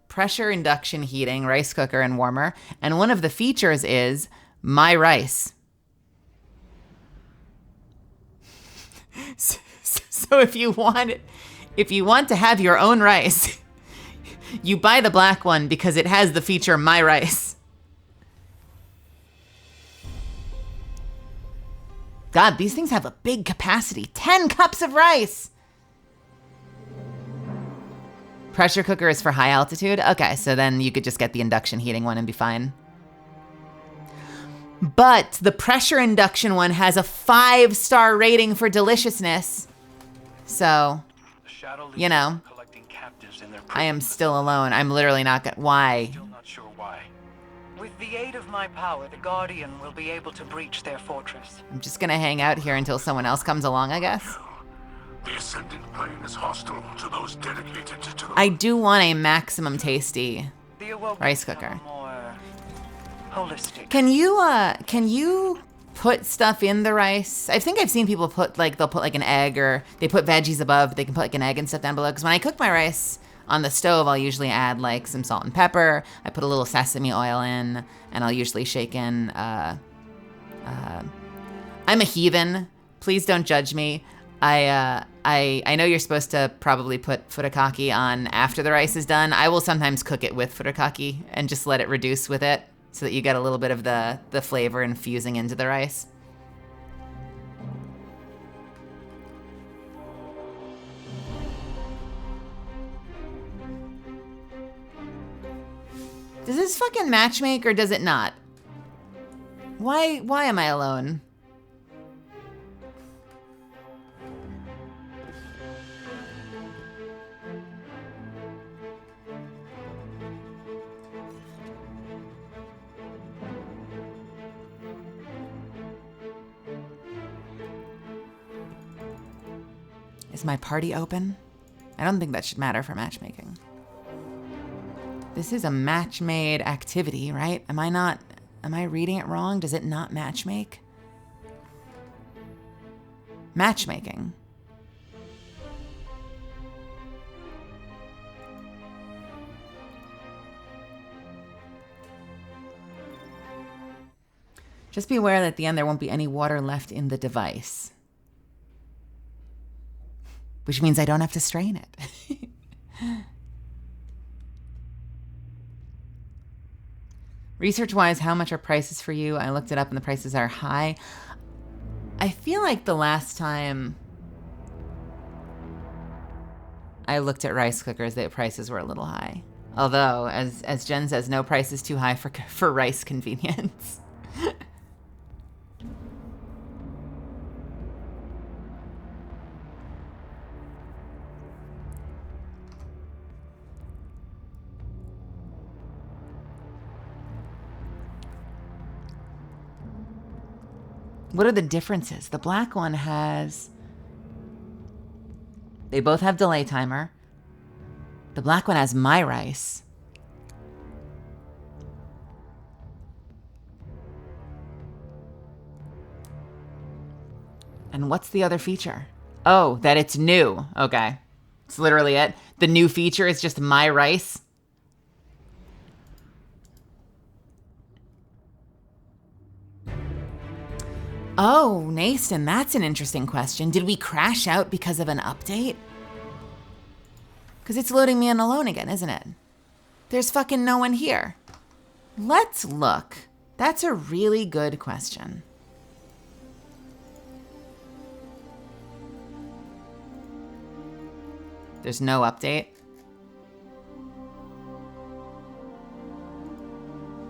pressure induction heating, rice cooker, and warmer. And one of the features is My Rice. So if you want to have your own rice, you buy the black one because it has the feature My Rice. God, these things have a big capacity. 10 cups of rice. Pressure cooker is for high altitude? Okay, so then you could just get the induction heating one and be fine. But the pressure induction one has a 5-star rating for deliciousness. So, you know, I am still alone. I'm literally not gonna... Why? Still not sure why. With the aid of my power, the Guardian will be able to breach their fortress. I'm just gonna hang out here until someone else comes along, I guess. The Ascendant Plane is hostile to those dedicated to... I do want a maximum tasty The Awoken rice cooker. more holistic. Can you put stuff in the rice? I think I've seen people put they'll put like an egg, or they put veggies above, but they can put like an egg and stuff down below. Because when I cook my rice on the stove, I'll usually add like some salt and pepper. I put a little sesame oil in, and I'll usually shake in. I'm a heathen. Please don't judge me. I know you're supposed to probably put furikake on after the rice is done. I will sometimes cook it with furikake and just let it reduce with it, so that you get a little bit of the flavor infusing into the rice. Does this fucking matchmake or does it not? Why am I alone? Is my party open? I don't think that should matter for matchmaking. This is a match-made activity, right? Am I reading it wrong? Does it not matchmake? Matchmaking. Just be aware that at the end there won't be any water left in the device. Which means I don't have to strain it. Research-wise, how much are prices for you? I looked it up and the prices are high. I feel like the last time I looked at rice cookers, the prices were a little high. Although, as Jen says, no price is too high for rice convenience. What are the differences? The black one has... They both have delay timer. The black one has My Rice. And what's the other feature? Oh, that it's new. Okay. It's literally it. The new feature is just My Rice. Oh, Naston, that's an interesting question. Did we crash out because of an update? Because it's loading me in alone again, isn't it? There's fucking no one here. Let's look. That's a really good question. There's no update.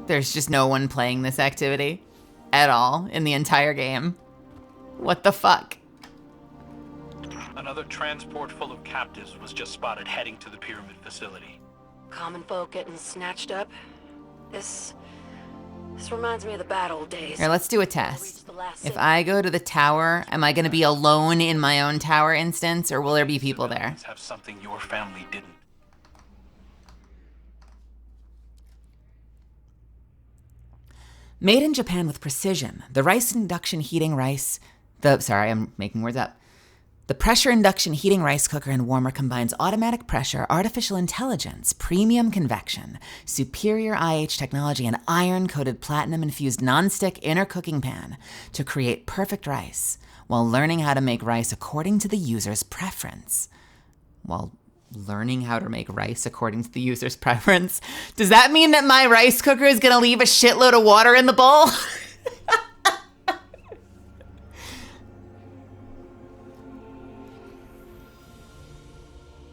There's just no one playing this activity at all in the entire game. What the fuck? Another transport full of captives was just spotted heading to the pyramid facility. Common folk getting snatched up. This reminds me of the bad old days. Here, let's do a test. If I go to the tower, am I going to be alone in my own tower instance, or will there be people there? Have something your family didn't. Made in Japan with precision, the The pressure induction heating rice cooker and warmer combines automatic pressure, artificial intelligence, premium convection, superior IH technology, and iron-coated platinum-infused non-stick inner cooking pan to create perfect rice while learning how to make rice according to the user's preference. Does that mean that my rice cooker is gonna leave a shitload of water in the bowl?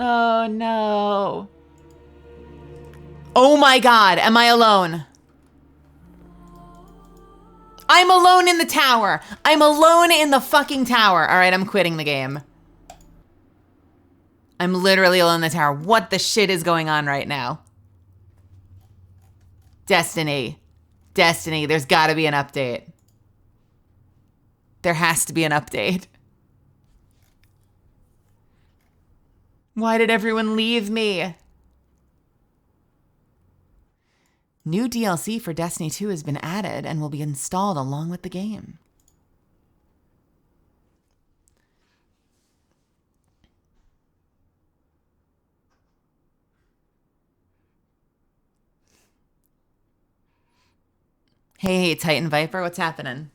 Oh no. Oh my god, am I alone? I'm alone in the tower. I'm alone in the fucking tower. All right, I'm quitting the game. I'm literally alone in the tower. What the shit is going on right now? Destiny, there's gotta be an update. There has to be an update. Why did everyone leave me? New DLC for Destiny 2 has been added and will be installed along with the game. Hey, Titan Viper, what's happening?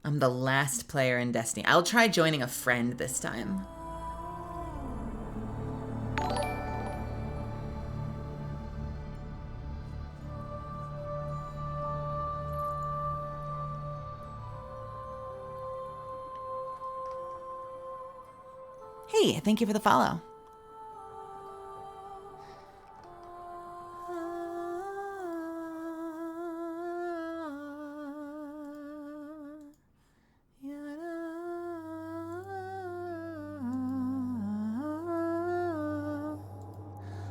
I'm the last player in Destiny. I'll try joining a friend this time. Hey, thank you for the follow.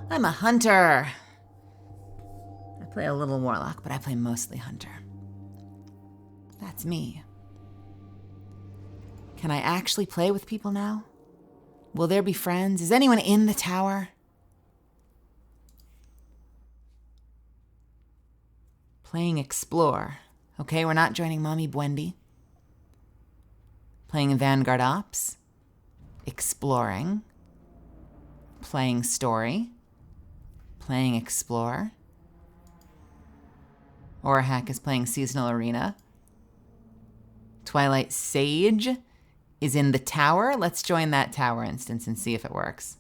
I'm a hunter. I play a little warlock, but I play mostly hunter. That's me. Can I actually play with people now? Will there be friends? Is anyone in the tower? Playing Explore. Okay, we're not joining Mommy Bwendy. Playing Vanguard Ops. Exploring. Playing Story. Playing Explore. Orahak is playing Seasonal Arena. Twilight Sage is in the tower. Let's join that tower instance and see if it works.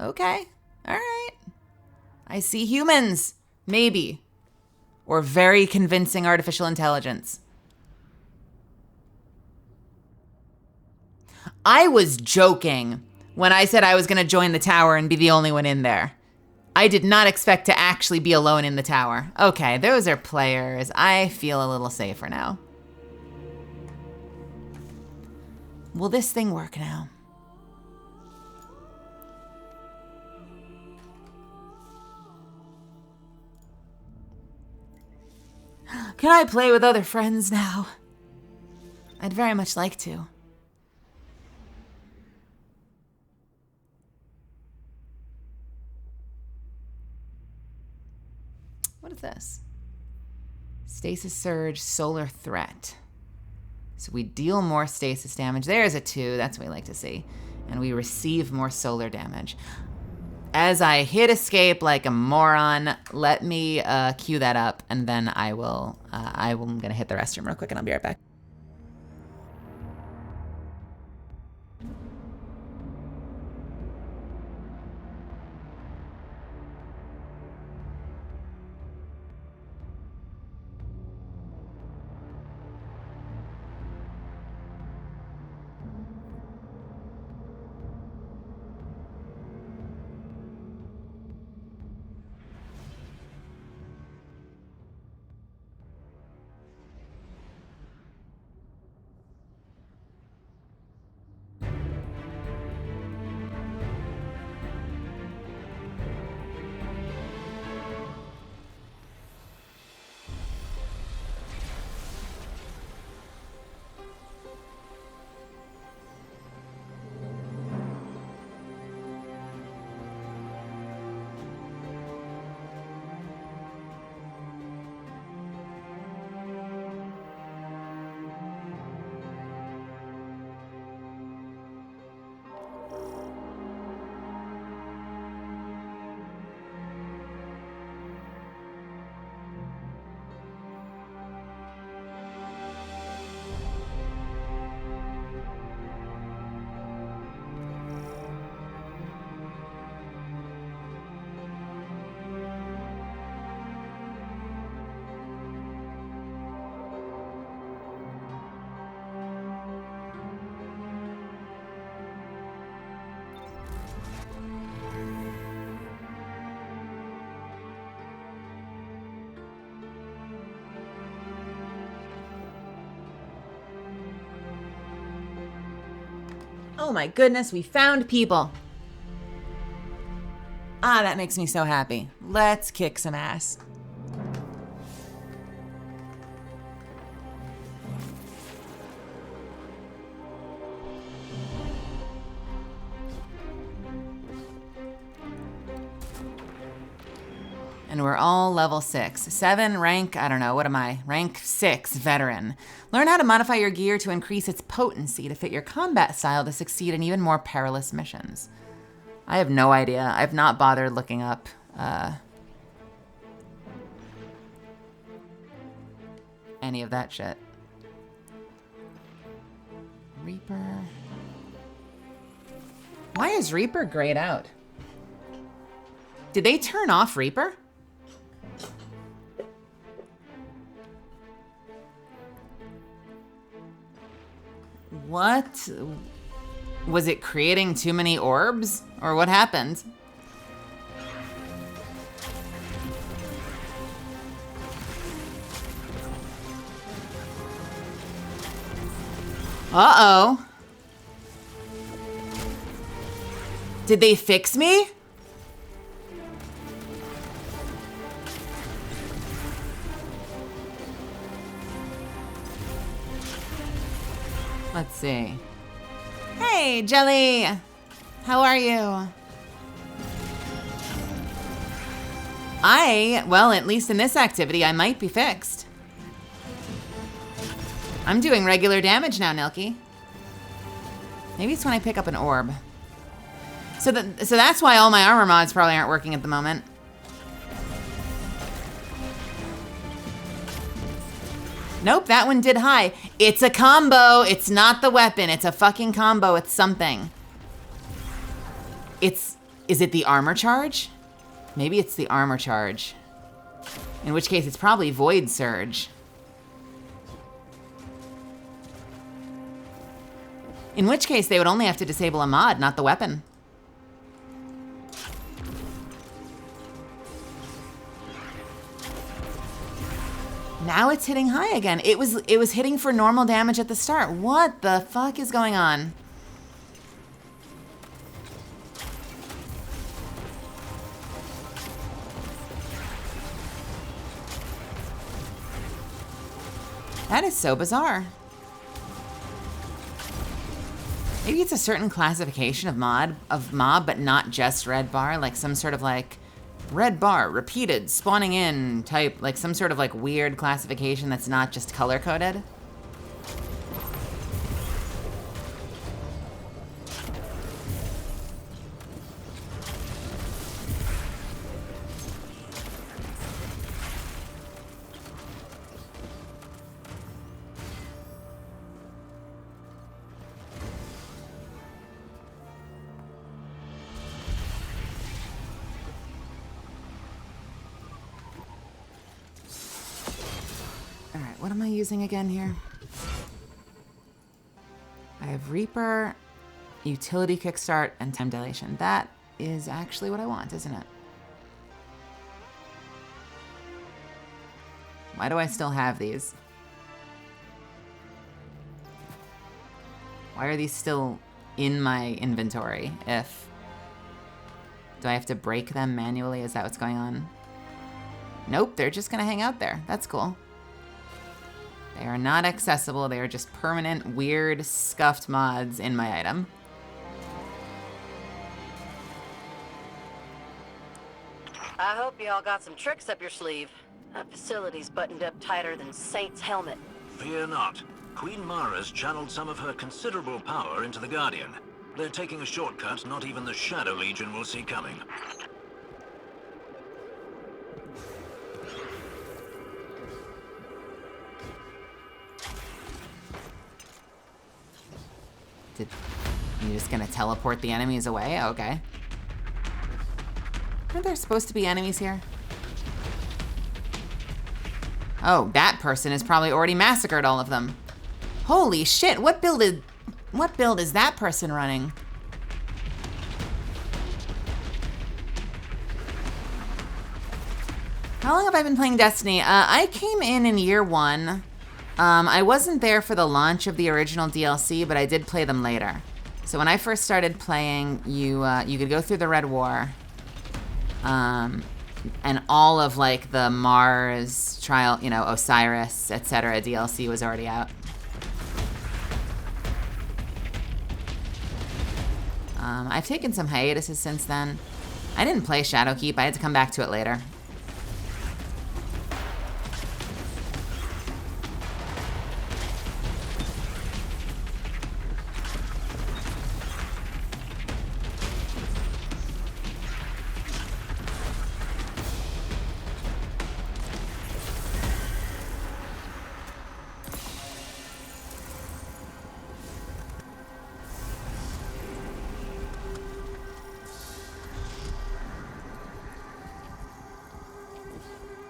Okay. All right. I see humans. Maybe. Or very convincing artificial intelligence. I was joking when I said I was going to join the tower and be the only one in there. I did not expect to actually be alone in the tower. Okay, those are players. I feel a little safer now. Will this thing work now? Can I play with other friends now? I'd very much like to. What is this? Stasis Surge, Solar Threat. So we deal more stasis damage. There's a 2, that's what we like to see. And we receive more solar damage. As I hit escape like a moron, let me queue that up, and then I'm gonna hit the restroom real quick, and I'll be right back. Oh my goodness, we found people. Ah, that makes me so happy. Let's kick some ass. And we're all level 6. 7, rank, I don't know, what am I? Rank 6, veteran. Learn how to modify your gear to increase its potency to fit your combat style to succeed in even more perilous missions. I have no idea. I've not bothered looking up any of that shit. Reaper. Why is Reaper grayed out? Did they turn off Reaper? What? Was it creating too many orbs? Or what happened? Uh-oh. Did they fix me? Let's see. Hey, Jelly! How are you? Well, at least in this activity, I might be fixed. I'm doing regular damage now, Nilky. Maybe it's when I pick up an orb. So that's why all my armor mods probably aren't working at the moment. Nope, that one did high. It's a combo. It's not the weapon. It's a fucking combo. It's something. Is it the armor charge? Maybe it's the armor charge. In which case, it's probably Void Surge. In which case, they would only have to disable a mod, not the weapon. Now it's hitting high again. It was hitting for normal damage at the start. What the fuck is going on? That is so bizarre. Maybe it's a certain classification of mob, but not just red bar, like some sort of like red bar, repeated, spawning in type, like some sort of like weird classification that's not just color coded. What am I using again here? I have Reaper, Utility Kickstart, and Time Dilation. That is actually what I want, isn't it? Why do I still have these? Why are these still in my inventory? Do I have to break them manually? Is that what's going on? Nope, they're just gonna hang out there. That's cool. They are not accessible. They are just permanent, weird, scuffed mods in my item. I hope y'all got some tricks up your sleeve. That facility's buttoned up tighter than Saint's helmet. Fear not. Queen Mara's channeled some of her considerable power into the Guardian. They're taking a shortcut not even the Shadow Legion will see coming. You're just gonna teleport the enemies away? Okay. Aren't there supposed to be enemies here? Oh, that person has probably already massacred all of them. Holy shit, what build is that person running? How long have I been playing Destiny? I came in year one. I wasn't there for the launch of the original DLC, but I did play them later. So when I first started playing, you could go through the Red War, and all of like the Mars trial, you know, Osiris, etc. DLC was already out. I've taken some hiatuses since then. I didn't play Shadowkeep. I had to come back to it later.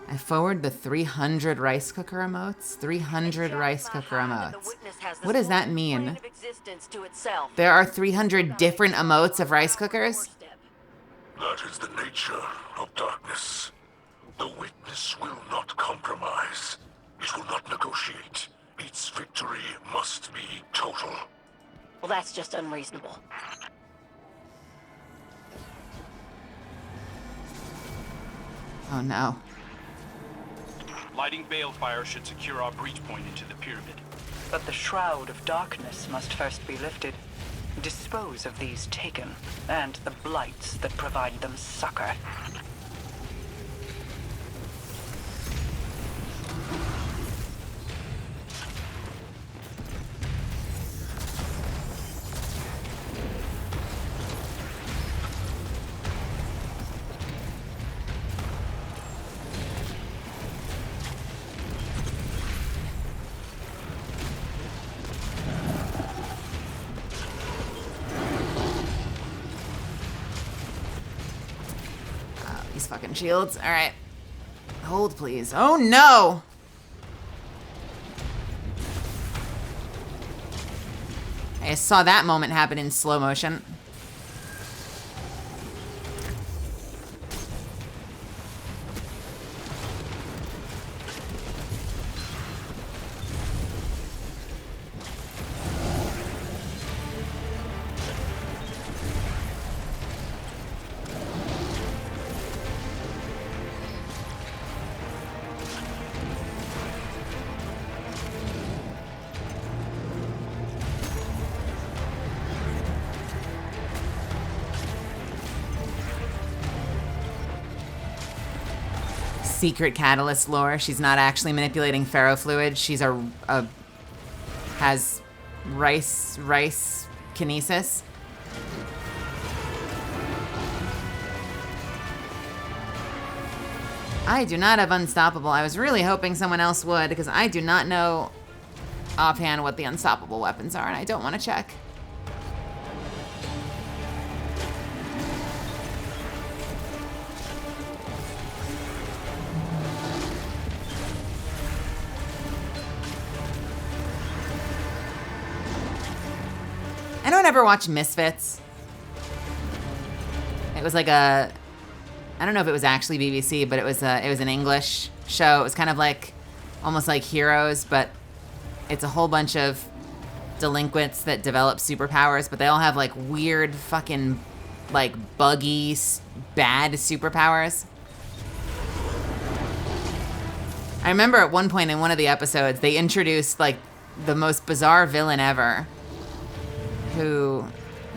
I forward the 300 rice cooker emotes. 300 rice cooker emotes. What does that mean? There are 300 different emotes of rice cookers? That is the nature of darkness. The witness will not compromise. It will not negotiate. Its victory must be total. Well, that's just unreasonable. Oh no. Lighting balefire should secure our breach point into the pyramid. But the Shroud of Darkness must first be lifted. Dispose of these taken, and the blights that provide them succor. These fucking shields. All right. Hold, please. Oh, no. I saw that moment happen in slow motion. Secret catalyst lore. She's not actually manipulating ferrofluid. She's has rice kinesis. I do not have Unstoppable. I was really hoping someone else would, because I do not know offhand what the unstoppable weapons are, and I don't want to check. Anyone ever watch Misfits? It was like I don't know if it was actually BBC, but it was an English show. It was kind of like, almost like Heroes, but it's a whole bunch of delinquents that develop superpowers, but they all have like weird fucking like buggy, bad superpowers. I remember at one point in one of the episodes, they introduced like the most bizarre villain ever, who,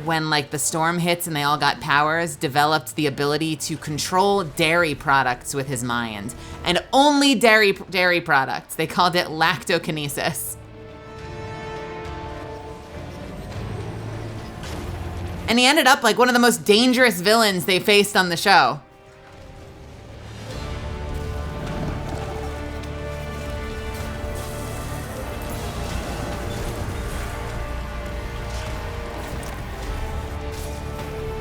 when like the storm hits and they all got powers, developed the ability to control dairy products with his mind. And only dairy products. They called it lactokinesis. And he ended up like one of the most dangerous villains they faced on the show.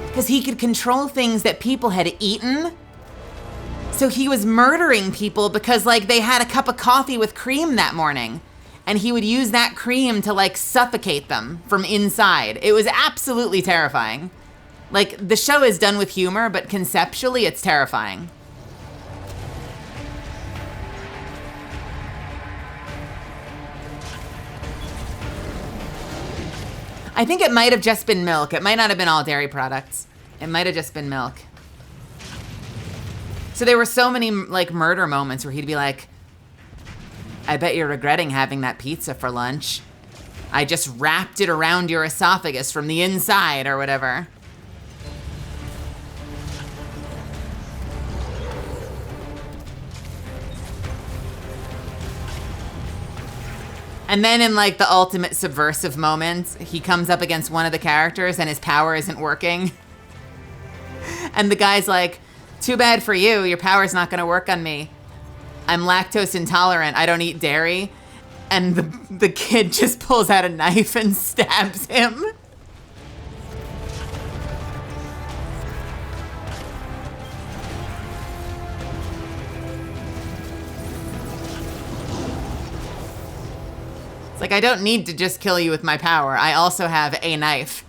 Because he could control things that people had eaten. So he was murdering people because like they had a cup of coffee with cream that morning. And he would use that cream to like suffocate them from inside. It was absolutely terrifying. Like the show is done with humor, but conceptually it's terrifying. I think it might have just been milk. It might not have been all dairy products. It might have just been milk. So there were so many like murder moments where he'd be like, I bet you're regretting having that pizza for lunch. I just wrapped it around your esophagus from the inside or whatever. And then in like the ultimate subversive moments, he comes up against one of the characters and his power isn't working. And the guy's like, too bad for you, your power's not gonna work on me. I'm lactose intolerant, I don't eat dairy. And the kid just pulls out a knife and stabs him. It's like, I don't need to just kill you with my power. I also have a knife.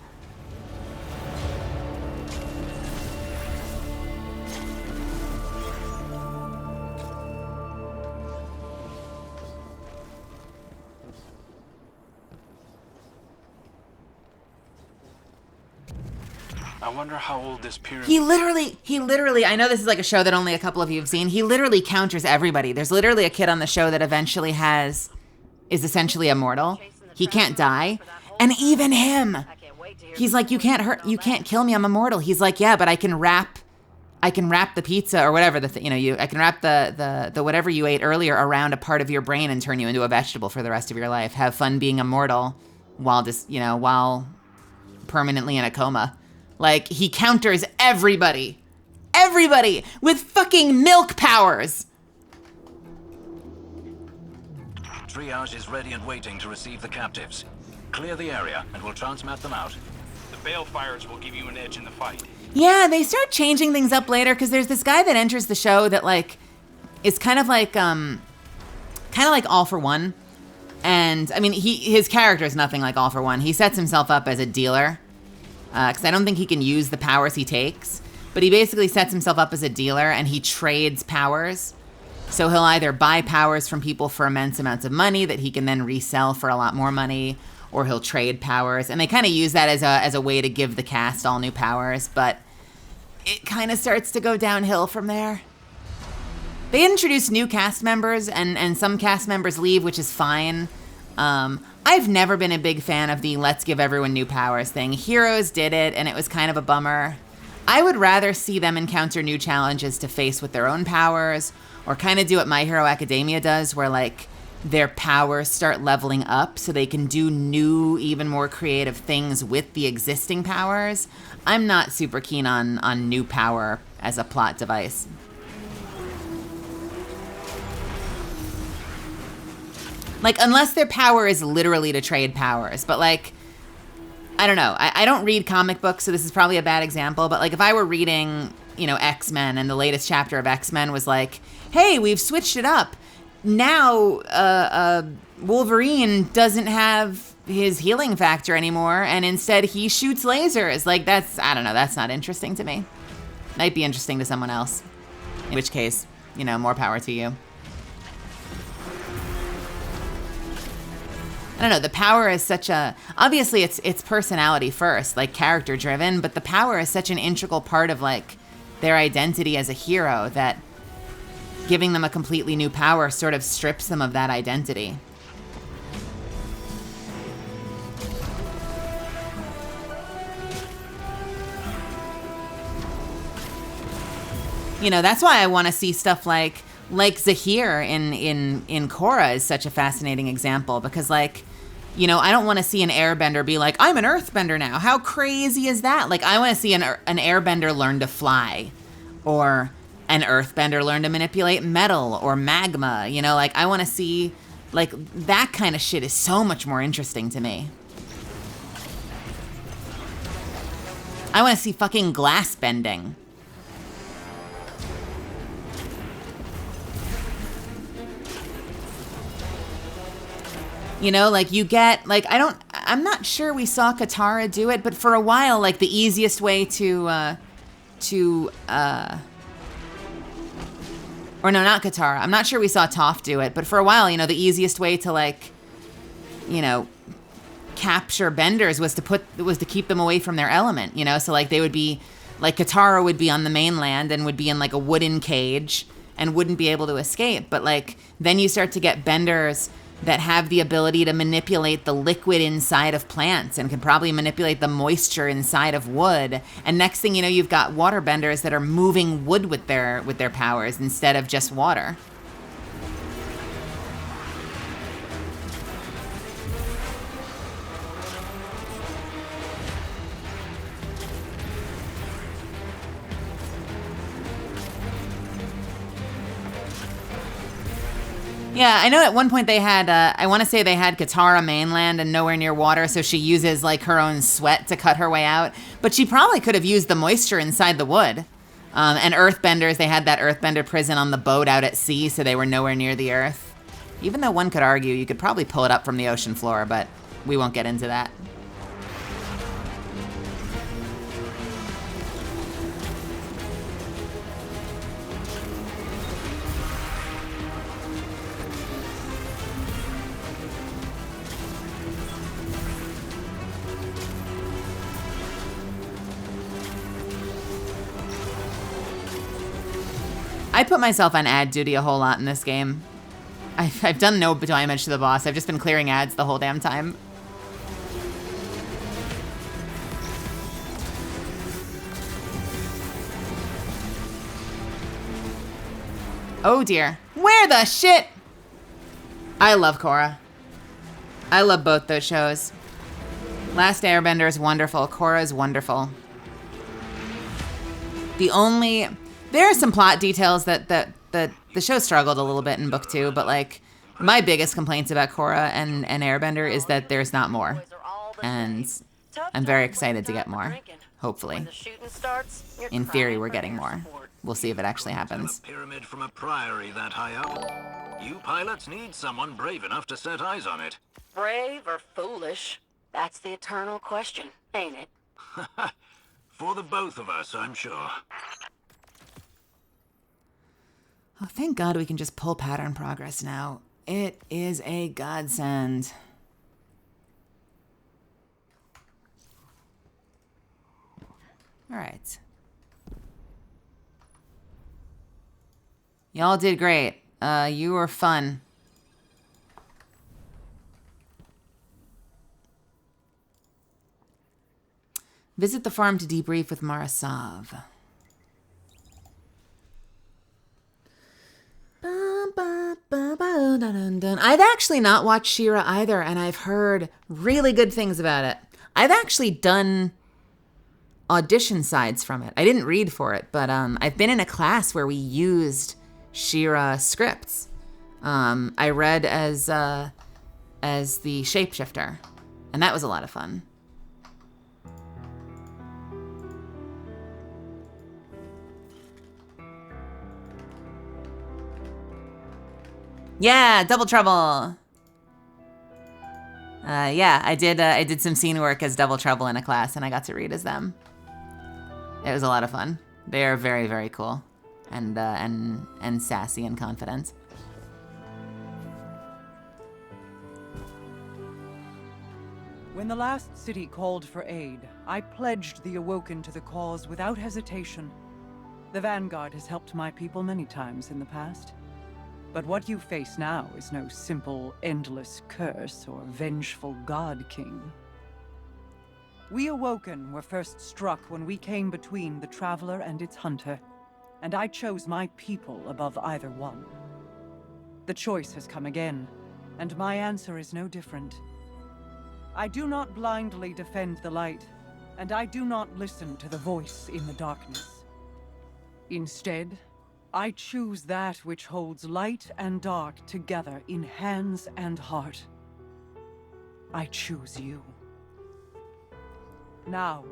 I wonder how old this pyramid... He literally, I know this is like a show that only a couple of you have seen. He literally counters everybody. There's literally a kid on the show that eventually is essentially immortal. He can't die. And even him, he's like, you can't kill me, I'm immortal. He's like, yeah, but I can wrap the pizza or whatever I can wrap the whatever you ate earlier around a part of your brain and turn you into a vegetable for the rest of your life. Have fun being immortal while permanently in a coma. Like, he counters everybody with fucking milk powers. Triage is ready and waiting to receive the captives. Clear the area and we'll transmat them out. The Balefires will give you an edge in the fight. Yeah, they start changing things up later because there's this guy that enters the show that like is kind of like All for One. And I mean, his character is nothing like All for One. He sets himself up as a dealer because I don't think he can use the powers he takes. But he basically sets himself up as a dealer and he trades powers. So he'll either buy powers from people for immense amounts of money that he can then resell for a lot more money, or he'll trade powers. And they kind of use that as a way to give the cast all new powers, but it kind of starts to go downhill from there. They introduce new cast members, and some cast members leave, which is fine. I've never been a big fan of the let's give everyone new powers thing. Heroes did it, and it was kind of a bummer. I would rather see them encounter new challenges to face with their own powers, or kind of do what My Hero Academia does, where like their powers start leveling up so they can do new, even more creative things with the existing powers. I'm not super keen on new power as a plot device. Like, unless their power is literally to trade powers, but like, I don't know. I don't read comic books, so this is probably a bad example, but like if I were reading, X-Men and the latest chapter of X-Men was like, hey, we've switched it up. Now Wolverine doesn't have his healing factor anymore, and instead he shoots lasers. Like, I don't know, that's not interesting to me. Might be interesting to someone else. In which case, more power to you. I don't know, the power is obviously it's personality first, like character driven, but the power is such an integral part of like their identity as a hero that giving them a completely new power sort of strips them of that identity. That's why I want to see stuff like Zahir in Korra is such a fascinating example, because like, I don't want to see an airbender be like, I'm an earthbender now. How crazy is that? Like, I want to see an airbender learn to fly, or an earthbender learn to manipulate metal or magma. Like, I want to see, like, that kind of shit is so much more interesting to me. I want to see fucking glass bending. Like you get, like, I'm not sure we saw Katara do it, but for a while, like the easiest way or no, not Katara. I'm not sure we saw Toph do it, but for a while, the easiest way to like, capture benders was to keep them away from their element, So like they would be, like Katara would be on the mainland and would be in like a wooden cage and wouldn't be able to escape. But like, then you start to get benders that have the ability to manipulate the liquid inside of plants and can probably manipulate the moisture inside of wood. And next thing you know, you've got waterbenders that are moving wood with their powers instead of just water. Yeah, I know at one point they had, I want to say they had Katara mainland and nowhere near water, so she uses like her own sweat to cut her way out. But she probably could have used the moisture inside the wood. And earthbenders, they had that earthbender prison on the boat out at sea, so they were nowhere near the earth. Even though one could argue you could probably pull it up from the ocean floor, but we won't get into that. I put myself on ad duty a whole lot in this game. I've done no damage to the boss. I've just been clearing ads the whole damn time. Oh dear. Where the shit? I love Korra. I love both those shows. Last Airbender is wonderful. Korra is wonderful. There are some plot details that the show struggled a little bit in book 2, but like my biggest complaints about Korra and Airbender is that there's not more. And I'm very excited to get more. Hopefully. In theory, we're getting more. We'll see if it actually happens. A pyramid from a priory that high up. You pilots need someone brave enough to set eyes on it. Brave or foolish? That's the eternal question, ain't it? For the both of us, I'm sure. Oh, thank God we can just pull pattern progress now. It is a godsend. All right. Y'all did great. You were fun. Visit the farm to debrief with Mara Sav. I've actually not watched She-Ra either, and I've heard really good things about it. I've actually done audition sides from it. I didn't read for it, but I've been in a class where we used She-Ra scripts. I read as the shapeshifter, and that was a lot of fun. Yeah, Double Trouble. Yeah, I did some scene work as Double Trouble in a class, and I got to read as them. It was a lot of fun. They are very, very cool, and sassy and confident. When the last city called for aid, I pledged the Awoken to the cause without hesitation. The Vanguard has helped my people many times in the past. But what you face now is no simple, endless curse or vengeful god king. We Awoken were first struck when we came between the Traveler and its hunter, and I chose my people above either one. The choice has come again, and my answer is no different. I do not blindly defend the light, and I do not listen to the voice in the darkness. Instead, I choose that which holds light and dark together in hands and heart. I choose you. Now,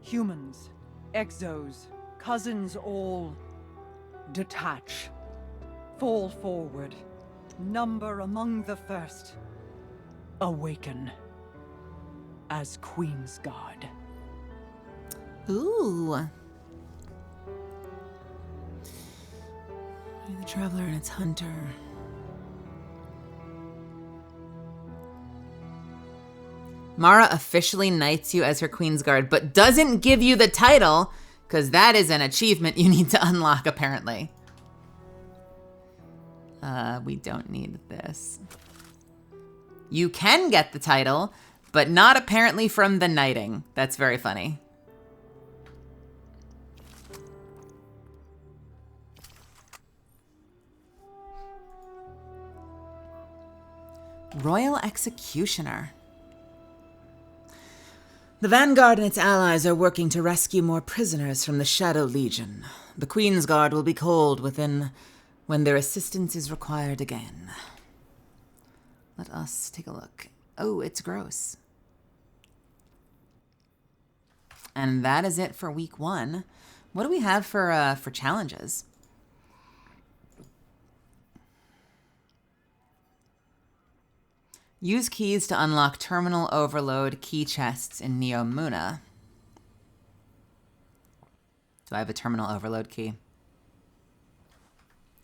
humans, exos, cousins all, detach. Fall forward. Number among the first. Awaken. As Queen's Guard. Ooh. The Traveler and its hunter. Mara officially knights you as her Queen's Guard, but doesn't give you the title, because that is an achievement you need to unlock, apparently. We don't need this. You can get the title, but not apparently from the knighting. That's very funny. Royal Executioner. The Vanguard and its allies are working to rescue more prisoners from the Shadow Legion. The Queen's Guard will be called when their assistance is required again. Let us take a look. Oh, it's gross. And that is it for week 1. What do we have for challenges? Use keys to unlock terminal overload key chests in Neomuna. Do I have a terminal overload key?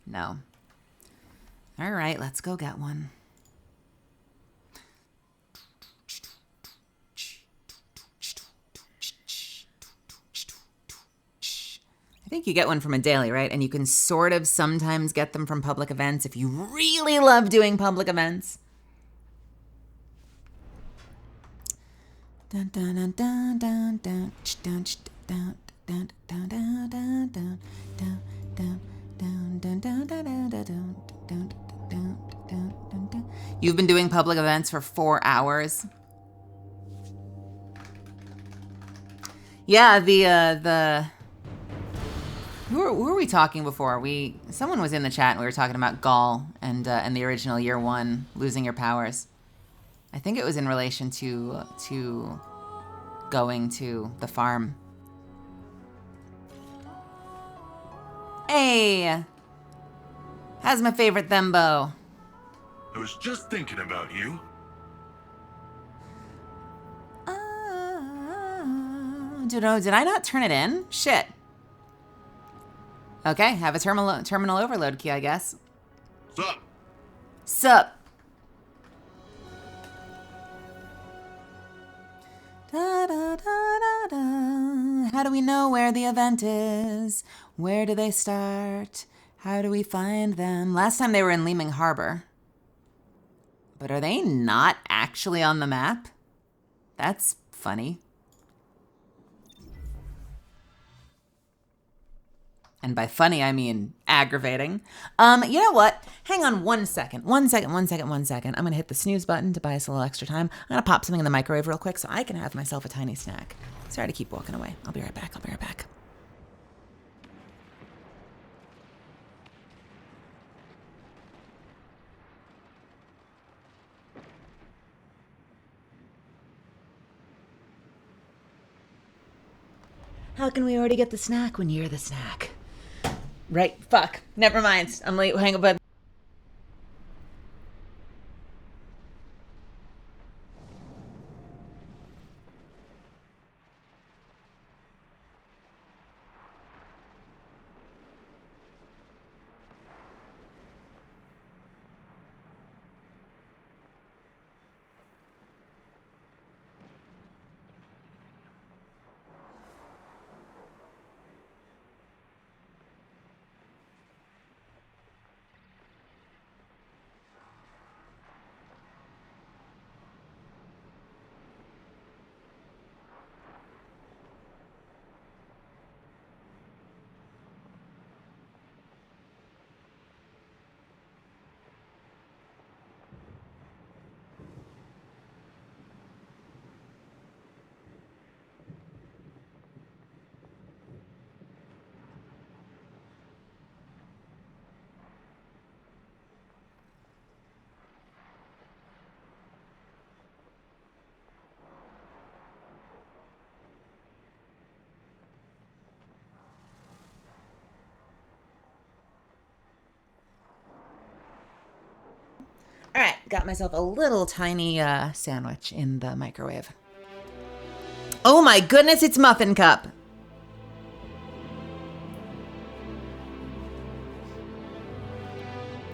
No. All right, let's go get one. I think you get one from a daily, right? And you can sort of sometimes get them from public events if you really love doing public events. Dun dun dun dun dun dun dun dun dun dun dun dun dun dun You've been doing public events for 4 hours. Yeah, the who were we talking before? Someone was in the chat and we were talking about Gaul and the original Year 1 losing your powers. I think it was in relation to going to the farm. Hey, how's my favorite Thembo? I was just thinking about you. Did I not turn it in? Shit. Okay, have a terminal overload key, I guess. Sup? Sup? Da, da, da, da, da. How do we know where the event is? Where do they start? How do we find them? Last time they were in Leeming Harbor. But are they not actually on the map? That's funny. And by funny, I mean aggravating. You know what? Hang on 1 second. 1 second. I'm gonna hit the snooze button to buy us a little extra time. I'm gonna pop something in the microwave real quick so I can have myself a tiny snack. Sorry to keep walking away. I'll be right back. How can we already get the snack when you're the snack? Right, fuck. Never mind. I'm late. Hang up. All right, got myself a little tiny sandwich in the microwave. Oh my goodness, it's Muffin Cup.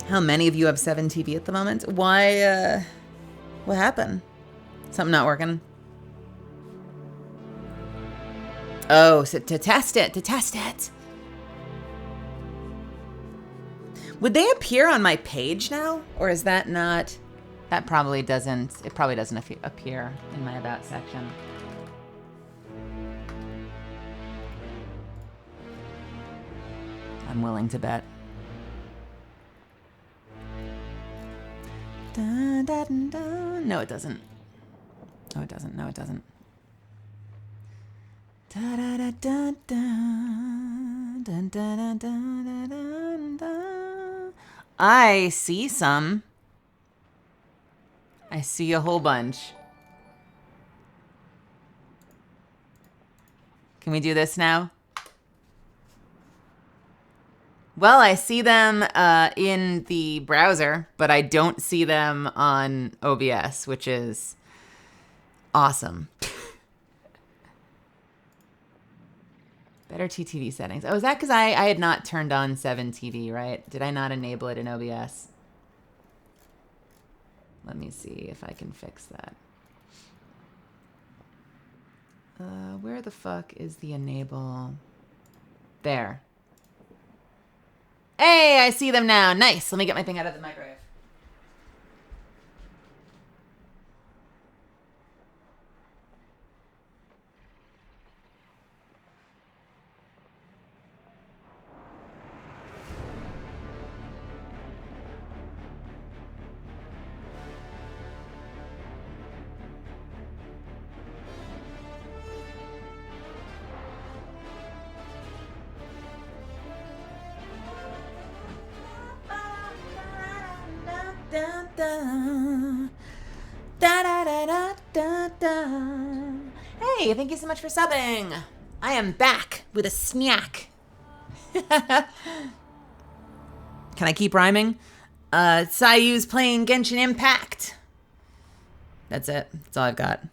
How many of you have 7 TV at the moment? Why, what happened? Something not working? Oh, so to test it. Would they appear on my page now? Or is that not... That probably doesn't... It probably doesn't appear in my About section. I'm willing to bet. Da, da, da. No, it doesn't. No, it doesn't. Da, da, da, da, da. Da, da, da, da, da, da. I see some. I see a whole bunch. Can we do this now? Well, I see them in the browser, but I don't see them on OBS, which is awesome. Better TTV settings. Oh, is that because I had not turned on 7TV, right? Did I not enable it in OBS? Let me see if I can fix that. Where the fuck is the enable? There. Hey, I see them now. Nice. Let me get my thing out of the microwave. Hey, thank you so much for subbing. I am back with a snack. Can I keep rhyming? Sayu's playing Genshin Impact. That's it. That's all I've got.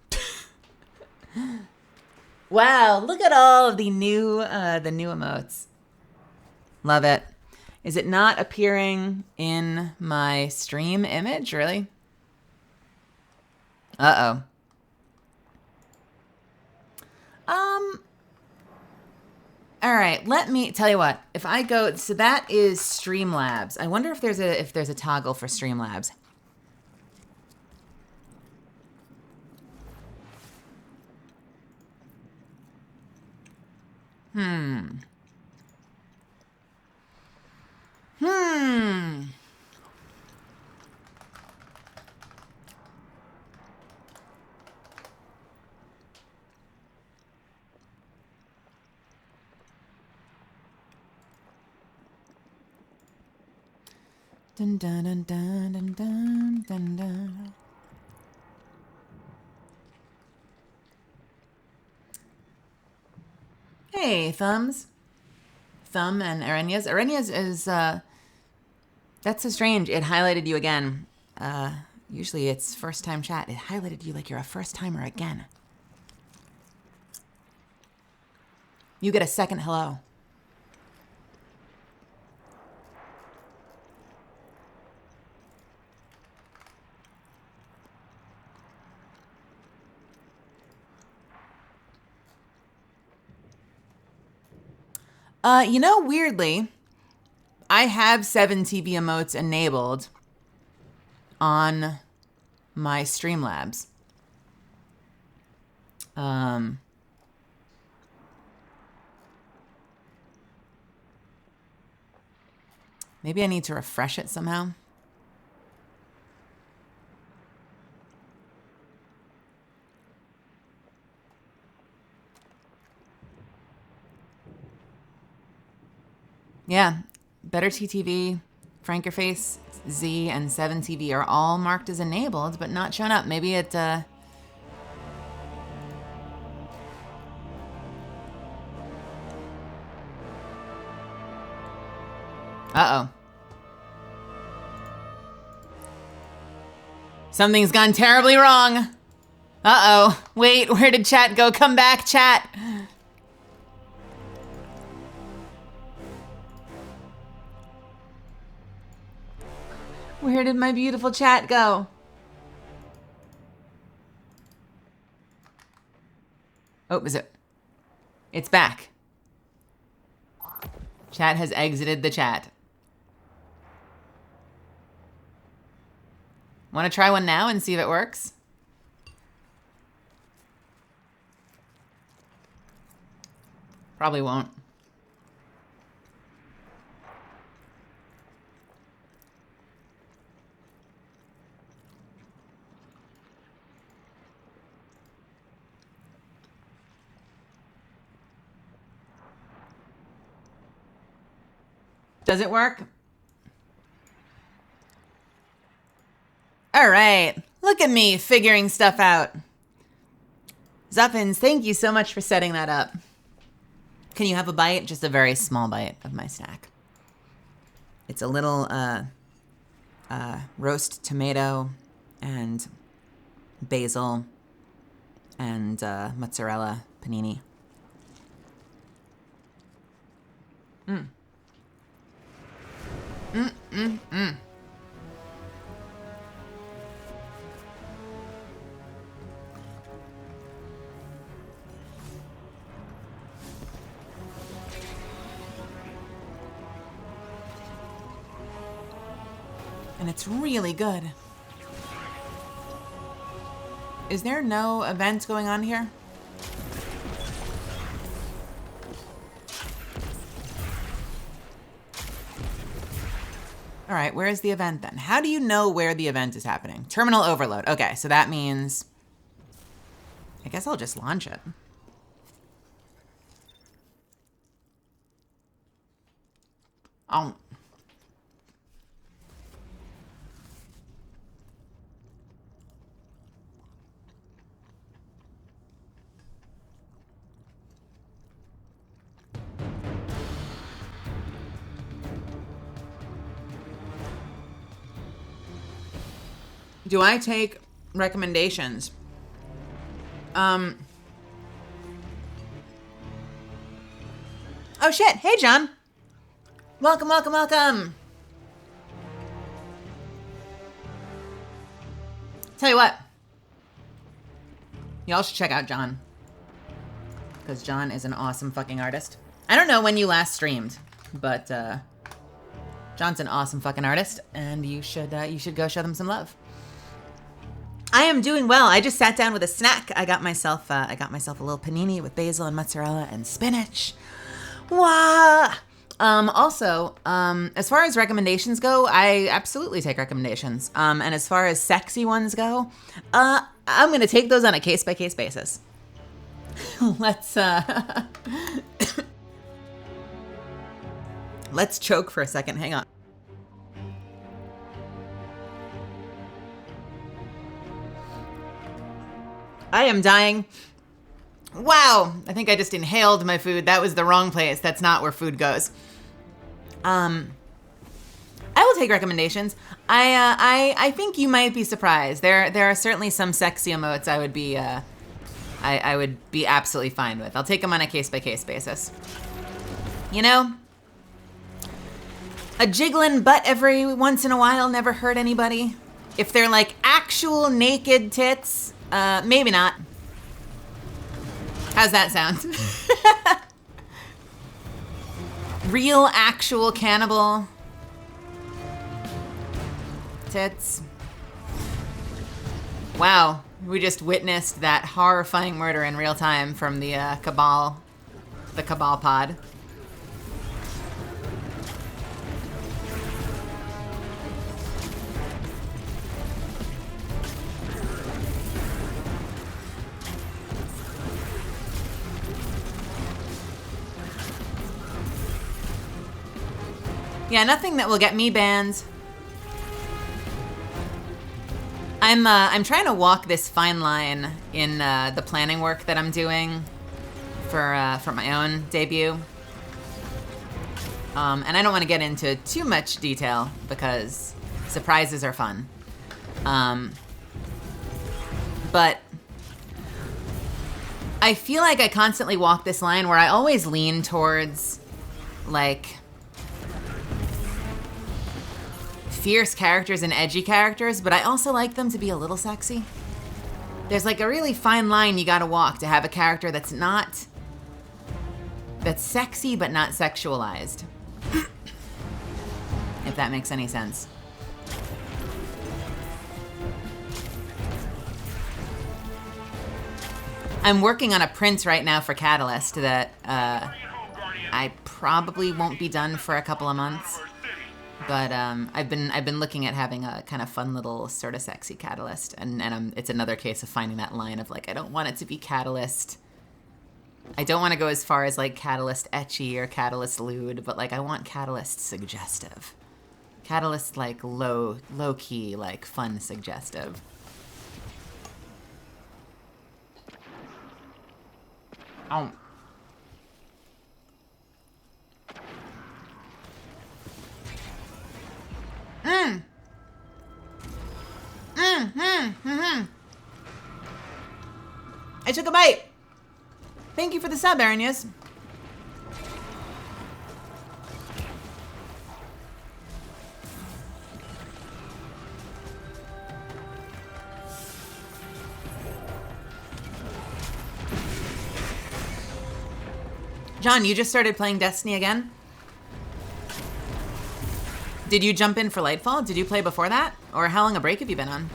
Wow, look at all of the new emotes. Love it. Is it not appearing in my stream image, really? Uh-oh. All right, let me tell you what. If I go, so that is Streamlabs. I wonder if there's a toggle for Streamlabs. Hmm. Dun dun dun dun dun dun dun dun. Hey, Thumbs. Thumb and Arenas. Arenas is, that's so strange. It highlighted you again. Usually it's first time chat. It highlighted you like you're a first timer again. You get a second hello. You know, weirdly, I have 7 TV emotes enabled on my Streamlabs. Maybe I need to refresh it somehow. Yeah, Better TTV, Frankerface, Z, and 7TV are all marked as enabled, but not shown up. Maybe it, Uh-oh. Something's gone terribly wrong. Uh-oh. Wait, where did chat go? Come back, chat. Where did my beautiful chat go? Oh, is it? It's back. Chat has exited the chat. Want to try one now and see if it works? Probably won't. Does it work? All right, look at me figuring stuff out. Zuffins, thank you so much for setting that up. Can you have a bite? Just a very small bite of my snack. It's a little roast tomato and basil and mozzarella panini. And it's really good. Is there no event going on here? All right, where is the event then? How do you know where the event is happening? Terminal overload. Okay, so that means... I guess I'll just launch it. Oh. do I take recommendations? Oh shit, hey John. Welcome, welcome, welcome. Tell you what. Y'all should check out John. Because John is an awesome fucking artist. I don't know when you last streamed, but John's an awesome fucking artist, and you should go show them some love. I am doing well. I just sat down with a snack. I got myself a little panini with basil and mozzarella and spinach. Wow. Also, as far as recommendations go, I absolutely take recommendations. And as far as sexy ones go, I'm gonna take those on a case-by-case basis. Let's choke for a second. Hang on. I am dying. Wow, I think I just inhaled my food. That was the wrong place. That's not where food goes. I will take recommendations. I think you might be surprised. There are certainly some sexy emotes I would be I would be absolutely fine with. I'll take them on a case-by-case basis. You know, a jiggling butt every once in a while never hurt anybody. If they're like actual naked tits, maybe not. How's that sound? Real, actual cannibal tits. Wow, we just witnessed that horrifying murder in real time from the Cabal pod. Yeah, nothing that will get me banned. I'm trying to walk this fine line in the planning work that I'm doing for my own debut. And I don't want to get into too much detail because surprises are fun. But I feel like I constantly walk this line where I always lean towards like fierce characters and edgy characters, but I also like them to be a little sexy. There's like a really fine line you gotta walk to have a character that's sexy but not sexualized. If that makes any sense. I'm working on a print right now for Catalyst that I probably won't be done for a couple of months. But I've been looking at having a kind of fun little sort of sexy Catalyst, and it's another case of finding that line of like I don't want it to be Catalyst. I don't want to go as far as like Catalyst ecchi or Catalyst lewd, but like I want Catalyst suggestive, Catalyst like low key like fun suggestive. Oh. I took a bite. Thank you for the sub, Aranius. John, you just started playing Destiny again? Did you jump in for Lightfall? Did you play before that? Or how long a break have you been on?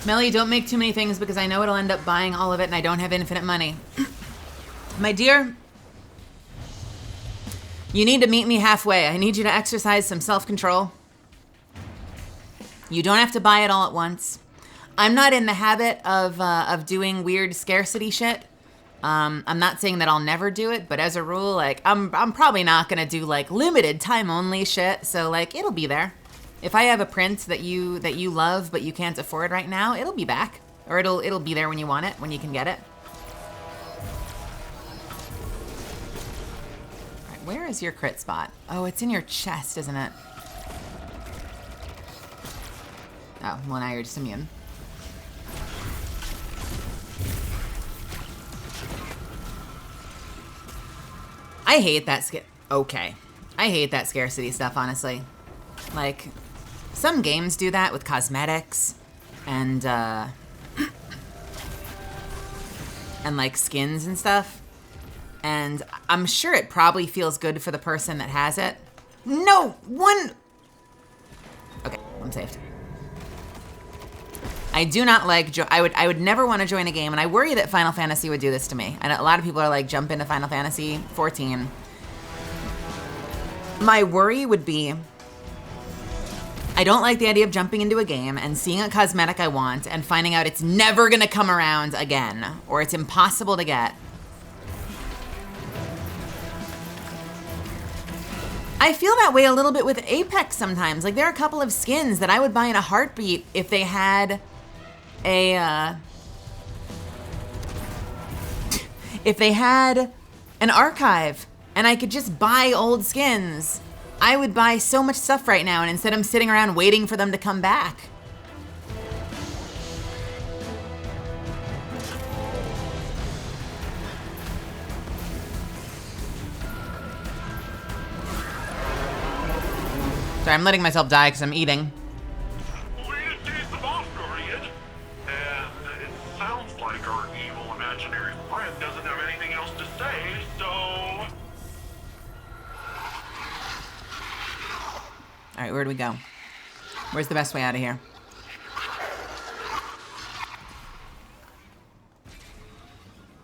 Melly, don't make too many things because I know it'll end up buying all of it and I don't have infinite money. My dear, you need to meet me halfway. I need you to exercise some self-control. You don't have to buy it all at once. I'm not in the habit of doing weird scarcity shit. I'm not saying that I'll never do it, but as a rule, like I'm probably not gonna do like limited time only shit. So like it'll be there. If I have a print that you love but you can't afford right now, it'll be back. Or it'll be there when you want it, when you can get it. All right, where is your crit spot? Oh, it's in your chest, isn't it? Oh, well now you're just immune. I hate that okay. I hate that scarcity stuff, honestly. Like, some games do that with cosmetics and like skins and stuff. And I'm sure it probably feels good for the person that has it. No, one. Okay, I'm saved. I do not like, I would never want to join a game, and I worry that Final Fantasy would do this to me. And a lot of people are like, jump into Final Fantasy 14. My worry would be, I don't like the idea of jumping into a game and seeing a cosmetic I want and finding out it's never gonna come around again, or it's impossible to get. I feel that way a little bit with Apex sometimes. Like, there are a couple of skins that I would buy in a heartbeat if they had if they had an archive and I could just buy old skins. I would buy so much stuff right now, and instead I'm sitting around waiting for them to come back. Sorry, I'm letting myself die because I'm eating. Latest days of Osgarian. And it sounds like our evil imaginary friend doesn't have anything else to say, so... All right, where do we go? Where's the best way out of here?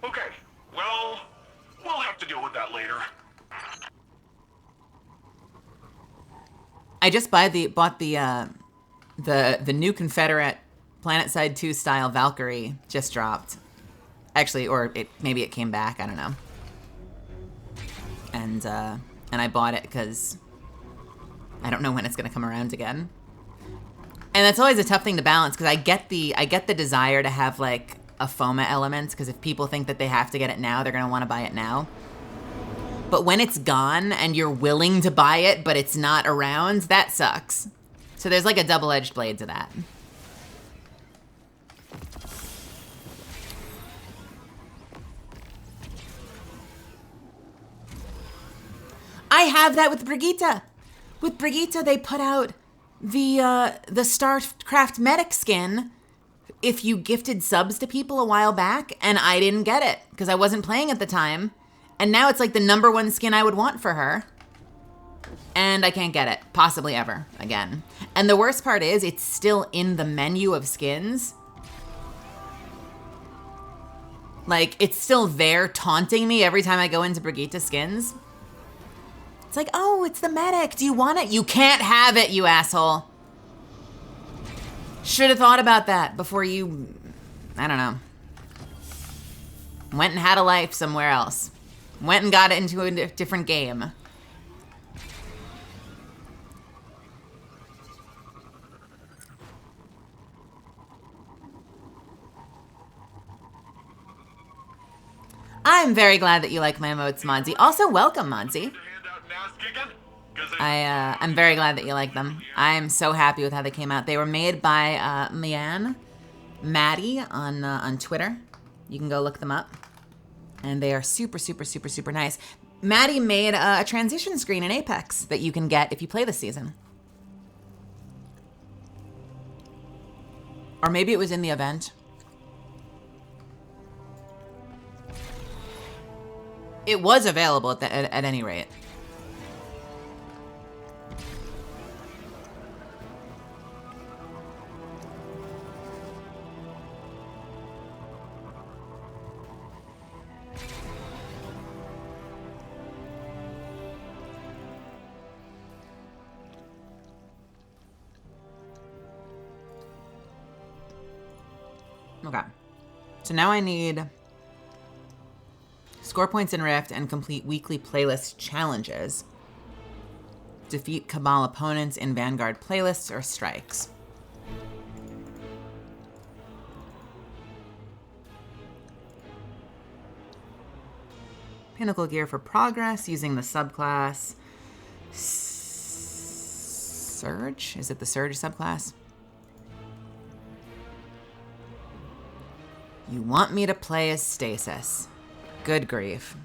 Okay, well, we'll have to deal with that later. I just bought the new Confederate PlanetSide 2 style Valkyrie just dropped. Actually, or maybe it came back, I don't know. And I bought it because I don't know when it's gonna come around again. And that's always a tough thing to balance, because I get the desire to have like a FOMA element, because if people think that they have to get it now, they're gonna want to buy it now. But when it's gone and you're willing to buy it, but it's not around, that sucks. So there's like a double-edged blade to that. I have that with Brigitte. With Brigitte, they put out the StarCraft Medic skin if you gifted subs to people a while back, and I didn't get it because I wasn't playing at the time. And now it's like the #1 skin I would want for her. And I can't get it, possibly ever, again. And the worst part is, it's still in the menu of skins. Like, it's still there taunting me every time I go into Brigitte skins. It's like, oh, it's the medic. Do you want it? You can't have it, you asshole. Should have thought about that before you, I don't know, went and had a life somewhere else. Went and got it into a different game. I'm very glad that you like my emotes, Monzi. Also, welcome, Monzi. I'm very glad that you like them. I'm so happy with how they came out. They were made by Maddie on Twitter. You can go look them up. And they are super, super, super, super nice. Maddie made a transition screen in Apex that you can get if you play this season. Or maybe it was in the event. It was available at any rate. Okay, so now I need score points in Rift and complete weekly playlist challenges. Defeat Cabal opponents in Vanguard playlists or strikes. Pinnacle gear for progress using the subclass Surge? Is it the Surge subclass? You want me to play as Stasis. Good grief.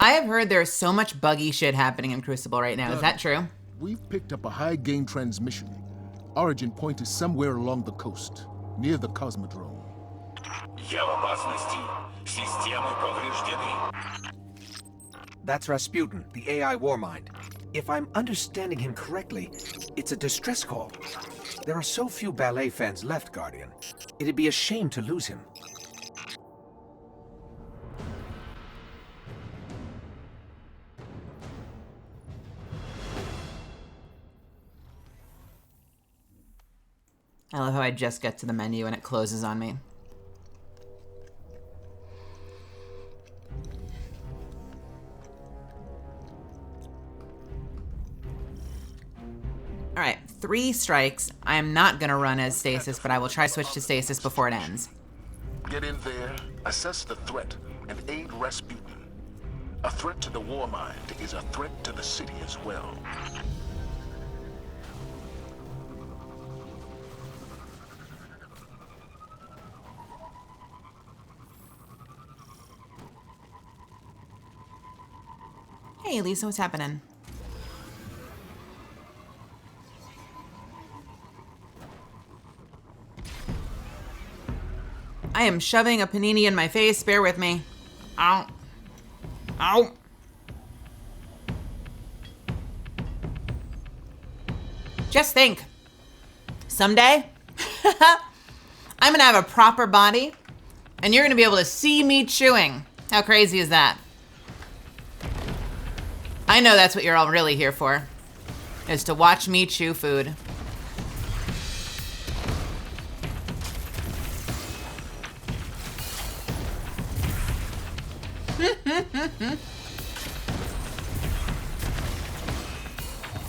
I have heard there's so much buggy shit happening in Crucible right now. Is that true? We've picked up a high-gain transmission. Origin point is somewhere along the coast, near the Cosmodrome. Я в опасности. Системы повреждены. That's Rasputin, the AI Warmind. If I'm understanding him correctly, it's a distress call. There are so few ballet fans left, Guardian. It'd be a shame to lose him. I love how I just get to the menu and it closes on me. All right, 3 strikes. I am not going to run as Stasis, but I will try to switch to Stasis before it ends. Get in there, assess the threat, and aid Rasputin. A threat to the Warmind is a threat to the city as well. Hey, Lisa, what's happening? I am shoving a panini in my face. Bear with me. Ow. Ow. Just think. Someday, I'm going to have a proper body, and you're going to be able to see me chewing. How crazy is that? I know that's what you're all really here for, is to watch me chew food.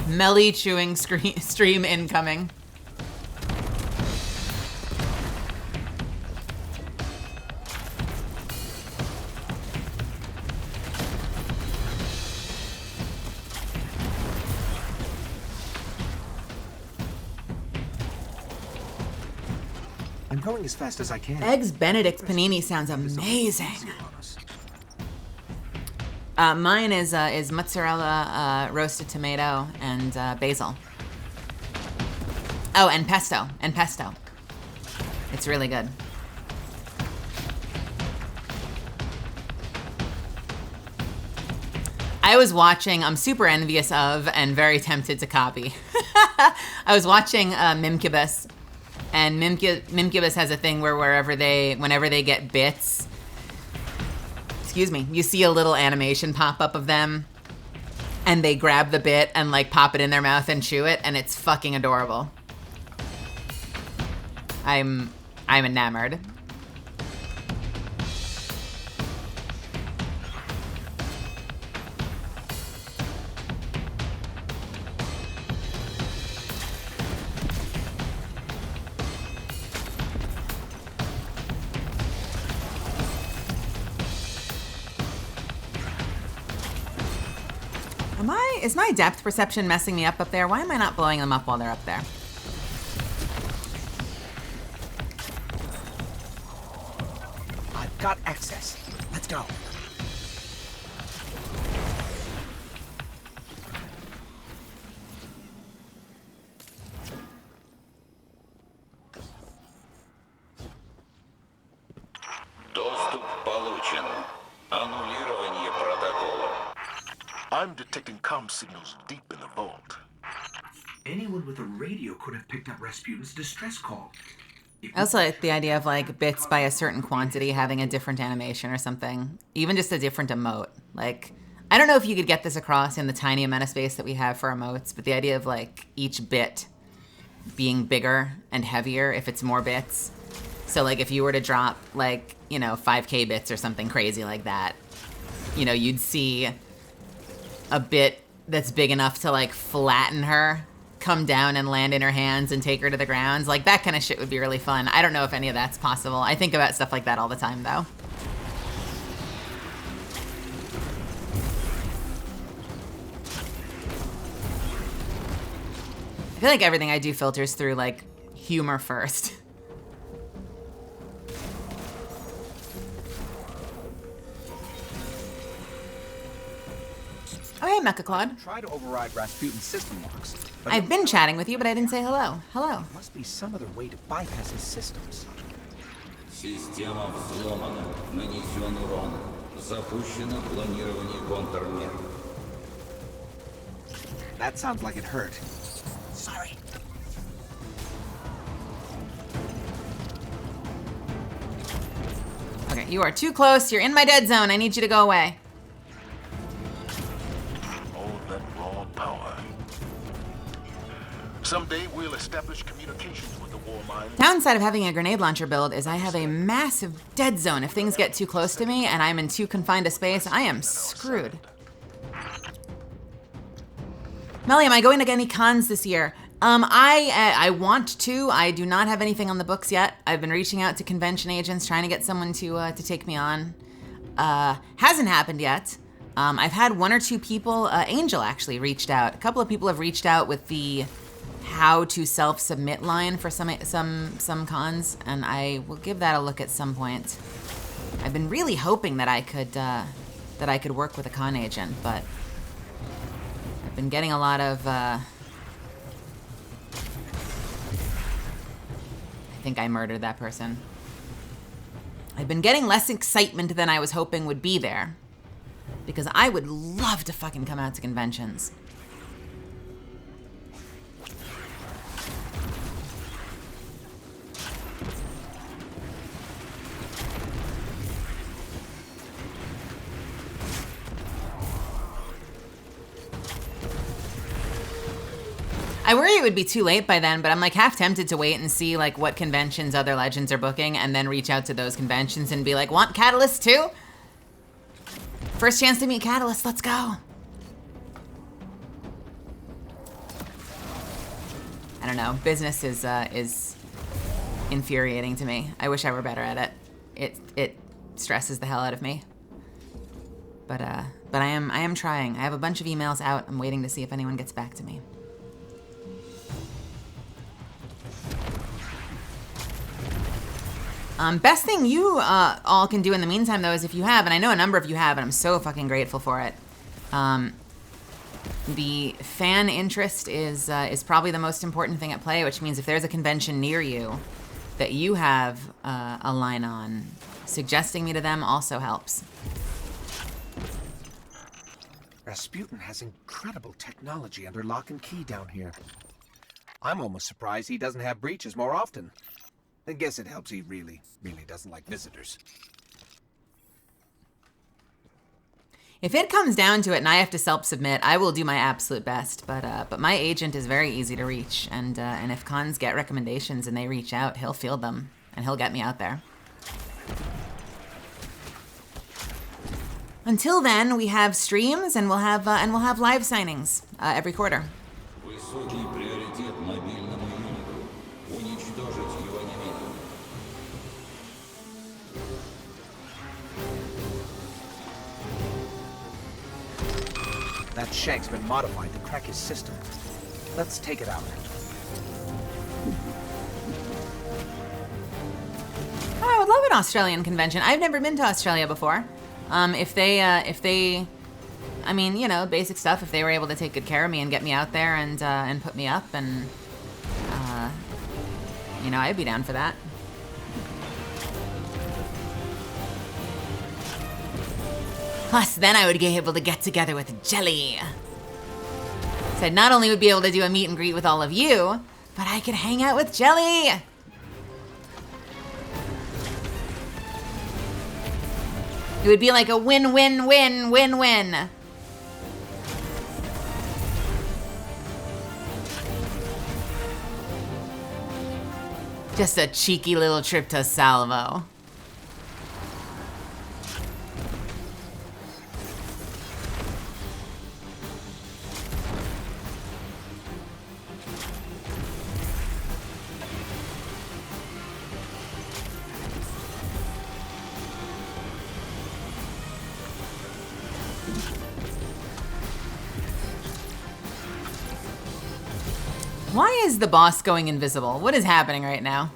Melly chewing stream incoming. I'm going as fast as I can. Eggs Benedict panini sounds amazing. Mine is mozzarella, roasted tomato, and basil. Oh, and pesto. It's really good. I was watching, I'm super envious of and very tempted to copy. I was watching Mimkibus, and Mimkibus has a thing where whenever they get bits, you see a little animation pop up of them, and they grab the bit and like pop it in their mouth and chew it, and it's fucking adorable. I'm enamored. Is my depth perception messing me up there? Why am I not blowing them up while they're up there? I've got access. Let's go. Доступ получен. Аннулирование протокола. I'm detecting comm signals deep in the vault. Anyone with a radio could have picked up Rasputin's distress call. I also like the idea of like bits by a certain quantity having a different animation or something. Even just a different emote. Like, I don't know if you could get this across in the tiny amount of space that we have for emotes, but the idea of like each bit being bigger and heavier if it's more bits. So like if you were to drop like, you know, 5K bits or something crazy like that, you know, you'd see a bit that's big enough to like flatten her, come down and land in her hands and take her to the ground. Like that kind of shit would be really fun. I don't know if any of that's possible. I think about stuff like that all the time though. I feel like everything I do filters through like humor first. Oh, hey, Mecha Claude. Try to override Rasputin's system locks. But I've been chatting with you, but I didn't say hello. Hello. there must be some other way to bypass his systems. Система взломана. Нанесен урон. Запущено планирование контрмер. That sounds like it hurt. Sorry. Okay, you are too close. You're in my dead zone. I need you to go away. All that raw power. Someday we'll establish communications with the war mind. Downside of having a grenade launcher build is I have a massive dead zone. If things get too close to me and I'm in too confined a space, I am screwed. Melly, am I going to any cons this year? I want to. I do not have anything on the books yet. I've been reaching out to convention agents, trying to get someone to take me on. Hasn't happened yet. I've had one or two people, Angel actually reached out. A couple of people have reached out with the how to self-submit line for some cons, and I will give that a look at some point. I've been really hoping that I could work with a con agent, but I've been getting a lot of I think I murdered that person. I've been getting less excitement than I was hoping would be there, because I would love to fucking come out to conventions. I worry it would be too late by then, but I'm like half tempted to wait and see like what conventions other legends are booking and then reach out to those conventions and be like, want Catalyst too? First chance to meet Catalyst, let's go. I don't know, business is infuriating to me. I wish I were better at it. It stresses the hell out of me. But I am trying. I have a bunch of emails out. I'm waiting to see if anyone gets back to me. Best thing you all can do in the meantime, though, is if you have, and I know a number of you have, and I'm so fucking grateful for it. The fan interest is probably the most important thing at play, which means if there's a convention near you that you have a line on, suggesting me to them also helps. Rasputin has incredible technology under lock and key down here. I'm almost surprised he doesn't have breaches more often. I guess it helps he really doesn't like visitors. If it comes down to it and I have to self-submit, I will do my absolute best. But my agent is very easy to reach, and if cons get recommendations and they reach out, he'll field them and he'll get me out there. Until then, we have streams and we'll have live signings every quarter. Высокий приоритет мобильному юниту. Уничтожить его немедленно. That shank's been modified to crack his system. Let's take it out. Oh, I would love an Australian convention. I've never been to Australia before. If they, I mean, you know, basic stuff. If they were able to take good care of me and get me out there and put me up, and you know, I'd be down for that. Plus, then I would be able to get together with Jelly. So I not only would be able to do a meet and greet with all of you, but I could hang out with Jelly. It would be like a win-win-win-win-win. Just a cheeky little trip to Salvo. Why is the boss going invisible? What is happening right now?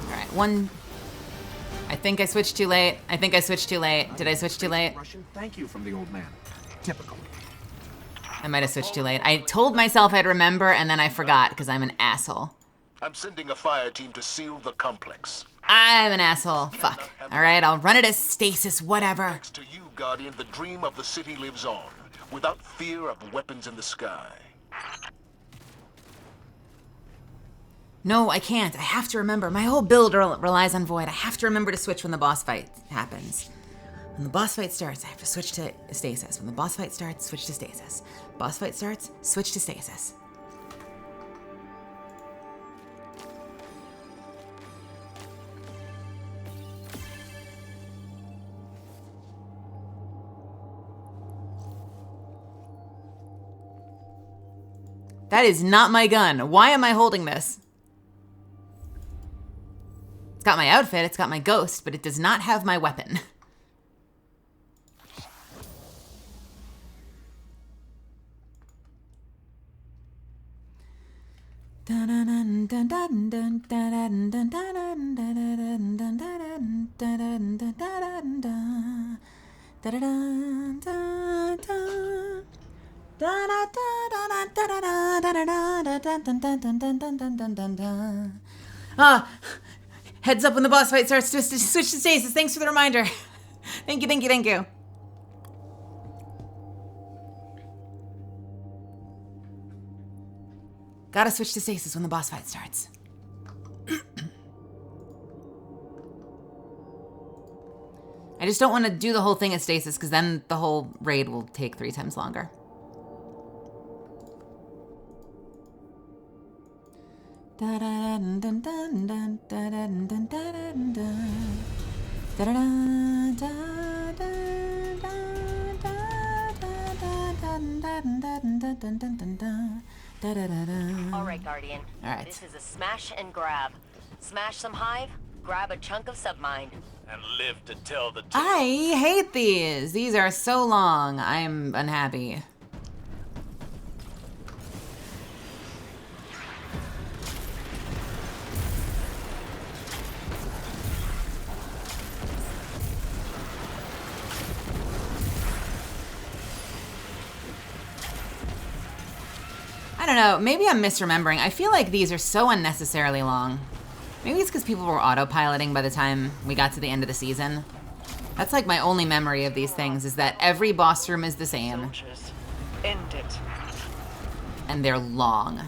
Alright, one... I think I switched too late. I think I switched too late. Did I switch too late? Russian thank you from the old man. Typical. I might have switched too late. I told myself I'd remember, and then I forgot, because I'm an asshole. I'm sending a fire team to seal the complex. I'm an asshole. Fuck. Alright, I'll run it as stasis, whatever. Thanks to you, Guardian, the dream of the city lives on, without fear of weapons in the sky. No, I can't. I have to remember. My whole build relies on Void. I have to remember to switch when the boss fight happens. When the boss fight starts, I have to switch to stasis. When the boss fight starts, switch to stasis. Boss fight starts, switch to stasis. That is not my gun. Why am I holding this? It's got my outfit, it's got my ghost, but it does not have my weapon. Heads up when the boss fight starts. Just switch to stasis. Thanks for the reminder. Thank you, thank you, thank you. Gotta switch to stasis when the boss fight starts. I just don't want to do the whole thing at stasis, because then the whole raid will take 3 times longer. All right, Guardian. All right. This is a smash and grab. Smash some hive, grab a chunk of submind. And live to tell the tale. I hate these. These are so long. I'm unhappy. I don't know, maybe I'm misremembering. I feel like these are so unnecessarily long. Maybe it's because people were autopiloting by the time we got to the end of the season. That's like my only memory of these things, is that every boss room is the same. Soldiers, end it. And they're long.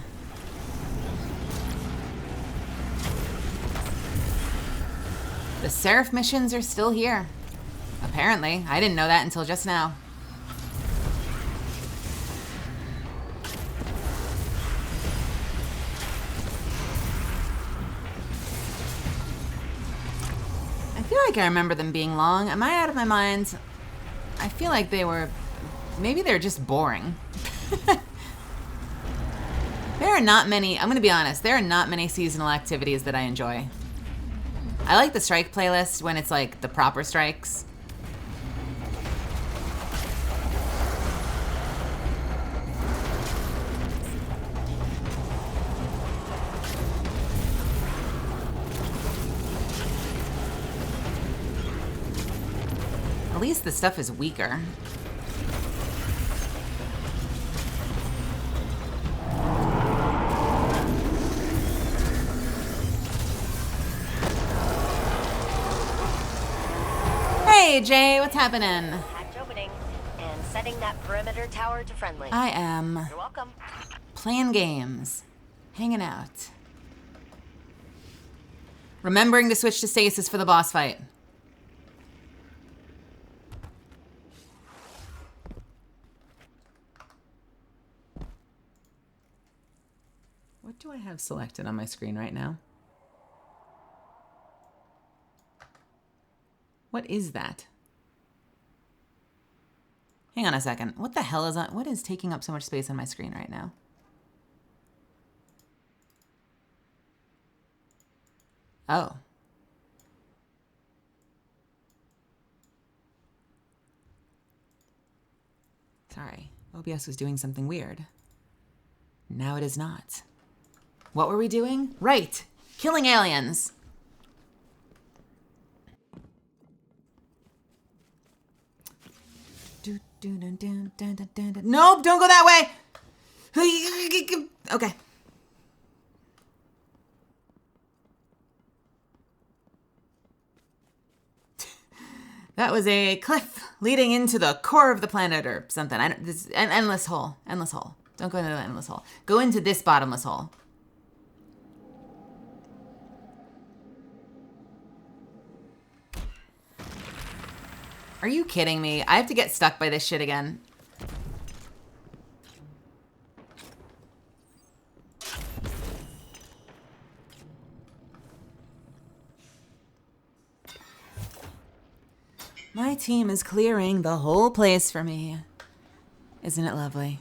The Seraph missions are still here. Apparently. I didn't know that until just now. I feel like I remember them being long. Am I out of my mind? I feel like they were... Maybe they're just boring. There are not many... I'm gonna be honest. There are not many seasonal activities that I enjoy. I like the strike playlist when it's like the proper strikes. At least the stuff is weaker. Hey Jay, what's happening? Hatch opening and setting that perimeter tower to friendly. I am You're welcome. playing games, hanging out. Remembering to switch to stasis for the boss fight. What do I have selected on my screen right now? What is that? Hang on a second. What the hell is that? What is taking up so much space on my screen right now? Oh. Sorry. OBS was doing something weird. Now it is not. What were we doing? Right. Killing aliens. Nope, don't go that way. Okay. That was a cliff leading into the core of the planet or something. This is an endless hole. Endless hole. Don't go into the endless hole. Go into this bottomless hole. Are you kidding me? I have to get stuck by this shit again. My team is clearing the whole place for me. Isn't it lovely?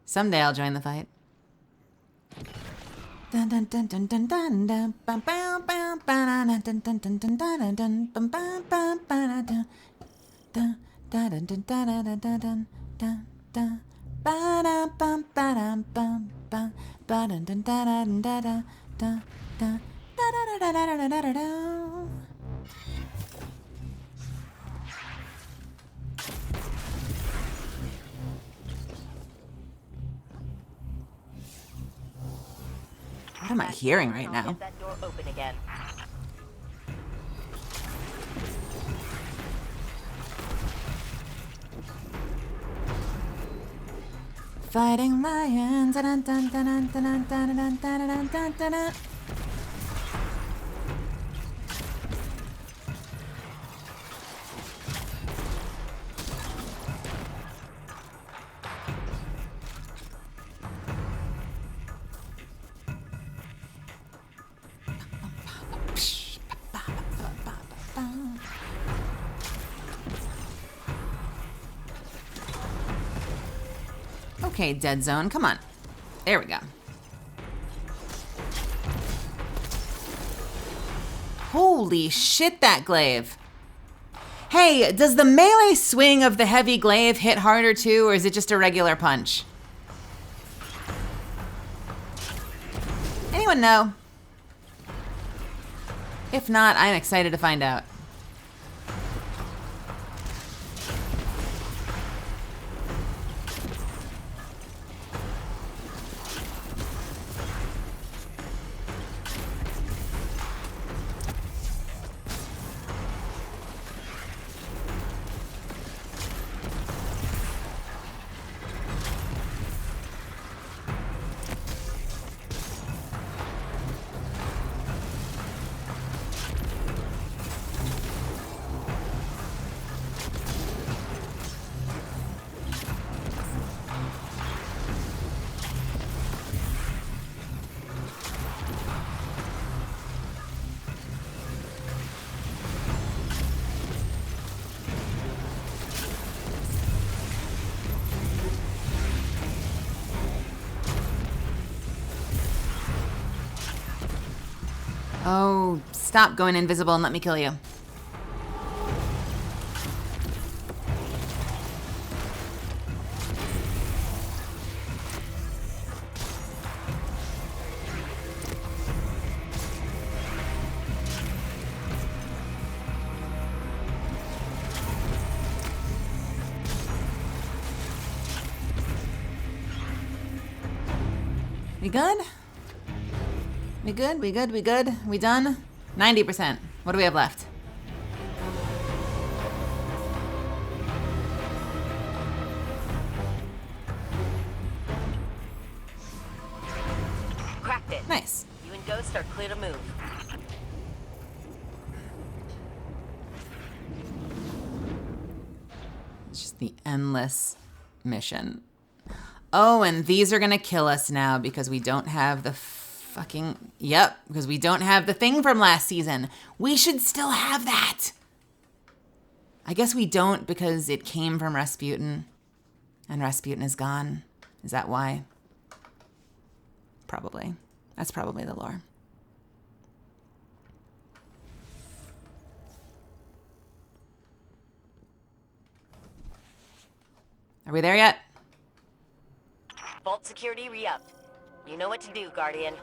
Someday I'll join the fight. Dun dun dun dun dun dun dun bum bum bum dun dun dun dun dun dun dun bum bum bum dun dun dun dun dun dun dun dun dun ba dum bum ba dum bum bum ba dun dun dun dun dun dun dun da da da da da da da. What am I hearing right now? Get that door open again. Fighting lions. Dun, dun, dun, dun, dun, dun, dun, dun, dun, dun, dun, dun. Okay, dead zone. Come on. There we go. Holy shit, that glaive. Hey, does the melee swing of the heavy glaive hit harder too, or is it just a regular punch? Anyone know? If not, I'm excited to find out. Oh, stop going invisible and let me kill you. We good? We good? We good? We good? We done? 90%. What do we have left? Cracked it. Nice. You and Ghost are clear to move. The endless mission. Oh, and these are gonna kill us now because we don't have the fucking... Yep, because we don't have the thing from last season. We should still have that. I guess we don't because it came from Rasputin. And Rasputin is gone. Is that why? Probably. That's probably the lore. Are we there yet? Vault security re-upped. You know what to do, Guardian.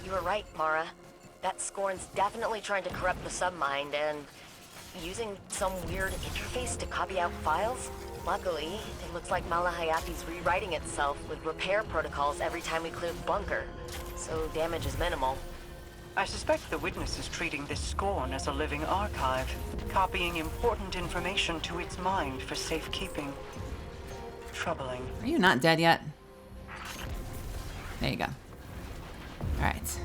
You were right, Mara. That Scorn's definitely trying to corrupt the submind and using some weird interface to copy out files. Luckily, it looks like Malahayati's rewriting itself with repair protocols every time we clear the bunker, so damage is minimal. I suspect the witness is treating this Scorn as a living archive, copying important information to its mind for safekeeping. Troubling. Are you not dead yet? There you go. All right.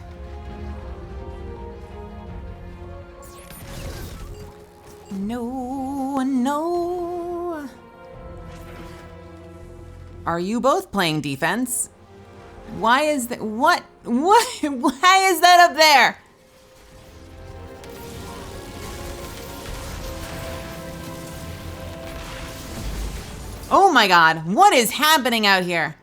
No, no. Are you both playing defense? Why is that? What? Why is that up there? Oh my God, what is happening out here?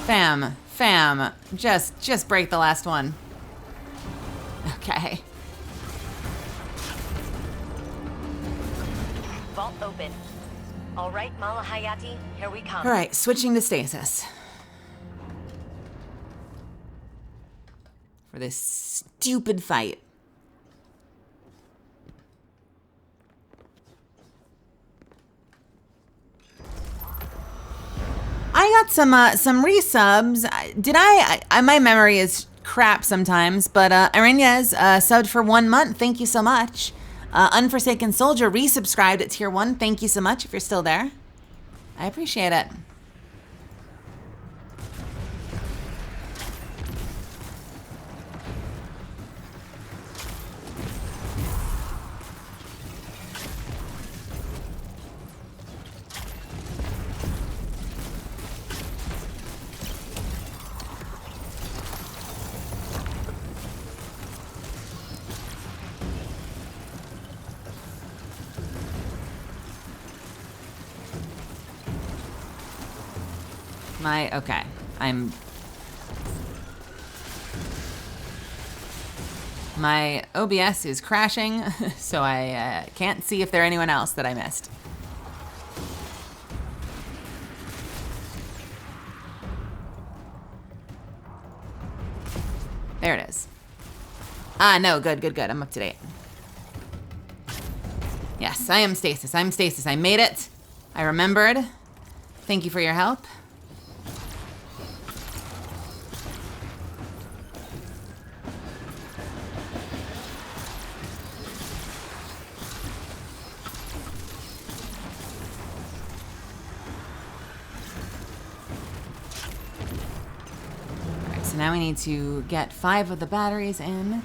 Fam, just break the last one. Okay. Vault open. All right, Malahayati, here we come. All right, switching to stasis. For this stupid fight. I got some resubs. Did I my memory is crap sometimes, but Arenas subbed for 1 month. Thank you so much. Unforsaken Soldier resubscribed at tier 1. Thank you so much if you're still there. I appreciate it. Okay, my OBS is crashing, so I can't see if there are anyone else that I missed. There it is. No, good. I'm up to date. Yes, I am stasis. I'm stasis. I made it. I remembered. Thank you for your help. Now we need to get 5 of the batteries in.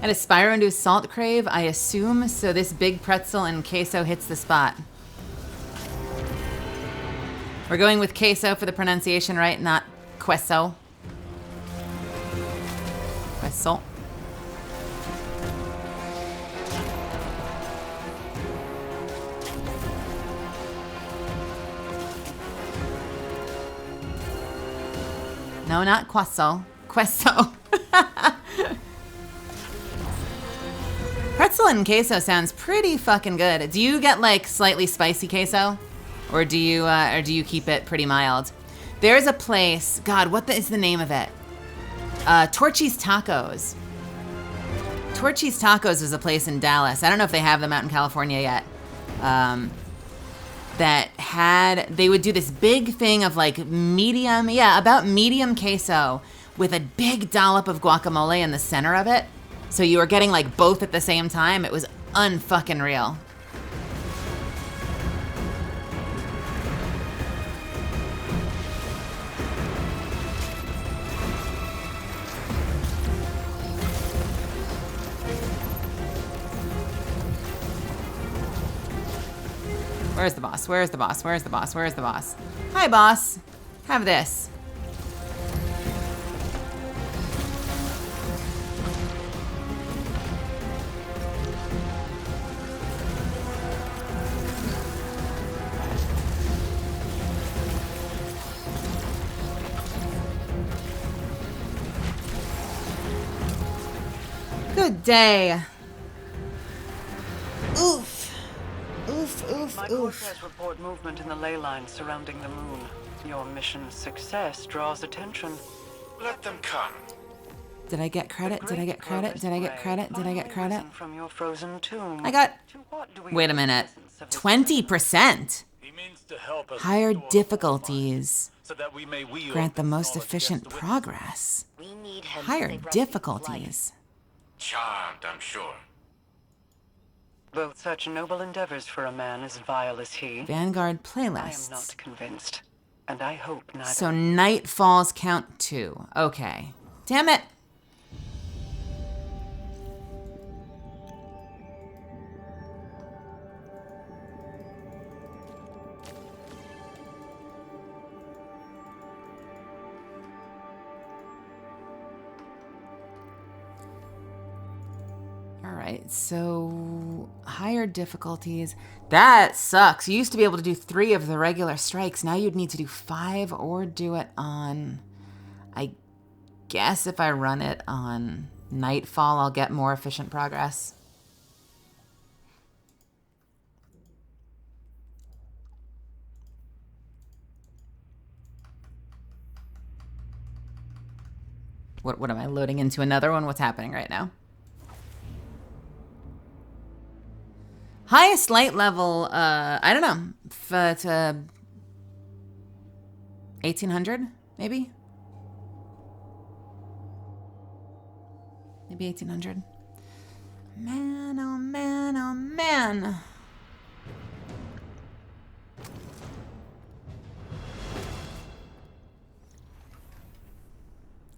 Add a Spyro into Salt Crave, I assume, so this big pretzel and queso hits the spot. We're going with queso for the pronunciation, right? Not queso. Queso. No, not queso. Queso. Pretzel and queso sounds pretty fucking good. Do you get like slightly spicy queso? Or do you keep it pretty mild? There's a place, God, what is the name of it? Torchy's Tacos. Torchy's Tacos is a place in Dallas. I don't know if they have them out in California yet. that they would do this big thing of like about medium queso with a big dollop of guacamole in the center of it. So you were getting like both at the same time. It was unfucking real. Where's the boss? Where's the boss? Where's the boss? Where's the boss? Hi, boss. Have this. Good day. Oof. My Cortez report movement in the ley lines surrounding the moon. Your mission's success draws attention. Let them come. Did I get credit? Did I get credit? Did I get credit? Did I get credit? From your frozen tomb. I got... Wait a minute. 20%? Higher difficulties grant the most efficient progress. Higher difficulties. Charmed, I'm sure. Both such noble endeavors for a man as vile as he. Vanguard I am playlists. not convinced, and I hope neither. So Nightfalls count 2. Okay. Damn it. Alright, so higher difficulties. That sucks. You used to be able to do 3 of the regular strikes. Now you'd need to do 5 or do it on... I guess if I run it on Nightfall, I'll get more efficient progress. What am I loading into another one? What's happening right now? Highest light level, I don't know, but 1800, maybe? Maybe 1800. Man, oh man, oh man.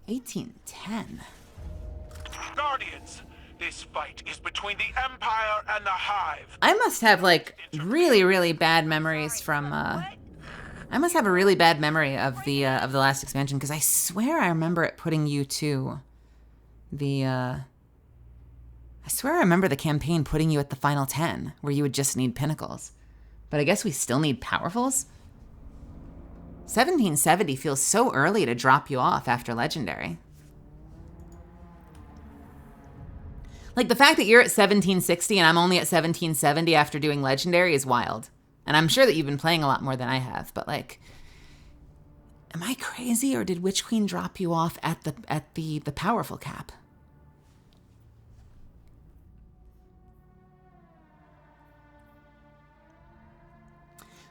$1810. Guardians, this fight is between the Empire and the Hive. I must have like really, really bad memories from. I must have a really bad memory of the last expansion because I swear I remember it putting you to the. I swear I remember the campaign putting you at the final 10 where you would just need pinnacles, but I guess we still need powerfuls. 1770 feels so early to drop you off after legendary. Like, the fact that you're at 1760 and I'm only at 1770 after doing legendary is wild. And I'm sure that you've been playing a lot more than I have, but like, am I crazy or did Witch Queen drop you off at the powerful cap?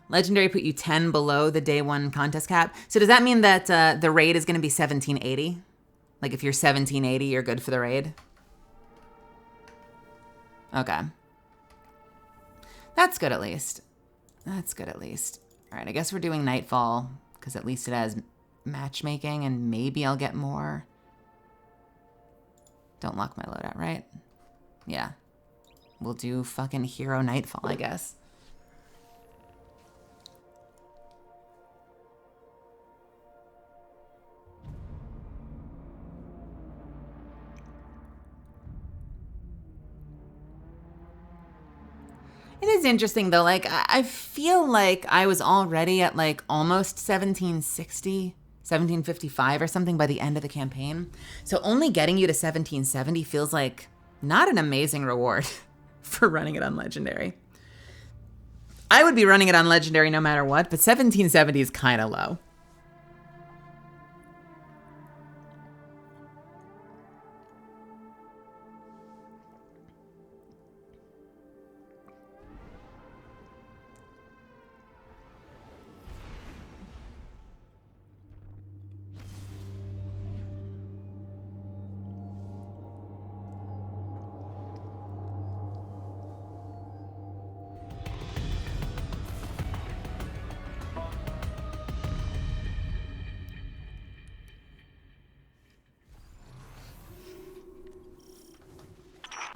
Legendary put you 10 below the day 1 contest cap. So does that mean that the raid is going to be 1780? Like if you're 1780, you're good for the raid? Okay. That's good at least. That's good at least. All right, I guess we're doing Nightfall because at least it has matchmaking and maybe I'll get more. Don't lock my loadout, right? Yeah. We'll do fucking Hero Nightfall, I guess. It is interesting though, like I feel like I was already at like almost 1760, 1755 or something by the end of the campaign. So only getting you to 1770 feels like not an amazing reward for running it on Legendary. I would be running it on Legendary no matter what, but 1770 is kind of low.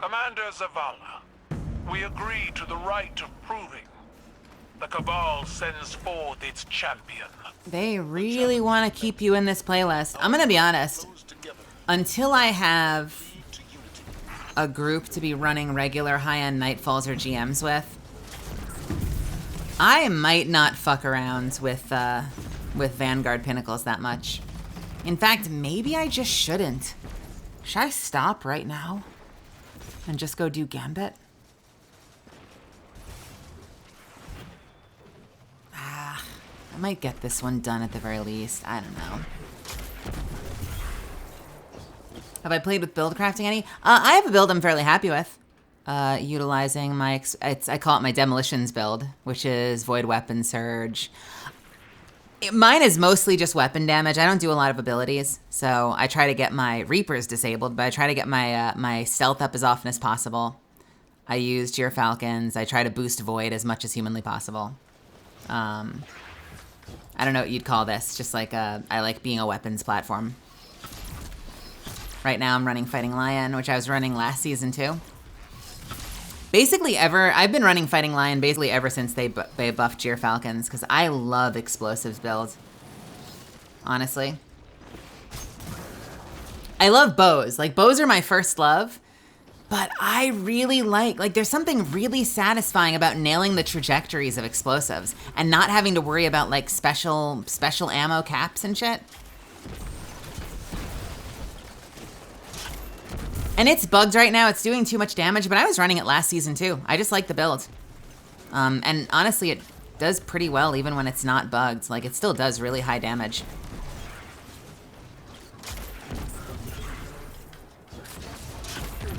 Commander Zavala, we agree to the right of proving. The Cabal sends forth its champion. They really want to keep you in this playlist. I'm gonna be honest. Until I have a group to be running regular high-end Nightfalls or GMs with, I might not fuck around with Vanguard Pinnacles that much. In fact, maybe I just shouldn't. Should I stop right now and just go do Gambit? I might get this one done at the very least. I don't know. Have I played with build crafting any? I have a build I'm fairly happy with. Utilizing my, I call it my demolitions build, which is Void Weapon Surge. Mine is mostly just weapon damage. I don't do a lot of abilities, so I try to get my Reapers disabled, but I try to get my my stealth up as often as possible. I use Gyrfalcons. I try to boost Void as much as humanly possible. I don't know what you'd call this. Just like I like being a weapons platform. Right now I'm running Fighting Lion, which I was running last season too. Basically I've been running Fighting Lion basically ever since they buffed Gyrfalcons, because I love explosives builds. Honestly. I love bows. Like, bows are my first love, but I really like there's something really satisfying about nailing the trajectories of explosives and not having to worry about like special ammo caps and shit. And it's bugged right now. It's doing too much damage, but I was running it last season too. I just like the build. And honestly, it does pretty well even when it's not bugged. Like, it still does really high damage.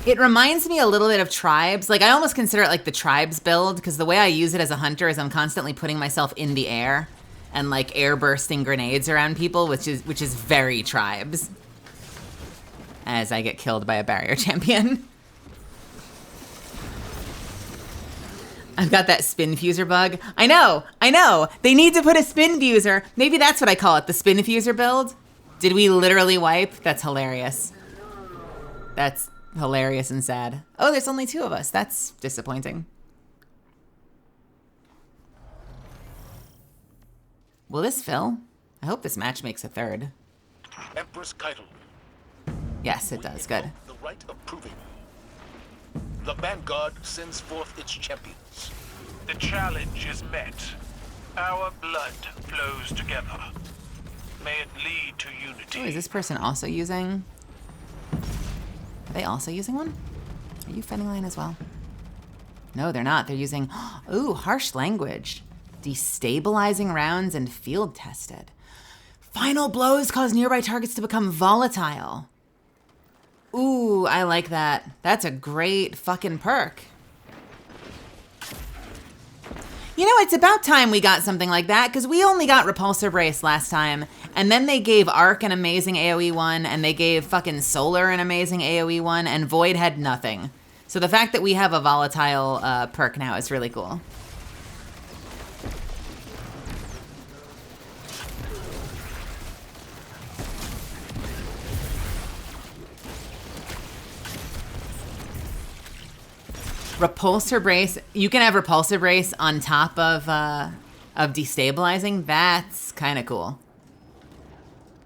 It reminds me a little bit of Tribes. Like, I almost consider it like the Tribes build, because the way I use it as a hunter is I'm constantly putting myself in the air and like air bursting grenades around people, which is very Tribes. As I get killed by a barrier champion. I've got that spin fuser bug. I know. They need to put a spin fuser. Maybe that's what I call it, the spin fuser build. Did we literally wipe? That's hilarious. That's hilarious and sad. Oh, there's only 2 of us. That's disappointing. Will this fill? I hope this match makes a 3rd. Empress Keitel. Yes, it does. Good. The right of proving. The Vanguard sends forth its champions. The challenge is met. Our blood flows together. May it lead to unity. Oh, is this person also using... Are they also using one? Are you Fighting Lion as well? No, they're not. They're using... Ooh, harsh language. Destabilizing rounds and field tested. Final blows cause nearby targets to become volatile. Ooh, I like that. That's a great fucking perk. You know, it's about time we got something like that, because we only got Repulsor Brace last time, and then they gave Arc an amazing AoE one, and they gave fucking Solar an amazing AoE one, and Void had nothing. So the fact that we have a volatile perk now is really cool. Repulsor Brace. You can have Repulsor Brace on top of destabilizing. That's kind of cool.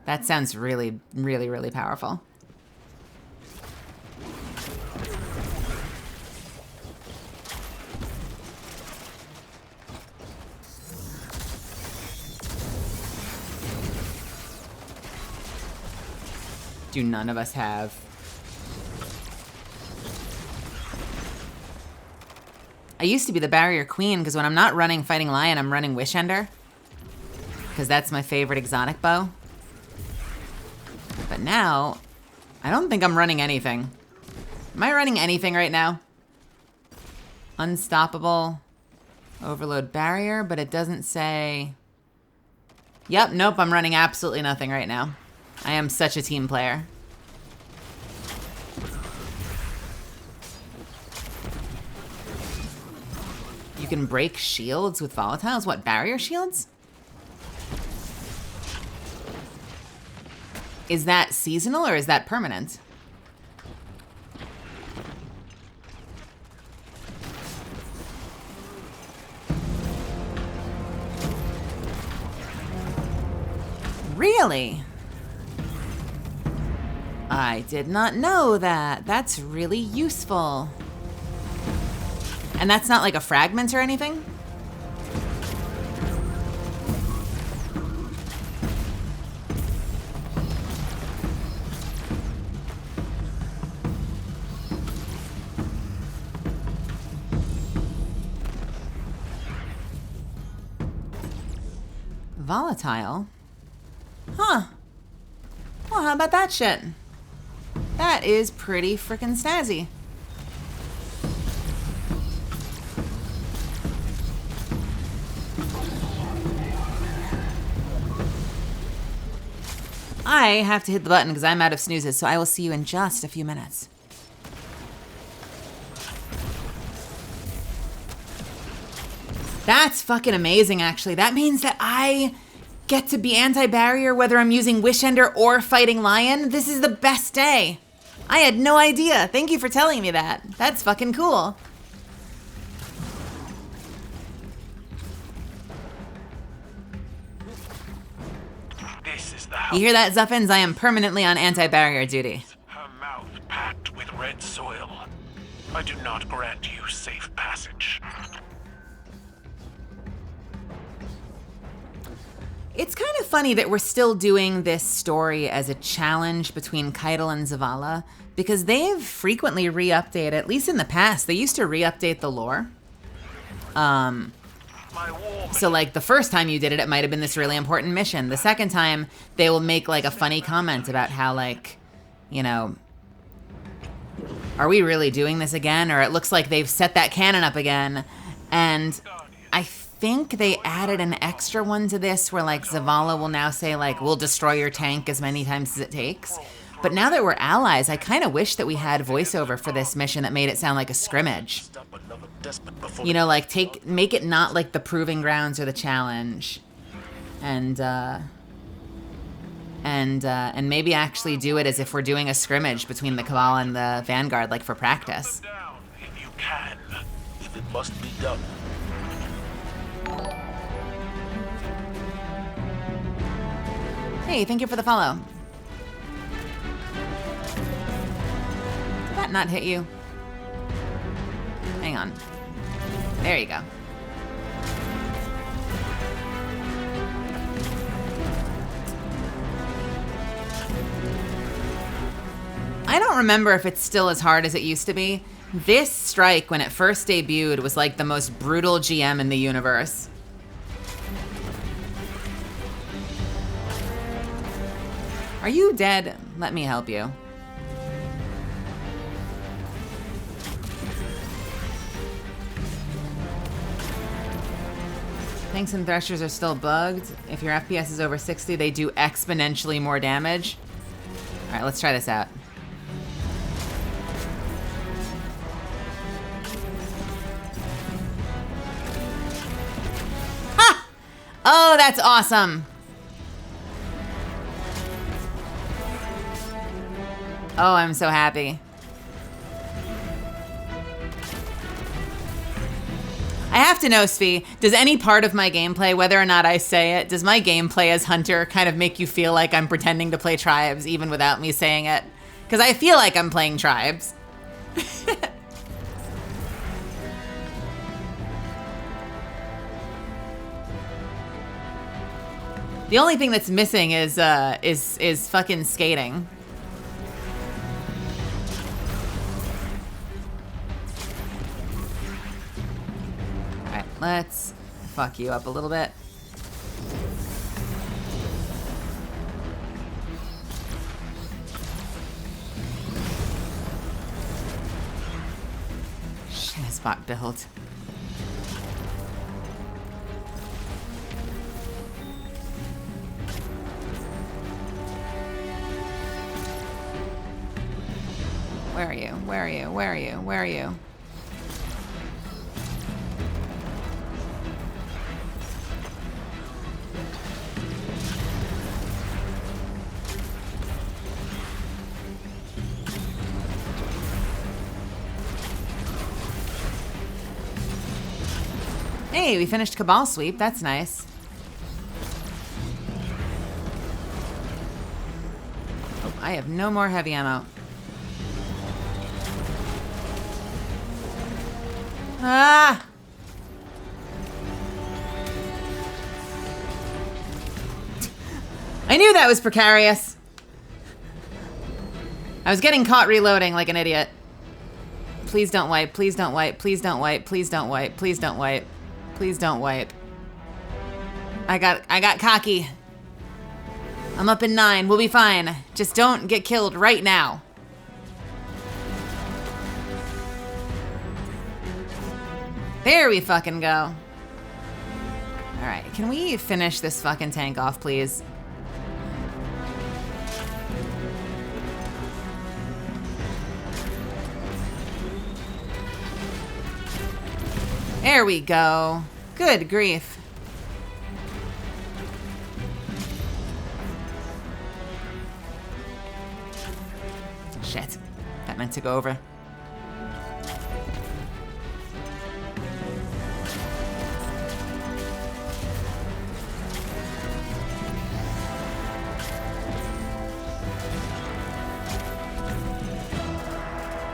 That sounds really, really, really powerful. Do none of us have... I used to be the Barrier Queen, because when I'm not running Fighting Lion, I'm running Wishender. Because that's my favorite exotic bow. But now, I don't think I'm running anything. Am I running anything right now? Unstoppable. Overload Barrier, but it doesn't say... Yep, nope, I'm running absolutely nothing right now. I am such a team player. You can break shields with volatiles? What, barrier shields? Is that seasonal or is that permanent? Really? I did not know that. That's really useful. And that's not like a fragment or anything? Volatile? Huh. Well, how about that shit? That is pretty frickin' snazzy. I have to hit the button because I'm out of snoozes, so I will see you in just a few minutes. That's fucking amazing, actually. That means that I get to be anti-barrier whether I'm using Wishender or fighting Lion. This is the best day. I had no idea. Thank you for telling me that. That's fucking cool. This is the You hear that, Zuffins? I am permanently on anti-barrier duty. Her mouth packed with red soil. I do not grant you safe passage. It's kind of funny that we're still doing this story as a challenge between Keitel and Zavala, because they've frequently re-updated, at least in the past, they used to re-update the lore. So like the first time you did it, it might have been this really important mission. The second time, they will make like a funny comment about how like, you know, are we really doing this again? Or it looks like they've set that cannon up again. And I think they added an extra one to this where like Zavala will now say like, we'll destroy your tank as many times as it takes. But now that we're allies, I kind of wish that we had voiceover for this mission that made it sound like a scrimmage. You know, like make it not like the proving grounds or the challenge. And maybe actually do it as if we're doing a scrimmage between the Cabal and the Vanguard, like for practice. If you can, if it must be done. Hey, thank you for the follow. Did that not hit you? Hang on. There you go. I don't remember if it's still as hard as it used to be. This strike, when it first debuted, was like the most brutal GM in the universe. Are you dead? Let me help you. Tanks and Threshers are still bugged. If your FPS is over 60, they do exponentially more damage. All right, let's try this out. Ha! Oh, that's awesome. Oh, I'm so happy. I have to know, Svi, does any part of my gameplay, whether or not I say it, does my gameplay as Hunter kind of make you feel like I'm pretending to play Tribes even without me saying it? Because I feel like I'm playing Tribes. The only thing that's missing is fucking skating. Alright, let's fuck you up a little bit. Shit, spot build. Where are you? Where are you? Where are you? Where are you? Hey, we finished Cabal Sweep. That's nice. I have no more heavy ammo. Ah! I knew that was precarious. I was getting caught reloading like an idiot. Please don't wipe, please don't wipe, please don't wipe, please don't wipe, please don't wipe. Please don't wipe. I got cocky. I'm up in 9, we'll be fine. Just don't get killed right now. There we fucking go. Alright, can we finish this fucking tank off, please? There we go. Good grief. Shit. That meant to go over.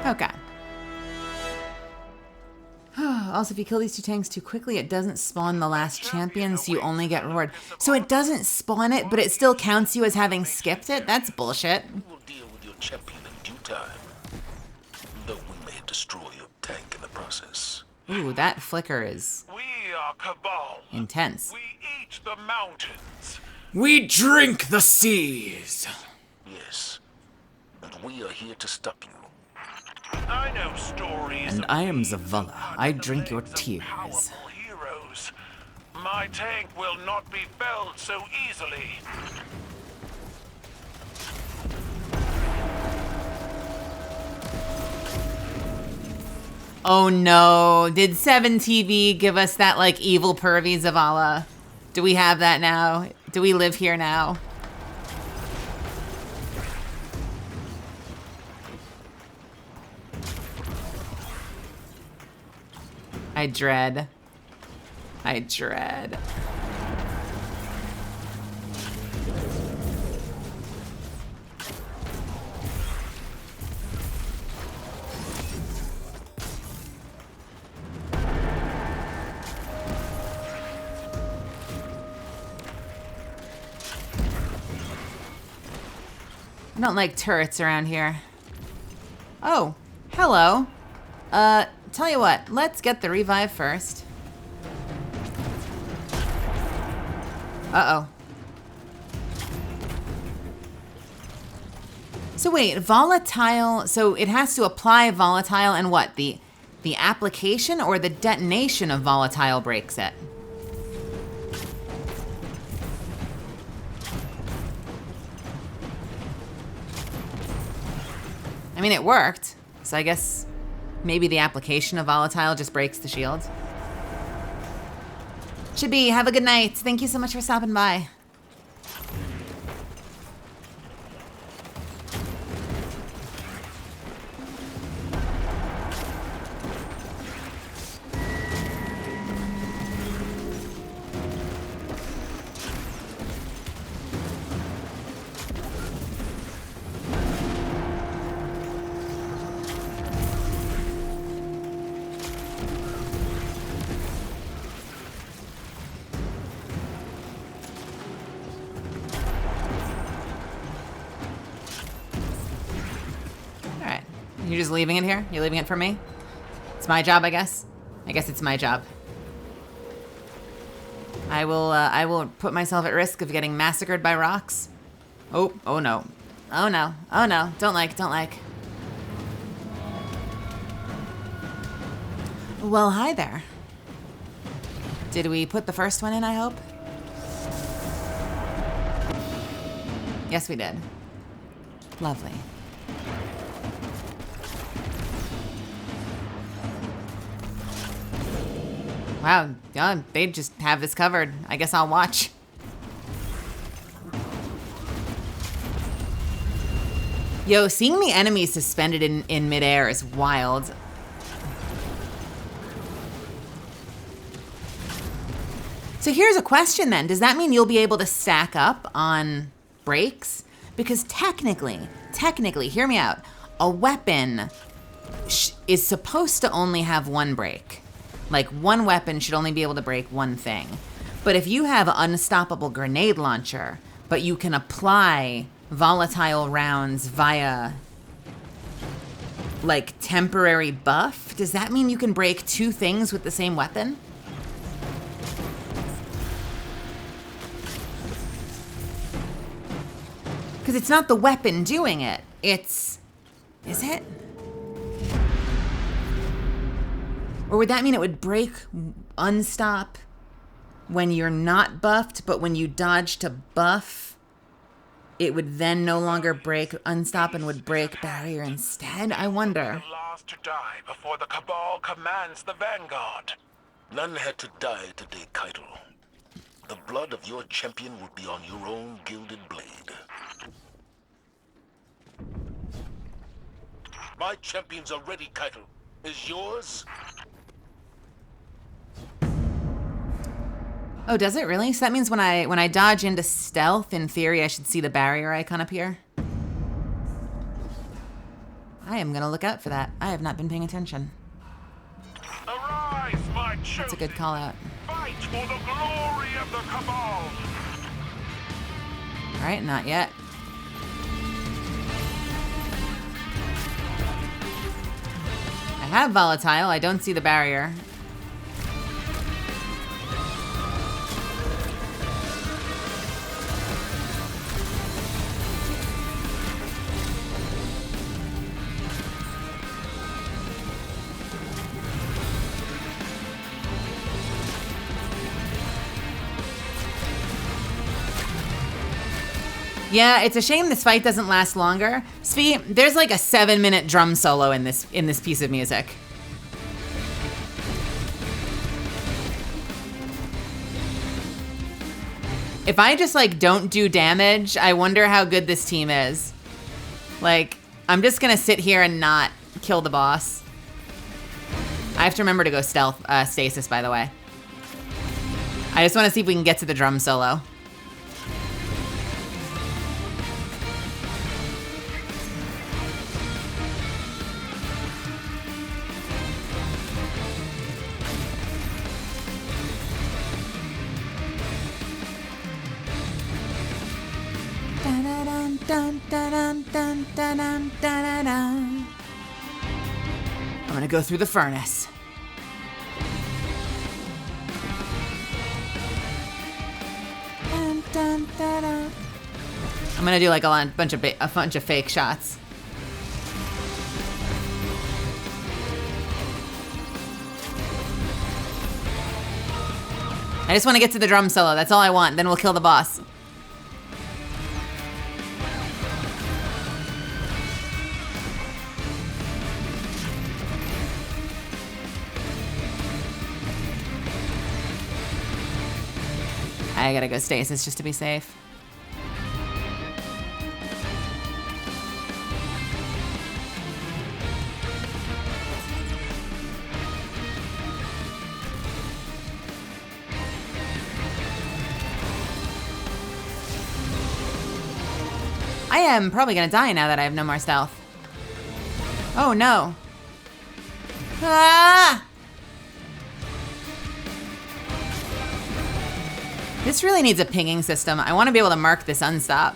Okay. Also, if you kill these 2 tanks too quickly, it doesn't spawn the last champion, so you only get reward. So it doesn't spawn it, but it still counts you as having skipped it? That's bullshit. We'll deal with your champion in due time. Though we may destroy your tank in the process. Ooh, that flicker is We are Cabal. intense. We eat the mountains. We drink the seas. Yes. And we are here to stop you. I know stories. And I am Zavala. I drink your tears. Powerful heroes. My tank will not be felled so easily. Oh no, did 7TV give us that like evil pervy Zavala? Do we have that now? Do we live here now? I dread. I dread. I don't like turrets around here. Oh, hello. Tell you what, let's get the revive first. Uh-oh. So wait, volatile, so it has to apply volatile and what? The application or the detonation of volatile breaks it? I mean, it worked, so I guess maybe the application of volatile just breaks the shield. Chibi, have a good night. Thank you so much for stopping by. You're just leaving it here? You're leaving it for me? It's my job, I guess. I guess it's my job. I will put myself at risk of getting massacred by rocks. Oh no. Oh no. Oh no. Don't like. Well, hi there. Did we put the first one in, I hope? Yes, we did. Lovely. Wow, yeah, they just have this covered. I guess I'll watch. Yo, seeing the enemy suspended in midair is wild. So here's a question then. Does that mean you'll be able to stack up on breaks? Because technically, hear me out, a weapon is supposed to only have one break. Like, one weapon should only be able to break one thing. But if you have unstoppable grenade launcher, but you can apply volatile rounds via, like, temporary buff, does that mean you can break two things with the same weapon? Because it's not the weapon doing it. It's... Is it? Or would that mean it would break unstop when you're not buffed, but when you dodge to buff, it would then no longer break unstop and would break barrier instead? I wonder. The last to die before the Cabal commands the Vanguard. None had to die today, Keitel. The blood of your champion would be on your own gilded blade. My champion's are ready, Keitel. Is yours? Oh, does it really? So that means when I dodge into stealth, in theory, I should see the barrier icon appear? I am gonna look out for that. I have not been paying attention. Arise, my chosen. That's a good call out. Fight for the glory of the Cabal. All right, not yet. I have volatile. I don't see the barrier. Yeah, it's a shame this fight doesn't last longer. Svi, there's like a 7-minute drum solo in this piece of music. If I just like don't do damage, I wonder how good this team is. Like, I'm just gonna sit here and not kill the boss. I have to remember to go stealth stasis, by the way. I just want to see if we can get to the drum solo. I'm gonna go through the furnace. I'm gonna do like a bunch of fake shots. I just want to get to the drum solo. That's all I want. Then we'll kill the boss. I gotta go stasis just to be safe. I am probably gonna die now that I have no more stealth. Oh no. Ah! This really needs a pinging system. I want to be able to mark this unstop.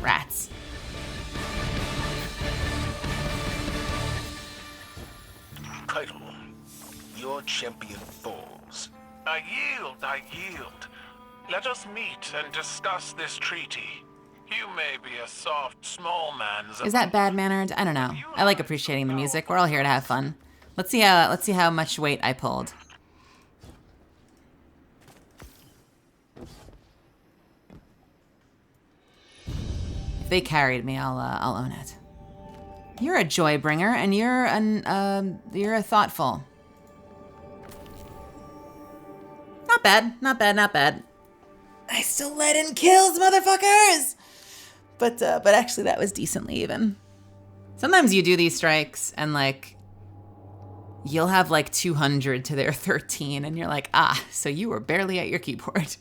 Rats. Keitel, your champion falls. I yield. Let us meet and discuss this treaty. You may be a soft, small man. Is that bad-mannered? I don't know. I like appreciating the music. We're all here to have fun. Let's see how much weight I pulled. If they carried me, I'll own it. You're a joy bringer, and you're a thoughtful. Not bad, not bad, not bad. I still let in kills, motherfuckers! But actually that was decently even. Sometimes you do these strikes and like, you'll have like 200 to their 13 and you're like, ah, so you were barely at your keyboard.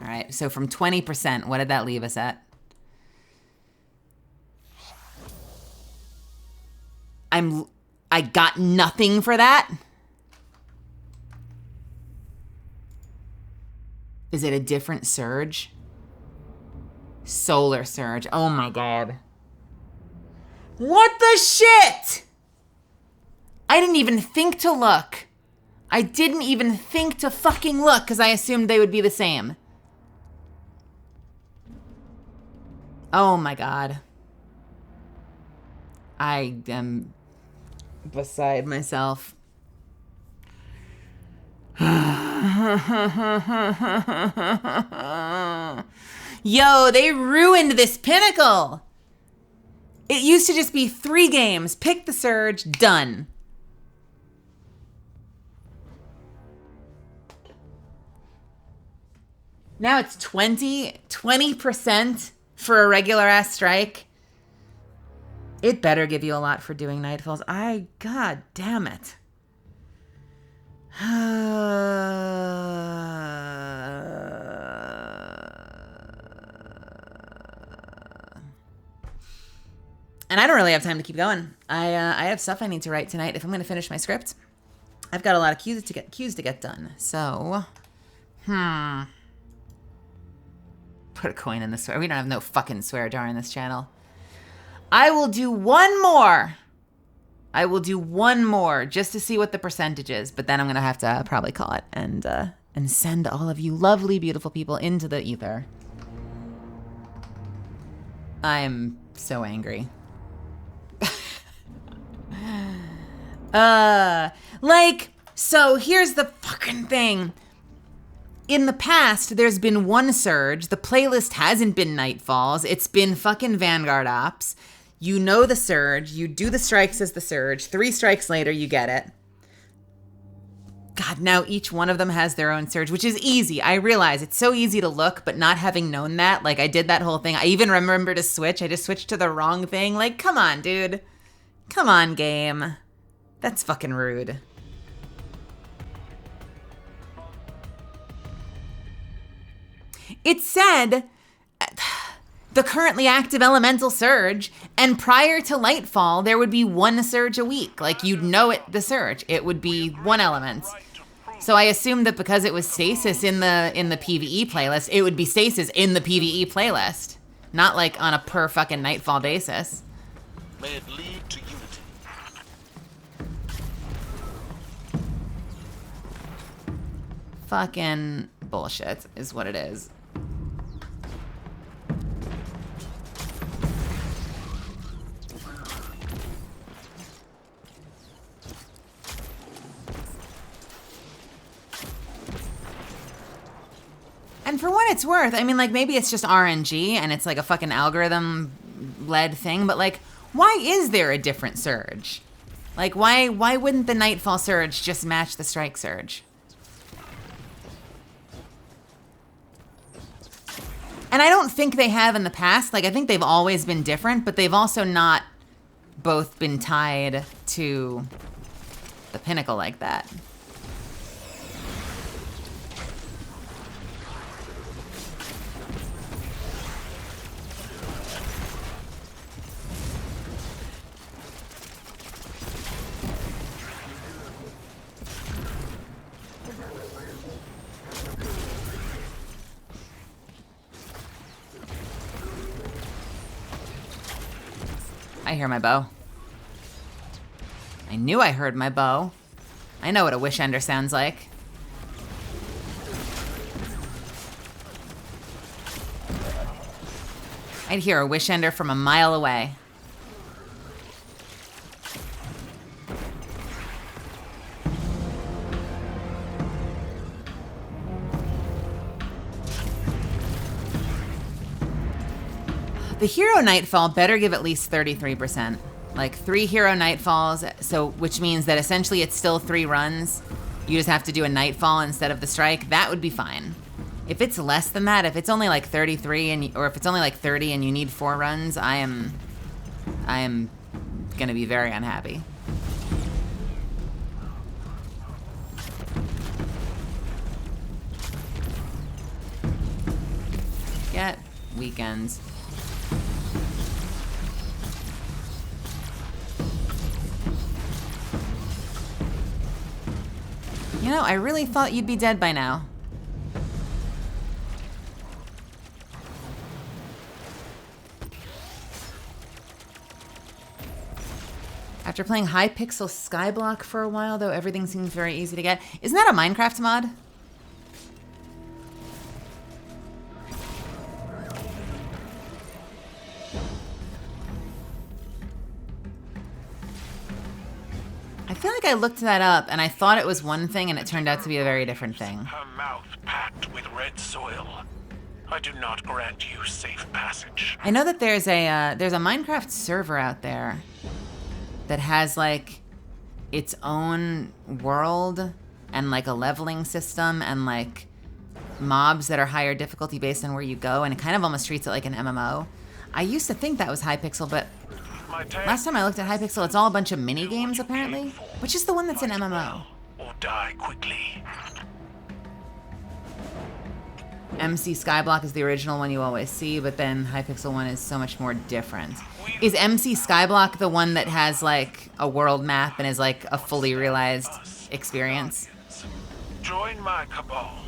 All right, so from 20%, what did that leave us at? I got nothing for that? Is it a different surge? Solar surge. Oh my god. What the shit? I didn't even think to look. I didn't even think to fucking look because I assumed they would be the same. Oh my god. I am beside myself. Yo, they ruined this pinnacle. It used to just be 3 games. Pick the surge, done. Now it's 20% for a regular ass strike. It better give you a lot for doing Nightfalls. God damn it. And I don't really have time to keep going. I have stuff I need to write tonight if I'm going to finish my script. I've got a lot of cues to get done. So, put a coin in the swear. We don't have no fucking swear jar in this channel. I will do one more. I will do one more just to see what the percentage is, but then I'm gonna have to probably call it and send all of you lovely, beautiful people into the ether. I'm so angry. So here's the fucking thing. In the past, there's been one surge. The playlist hasn't been Nightfalls. It's been fucking Vanguard Ops. You know the surge. You do the strikes as the surge. 3 strikes later, you get it. God, now each one of them has their own surge, which is easy. I realize it's so easy to look, but not having known that, like I did that whole thing. I even remember to switch. I just switched to the wrong thing. Like, come on, dude. Come on, game. That's fucking rude. It said the currently active elemental surge, and prior to Lightfall, there would be 1 surge a week. Like, you'd know it, the surge. It would be 1 element. So I assumed that because it was stasis in the PvE playlist, it would be stasis in the PvE playlist. Not like on a per fucking Nightfall basis. May it lead to unity. Fucking bullshit is what it is. And for what it's worth, I mean, like, maybe it's just RNG and it's like a fucking algorithm-led thing, but like, why is there a different surge? Like, why wouldn't the Nightfall surge just match the Strike surge? And I don't think they have in the past. Like, I think they've always been different, but they've also not both been tied to the pinnacle like that. I hear my bow. I knew I heard my bow. I know what a wish ender sounds like. I'd hear a wish ender from a mile away. The hero nightfall better give at least 33%. Like 3 hero nightfalls, so which means that essentially it's still 3 runs. You just have to do a nightfall instead of the strike. That would be fine. If it's less than that, if it's only like 33 or if it's only like 30 and you need 4 runs, I am gonna be very unhappy. Get weekends. You know, I really thought you'd be dead by now. After playing Hypixel Skyblock for a while, though, everything seems very easy to get. Isn't that a Minecraft mod? I feel like I looked that up and I thought it was one thing and it turned out to be a very different thing. Her mouth packed with red soil. I do not grant you safe passage. I know that there's a Minecraft server out there that has like its own world and like a leveling system and like mobs that are higher difficulty based on where you go, and it kind of almost treats it like an MMO. I used to think that was Hypixel, but last time I looked at Hypixel, it's all a bunch of mini games apparently. Which is the one that's an MMO? Or die quickly. MC Skyblock is the original one you always see, but then Hypixel one is so much more different. Is MC Skyblock the one that has like a world map and is like a fully realized experience? Join my cabal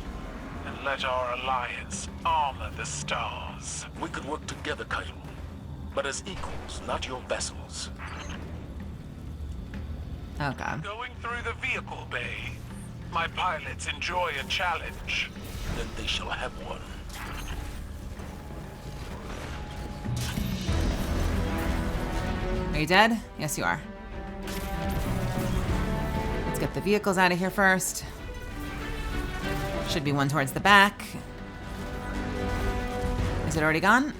and let our alliance armor the stars. We could work together, Kaido, but as equals, not your vassals. Okay. Going through the vehicle bay. My pilots enjoy a challenge. Then they shall have one. Are you dead? Yes, you are. Let's get the vehicles out of here first. Should be one towards the back. Is it already gone?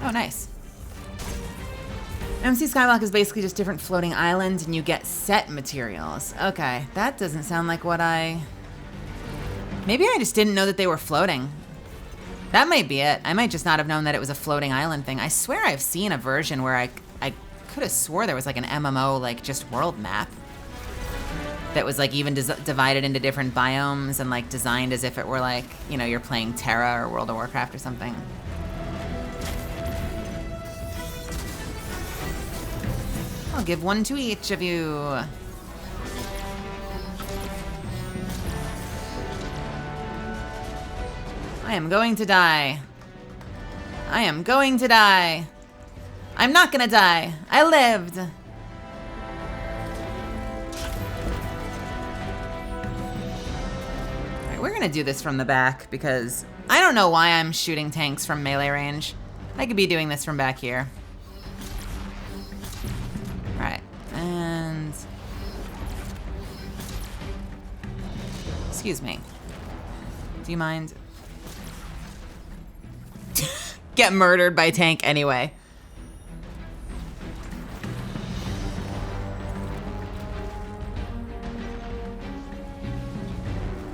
Oh, nice. MC Skyblock is basically just different floating islands and you get set materials. Okay, that doesn't sound like what I... Maybe I just didn't know that they were floating. That might be it. I might just not have known that it was a floating island thing. I swear I've seen a version where I could have swore there was like an MMO, like just world map that was like even divided into different biomes and like designed as if it were like, you know, you're playing Terra or World of Warcraft or something. I'll give one to each of you. I am going to die. I am going to die. I'm not gonna die. I lived. All right, we're gonna do this from the back because I don't know why I'm shooting tanks from melee range. I could be doing this from back here. Right, and... Excuse me. Do you mind? Get murdered by tank anyway.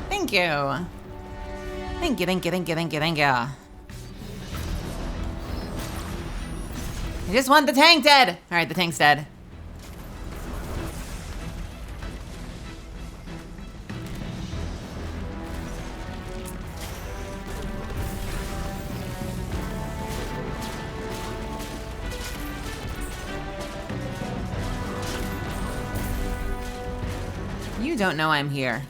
Thank you. Thank you, thank you, thank you, thank you, thank you. I just want the tank dead. All right, the tank's dead. actually don't know I'm here.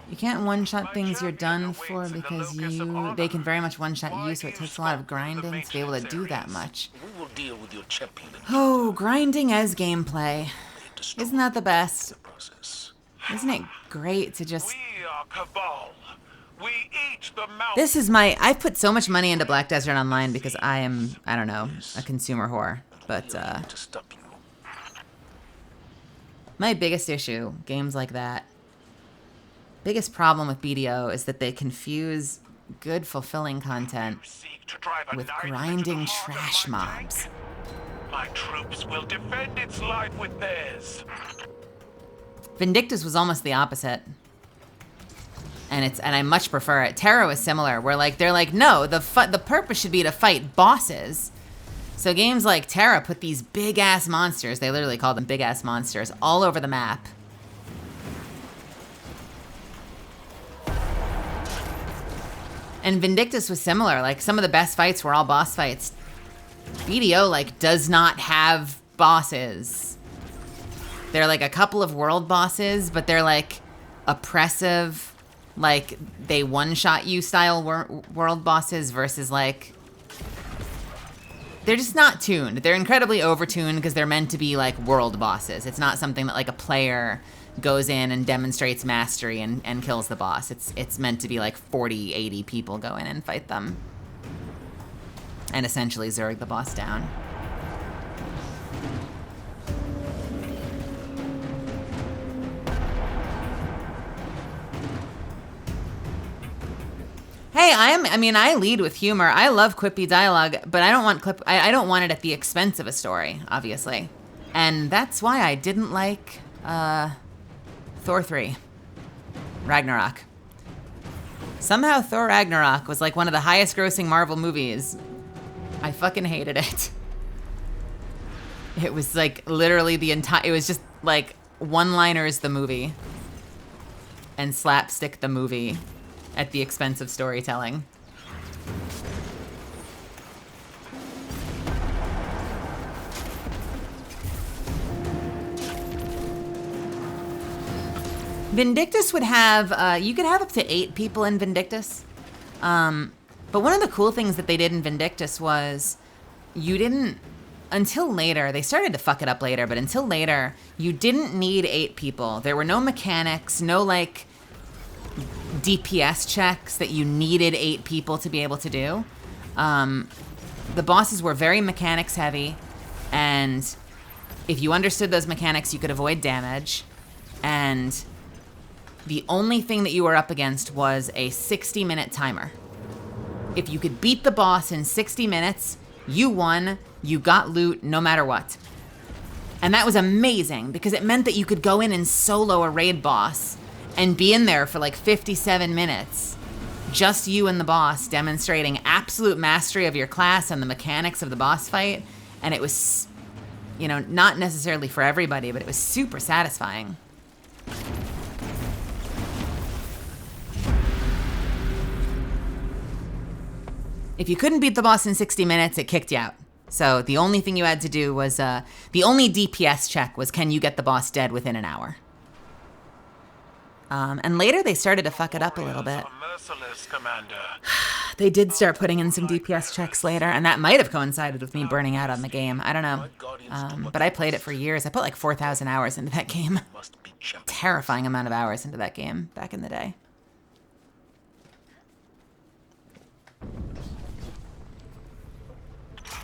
You can't one-shot things you're done for because they can very much one-shot you, so it takes a lot of grinding to be able to do that much. We will deal with your champion. Oh, grinding as gameplay. Isn't that the best? Isn't it great to just... We are Cabal. We eat the mountain. This is my... I've put so much money into Black Desert Online because I am, I don't know, a consumer whore. But, my biggest issue, games like that, biggest problem with BDO is that they confuse good, fulfilling content with grinding trash mobs. My troops will defend its life with theirs. Vindictus was almost the opposite. And I much prefer it. Terra was similar, where they're like, no, the purpose should be to fight bosses. So games like Terra put these big-ass monsters, they literally call them big-ass monsters, all over the map. And Vindictus was similar. Like, some of the best fights were all boss fights. BDO, does not have bosses. They're, a couple of world bosses, but they're, oppressive, they one-shot you style world bosses versus, they're just not tuned. They're incredibly over-tuned because they're meant to be, world bosses. It's not something that, a player goes in and demonstrates mastery and kills the boss. It's meant to be 40, 80 people go in and fight them. And essentially Zerg the boss down. Hey, I lead with humor. I love quippy dialogue, but I don't want it at the expense of a story, obviously. And that's why I didn't like Thor 3, Ragnarok. Somehow Thor Ragnarok was one of the highest grossing Marvel movies. I fucking hated it. It was literally it was just one-liners the movie and slapstick the movie at the expense of storytelling. Vindictus would have, you could have up to 8 people in Vindictus. But one of the cool things that they did in Vindictus was until later, they started to fuck it up later, but until later, you didn't need 8 people. There were no mechanics, no DPS checks that you needed 8 people to be able to do. The bosses were very mechanics heavy, and if you understood those mechanics, you could avoid damage. And the only thing that you were up against was a 60-minute timer. If you could beat the boss in 60 minutes, you won, you got loot no matter what. And that was amazing because it meant that you could go in and solo a raid boss and be in there for 57 minutes. Just you and the boss demonstrating absolute mastery of your class and the mechanics of the boss fight. And it was, not necessarily for everybody, but it was super satisfying. If you couldn't beat the boss in 60 minutes, it kicked you out. So the only thing you had to do was, the only DPS check was, can you get the boss dead within an hour? And later they started to fuck it up a little bit. They did start putting in some DPS checks later, and that might have coincided with me burning out on the game. I don't know. But I played it for years. I put 4,000 hours into that game. Terrifying amount of hours into that game back in the day.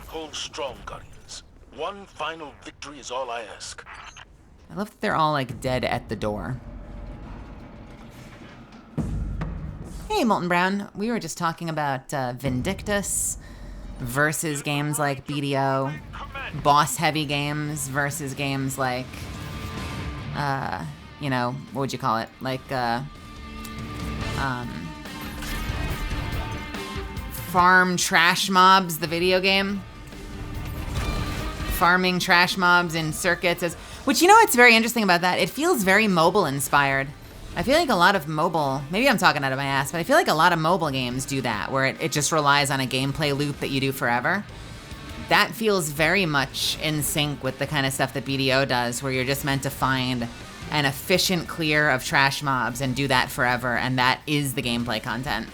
Hold strong, Guardians. One final victory is all I ask. I love that they're all dead at the door. Hey, Molten Brown. We were just talking about Vindictus versus games like BDO, boss-heavy games versus games like, what would you call it? Farm Trash Mobs, the video game. Farming trash mobs in circuits. Which, what's very interesting about that? It feels very mobile-inspired. I feel like a lot of mobile, maybe I'm talking out of my ass, but I feel like a lot of mobile games do that, where it just relies on a gameplay loop that you do forever. That feels very much in sync with the kind of stuff that BDO does, where you're just meant to find an efficient clear of trash mobs and do that forever, and that is the gameplay content.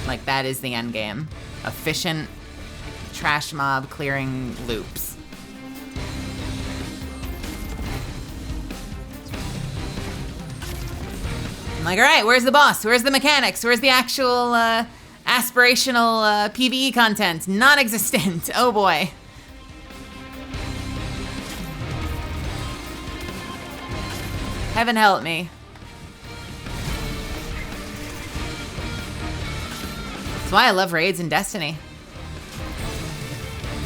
Like, that is the end game. Efficient trash mob clearing loops. I'm like, all right, where's the boss? Where's the mechanics? Where's the actual aspirational PvE content? Non-existent. Oh boy. Heaven help me. That's why I love raids in Destiny.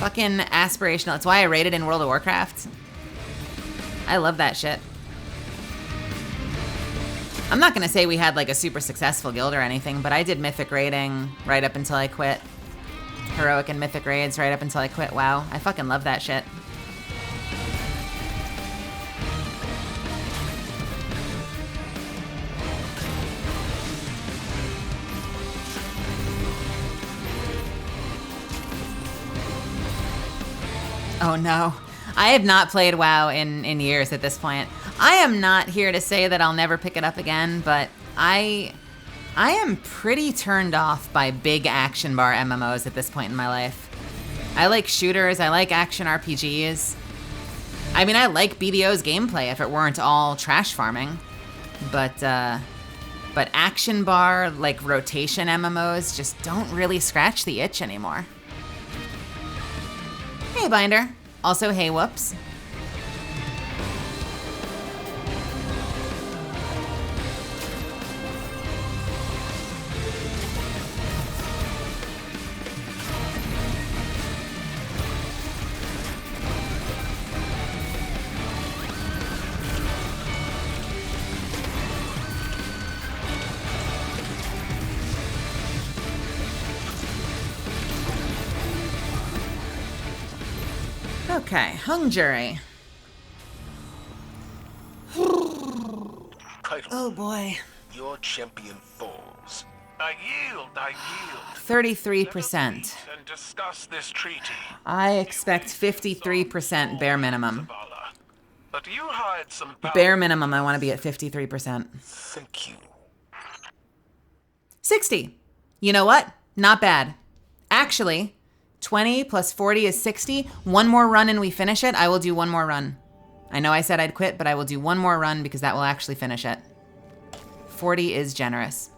Fucking aspirational. It's why I raided in World of Warcraft. I love that shit. I'm not gonna say we had like a super successful guild or anything, but I did mythic raiding right up until I quit. Heroic and mythic raids right up until I quit. WoW. I fucking love that shit. Oh no. I have not played WoW in years at this point. I am not here to say that I'll never pick it up again, but I am pretty turned off by big action bar MMOs at this point in my life. I like shooters, I like action RPGs. I mean, I like BDO's gameplay if it weren't all trash farming, but action bar, like rotation MMOs just don't really scratch the itch anymore. Hey, Binder. Also, hey, whoops. Okay, hung jury. Oh boy. Your champion falls. I yield, I yield. 33%. And discuss this treaty. I expect 53% bare minimum. But you hide some Bare minimum, I want to be at 53%. Thank you. 60. You know what? Not bad. Actually, 20 plus 40 is 60. One more run and we finish it. I will do one more run. I know I said I'd quit, but I will do one more run because that will actually finish it. 40 is generous.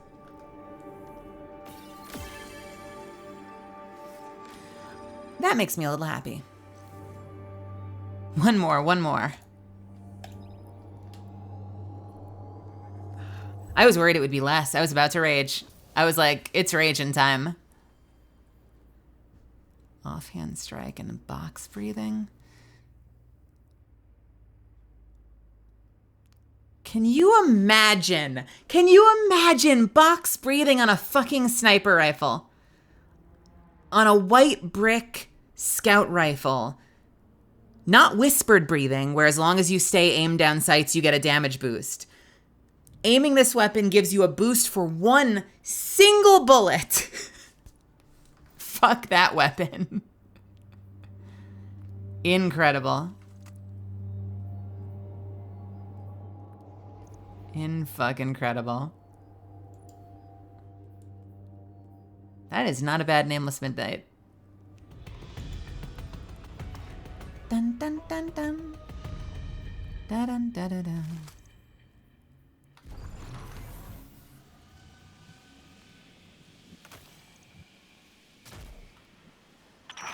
That makes me a little happy. One more, one more. I was worried it would be less. I was about to rage. I was like, it's raging time. Offhand strike and box breathing. Can you imagine? Can you imagine box breathing on a fucking sniper rifle? On a white brick scout rifle. Not whispered breathing, where as long as you stay aimed down sights, you get a damage boost. Aiming this weapon gives you a boost for one single bullet. Fuck that weapon. Incredible. In-fucking-credible. That is not a bad Nameless Midnight. Dun dun dun dun. Da dun da da da.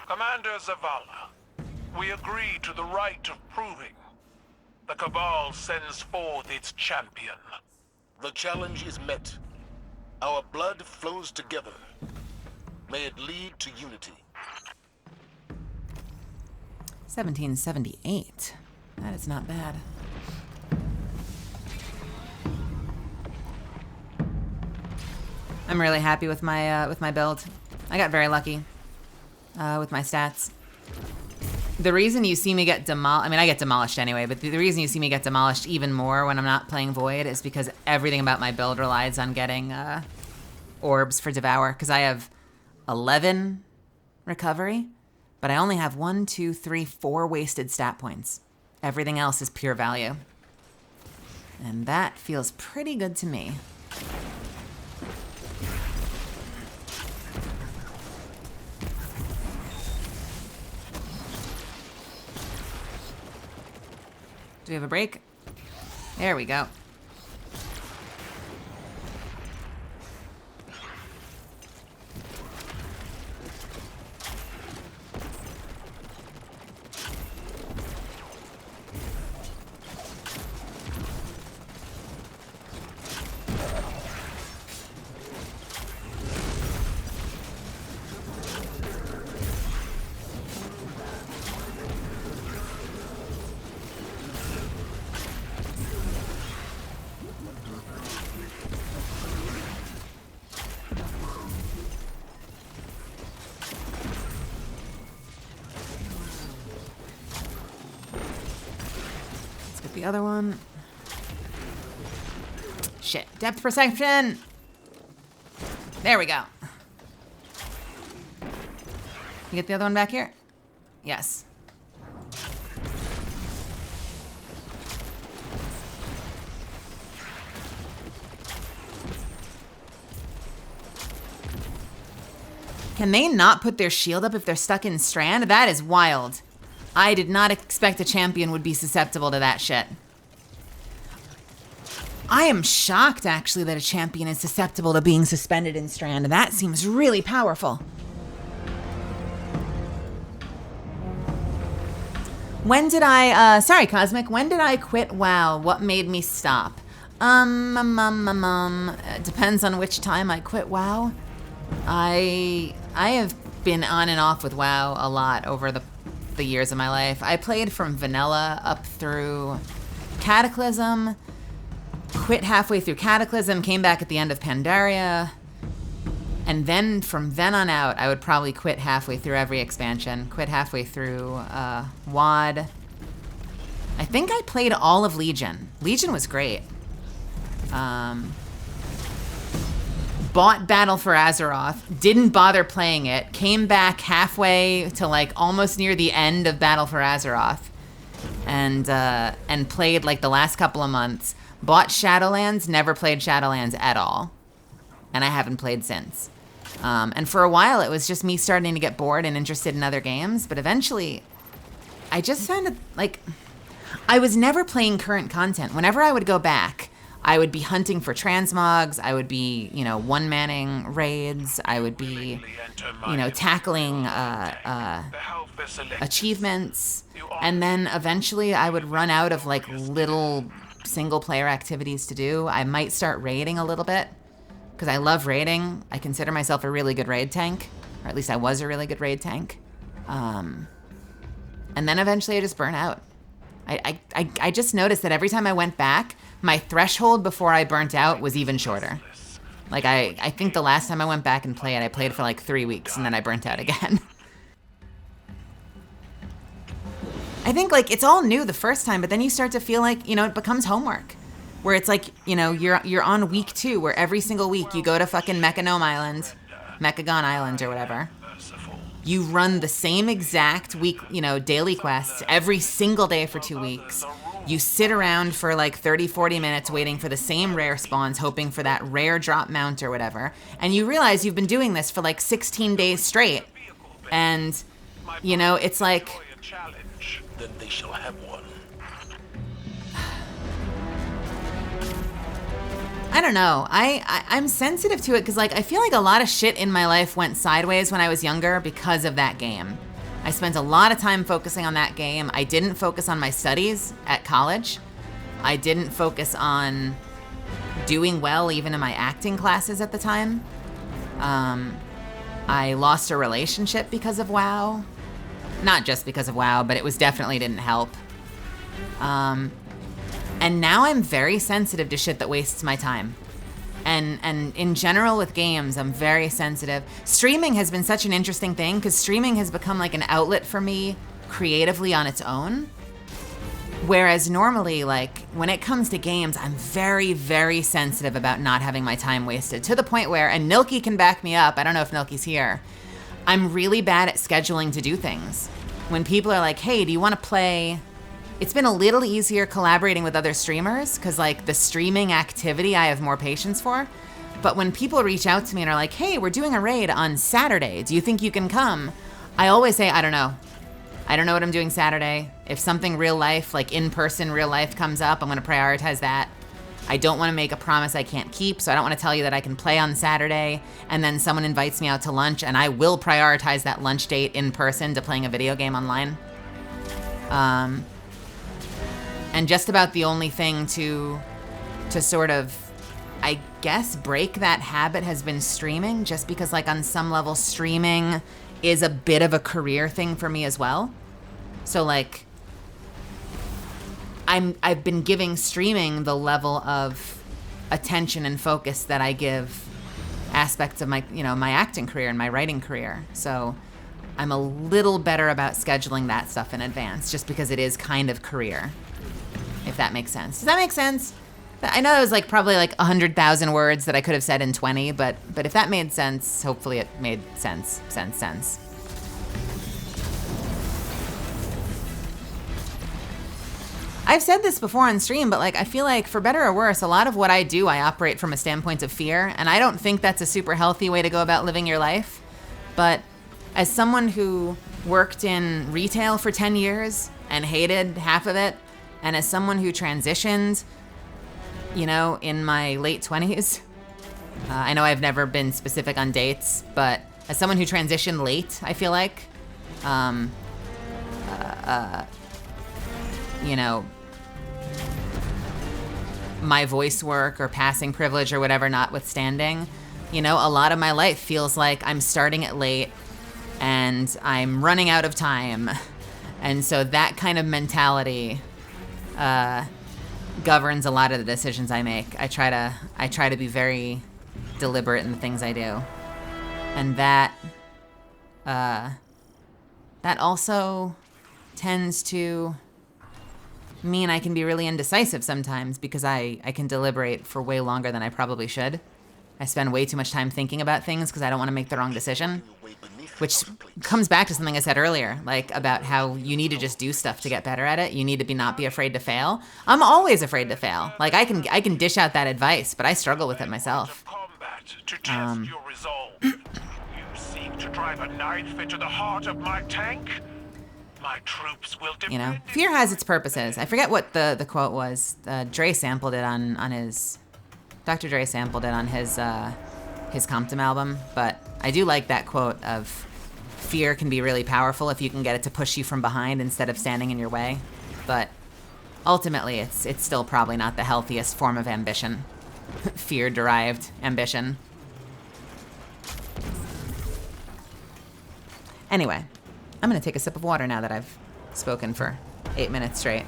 Commander Zavala, we agree to the right of proving. The Cabal sends forth its champion. The challenge is met. Our blood flows together. May it lead to unity. 1778. That is not bad. I'm really happy with my build. I got very lucky with my stats. The reason you see me get demolished, I mean, I get demolished anyway, but the reason you see me get demolished even more when I'm not playing Void is because everything about my build relies on getting orbs for Devour, because I have 11 recovery, but I only have 1, 2, 3, 4 wasted stat points. Everything else is pure value. And that feels pretty good to me. Do we have a break? There we go. The other one. Shit. Depth perception. There we go. You get the other one back here? Yes. Can they not put their shield up if they're stuck in Strand? That is wild. I did not expect a champion would be susceptible to that shit. I am shocked, actually, that a champion is susceptible to being suspended in Strand. That seems really powerful. When did I, sorry, Cosmic, when did I quit WoW? What made me stop? It depends on which time I quit WoW. I have been on and off with WoW a lot over the years of my life. I played from vanilla up through Cataclysm, quit halfway through Cataclysm, came back at the end of Pandaria, and then from then on out, I would probably quit halfway through every expansion, quit halfway through WoD. I think I played all of Legion. Legion was great. Bought Battle for Azeroth, didn't bother playing it, came back halfway to like almost near the end of Battle for Azeroth, and played like the last couple of months. Bought Shadowlands, never played Shadowlands at all, and I haven't played since. And for a while, it was just me starting to get bored and interested in other games, but eventually, I just found like I was never playing current content. Whenever I would go back, I would be hunting for transmogs, I would be, you know, one-manning raids, I would be, you know, tackling achievements, and then eventually I would run out of, like, little single-player activities to do. I might start raiding a little bit, because I love raiding. I consider myself a really good raid tank, or at least I was a really good raid tank. And then eventually I just burn out. I just noticed that every time I went back, my threshold before I burnt out was even shorter. Like, I think the last time I went back and played, I played for like 3 weeks and then I burnt out again. I think, like, it's all new the first time, but then you start to feel like, you know, it becomes homework. Where it's like, you know, you're on week 2, where every single week you go to fucking Mechagon Island or whatever. You run the same exact week, you know, daily quests every single day for 2 weeks. You sit around for like 30, 40 minutes waiting for the same rare spawns, hoping for that rare drop mount or whatever. And you realize you've been doing this for like 16 days straight. And, you know, it's like... Then they shall have one. I don't know. I'm sensitive to it because, like, I feel like a lot of shit in my life went sideways when I was younger because of that game. I spent a lot of time focusing on that game. I didn't focus on my studies at college. I didn't focus on doing well even in my acting classes at the time. I lost a relationship because of WoW. Not just because of WoW, but it was definitely didn't help. And now I'm very sensitive to shit that wastes my time. And in general with games, I'm very sensitive. Streaming has been such an interesting thing because streaming has become like an outlet for me creatively on its own. Whereas normally, like, when it comes to games, I'm very, very sensitive about not having my time wasted, to the point where, and Nilki can back me up, I don't know if Nilki's here, I'm really bad at scheduling to do things. When people are like, hey, do you want to play? It's been a little easier collaborating with other streamers, because, like, the streaming activity I have more patience for. But when people reach out to me and are like, hey, we're doing a raid on Saturday, do you think you can come? I always say, I don't know. I don't know what I'm doing Saturday. If something real life, like in-person real life comes up, I'm gonna prioritize that. I don't wanna make a promise I can't keep, so I don't wanna tell you that I can play on Saturday, and then someone invites me out to lunch, and I will prioritize that lunch date in person to playing a video game online. And just about the only thing to sort of, I guess, break that habit has been streaming, just because, like, on some level, streaming is a bit of a career thing for me as well. So, like, I've been giving streaming the level of attention and focus that I give aspects of my, you know, my acting career and my writing career. So I'm a little better about scheduling that stuff in advance, just because it is kind of career, if that makes sense. Does that make sense? I know it was like probably like 100,000 words that I could have said in 20, but if that made sense, hopefully it made sense. I've said this before on stream, but like, I feel like for better or worse, a lot of what I do, I operate from a standpoint of fear, and I don't think that's a super healthy way to go about living your life. But as someone who worked in retail for 10 years and hated half of it, and as someone who transitioned, you know, in my late 20s, I know I've never been specific on dates, but as someone who transitioned late, I feel like, you know, my voice work or passing privilege or whatever notwithstanding, you know, a lot of my life feels like I'm starting it late and I'm running out of time. And so that kind of mentality governs a lot of the decisions I make. I try to be very deliberate in the things I do. And that also tends to mean I can be really indecisive sometimes, because I can deliberate for way longer than I probably should. I spend way too much time thinking about things because I don't want to make the wrong decision, which comes back to something I said earlier, like about how you need to just do stuff to get better at it. You need to not be afraid to fail. I'm always afraid to fail. Like I can dish out that advice, but I struggle with it myself. To test your resolve. You seek to drive a knife into the heart of my tank? My troops will defend. You know, fear has its purposes. I forget what the quote was. Dre sampled it on his, Dr. Dre sampled it on his Compton album, but I do like that quote of fear can be really powerful if you can get it to push you from behind instead of standing in your way. But ultimately, it's still probably not the healthiest form of ambition. Fear-derived ambition. Anyway, I'm gonna take a sip of water now that I've spoken for 8 minutes straight.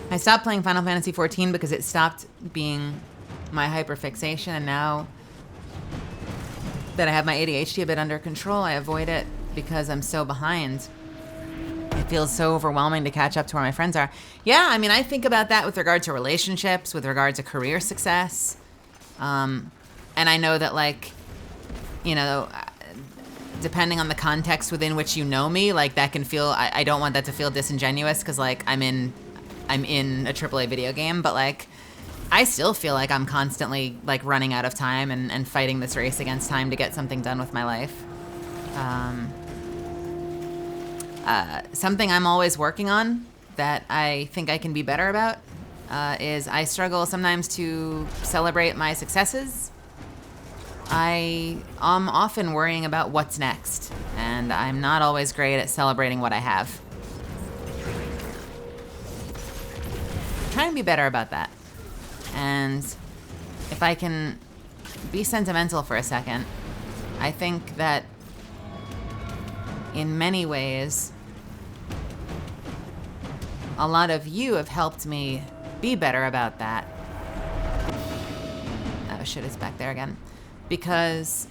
I stopped playing Final Fantasy XIV because it stopped being my hyperfixation, and now that I have my ADHD a bit under control, I avoid it because I'm so behind. It feels so overwhelming to catch up to where my friends are. Yeah, I mean, I think about that with regard to relationships, with regard to career success. And I know that, like, you know, depending on the context within which you know me, like, that can feel, I don't want that to feel disingenuous because, like, I'm in a AAA video game, but like I still feel like I'm constantly like running out of time and fighting this race against time to get something done with my life. Something I'm always working on that I think I can be better about is I struggle sometimes to celebrate my successes. I am often worrying about what's next, and I'm not always great at celebrating what I have. I'm trying to be better about that. And if I can be sentimental for a second, I think that in many ways, a lot of you have helped me be better about that. Oh shit, it's back there again. Because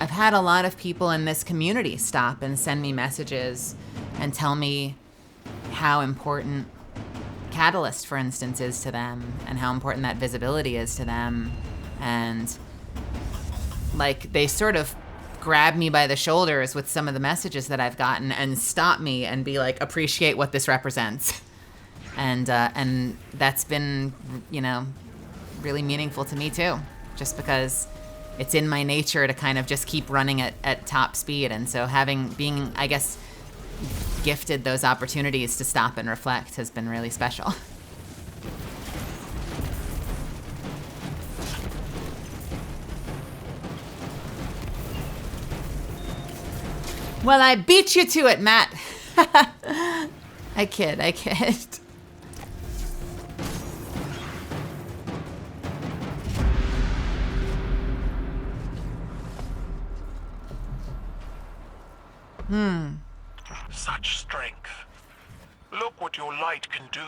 I've had a lot of people in this community stop and send me messages and tell me how important Catalyst, for instance, is to them, and how important that visibility is to them. And like, they sort of grab me by the shoulders with some of the messages that I've gotten and stop me and be like, appreciate what this represents. And that's been, you know, really meaningful to me too, just because it's in my nature to kind of just keep running at top speed. And so being, I guess, gifted those opportunities to stop and reflect has been really special. Well, I beat you to it, Matt. I kid. Such strength. Look what your light can do.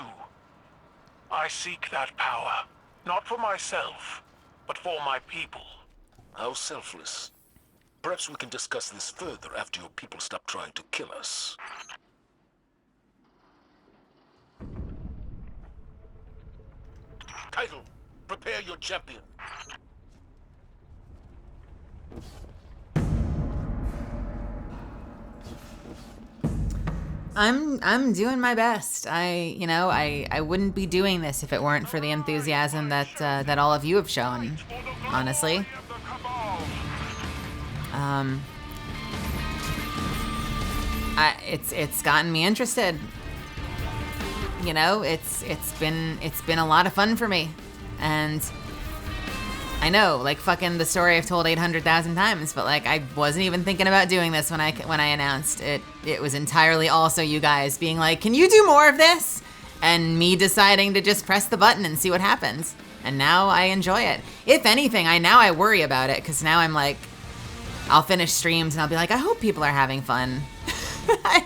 I seek that power, not for myself, but for my people. How selfless. Perhaps we can discuss this further after your people stop trying to kill us. Title, prepare your champion. I'm doing my best. I wouldn't be doing this if it weren't for the enthusiasm that all of you have shown, honestly. It's gotten me interested. You know, it's been a lot of fun for me. And I know, like, fucking the story I've told 800,000 times, but like, I wasn't even thinking about doing this when I announced it. It was entirely also you guys being like, can you do more of this? And me deciding to just press the button and see what happens. And now I enjoy it. If anything, I worry about it, because now I'm like, I'll finish streams and I'll be like, I hope people are having fun. I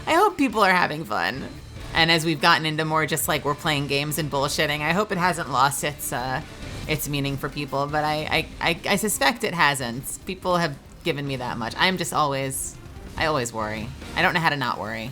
hope people are having fun. And as we've gotten into more just like we're playing games and bullshitting, I hope it hasn't lost its meaning for people, but I suspect it hasn't. People have given me that much. I always worry. I don't know how to not worry.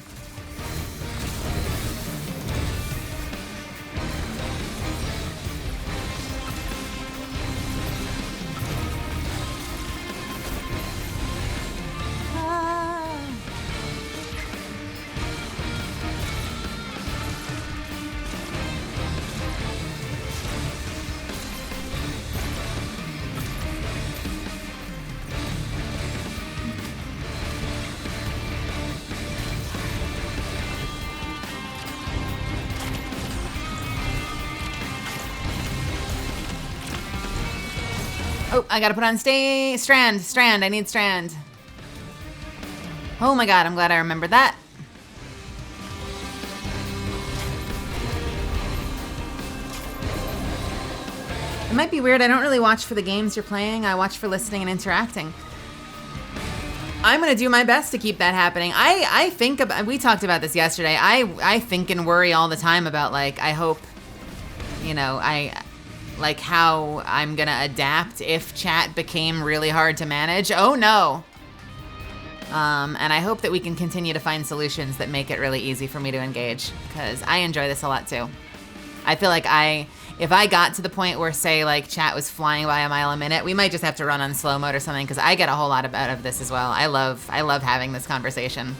Oh, I gotta put on Strand. I need Strand. Oh my god, I'm glad I remembered that. It might be weird, I don't really watch for the games you're playing, I watch for listening and interacting. I'm gonna do my best to keep that happening. I think about, we talked about this yesterday, I think and worry all the time about, like, I hope, you know, like how I'm gonna adapt if chat became really hard to manage. Oh no. And I hope that we can continue to find solutions that make it really easy for me to engage, because I enjoy this a lot too. I feel like if I got to the point where, say, like, chat was flying by a mile a minute, we might just have to run on slow mode or something, because I get a whole lot out of this as well. I love having this conversation.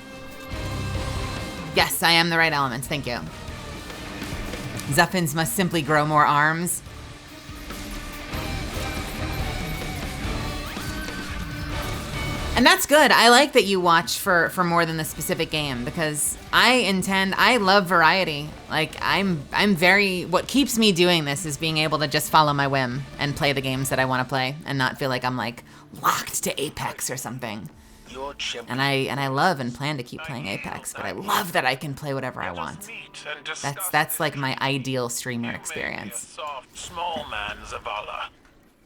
Yes, I am the right element, thank you. Zuffins must simply grow more arms. And that's good. I like that you watch for more than the specific game, because I love variety. Like what keeps me doing this is being able to just follow my whim and play the games that I want to play and not feel like I'm like locked to Apex or something. And I love and plan to keep playing Apex, but I love that I can play whatever I want. That's like my ideal streamer experience. Soft, small man, Zavala.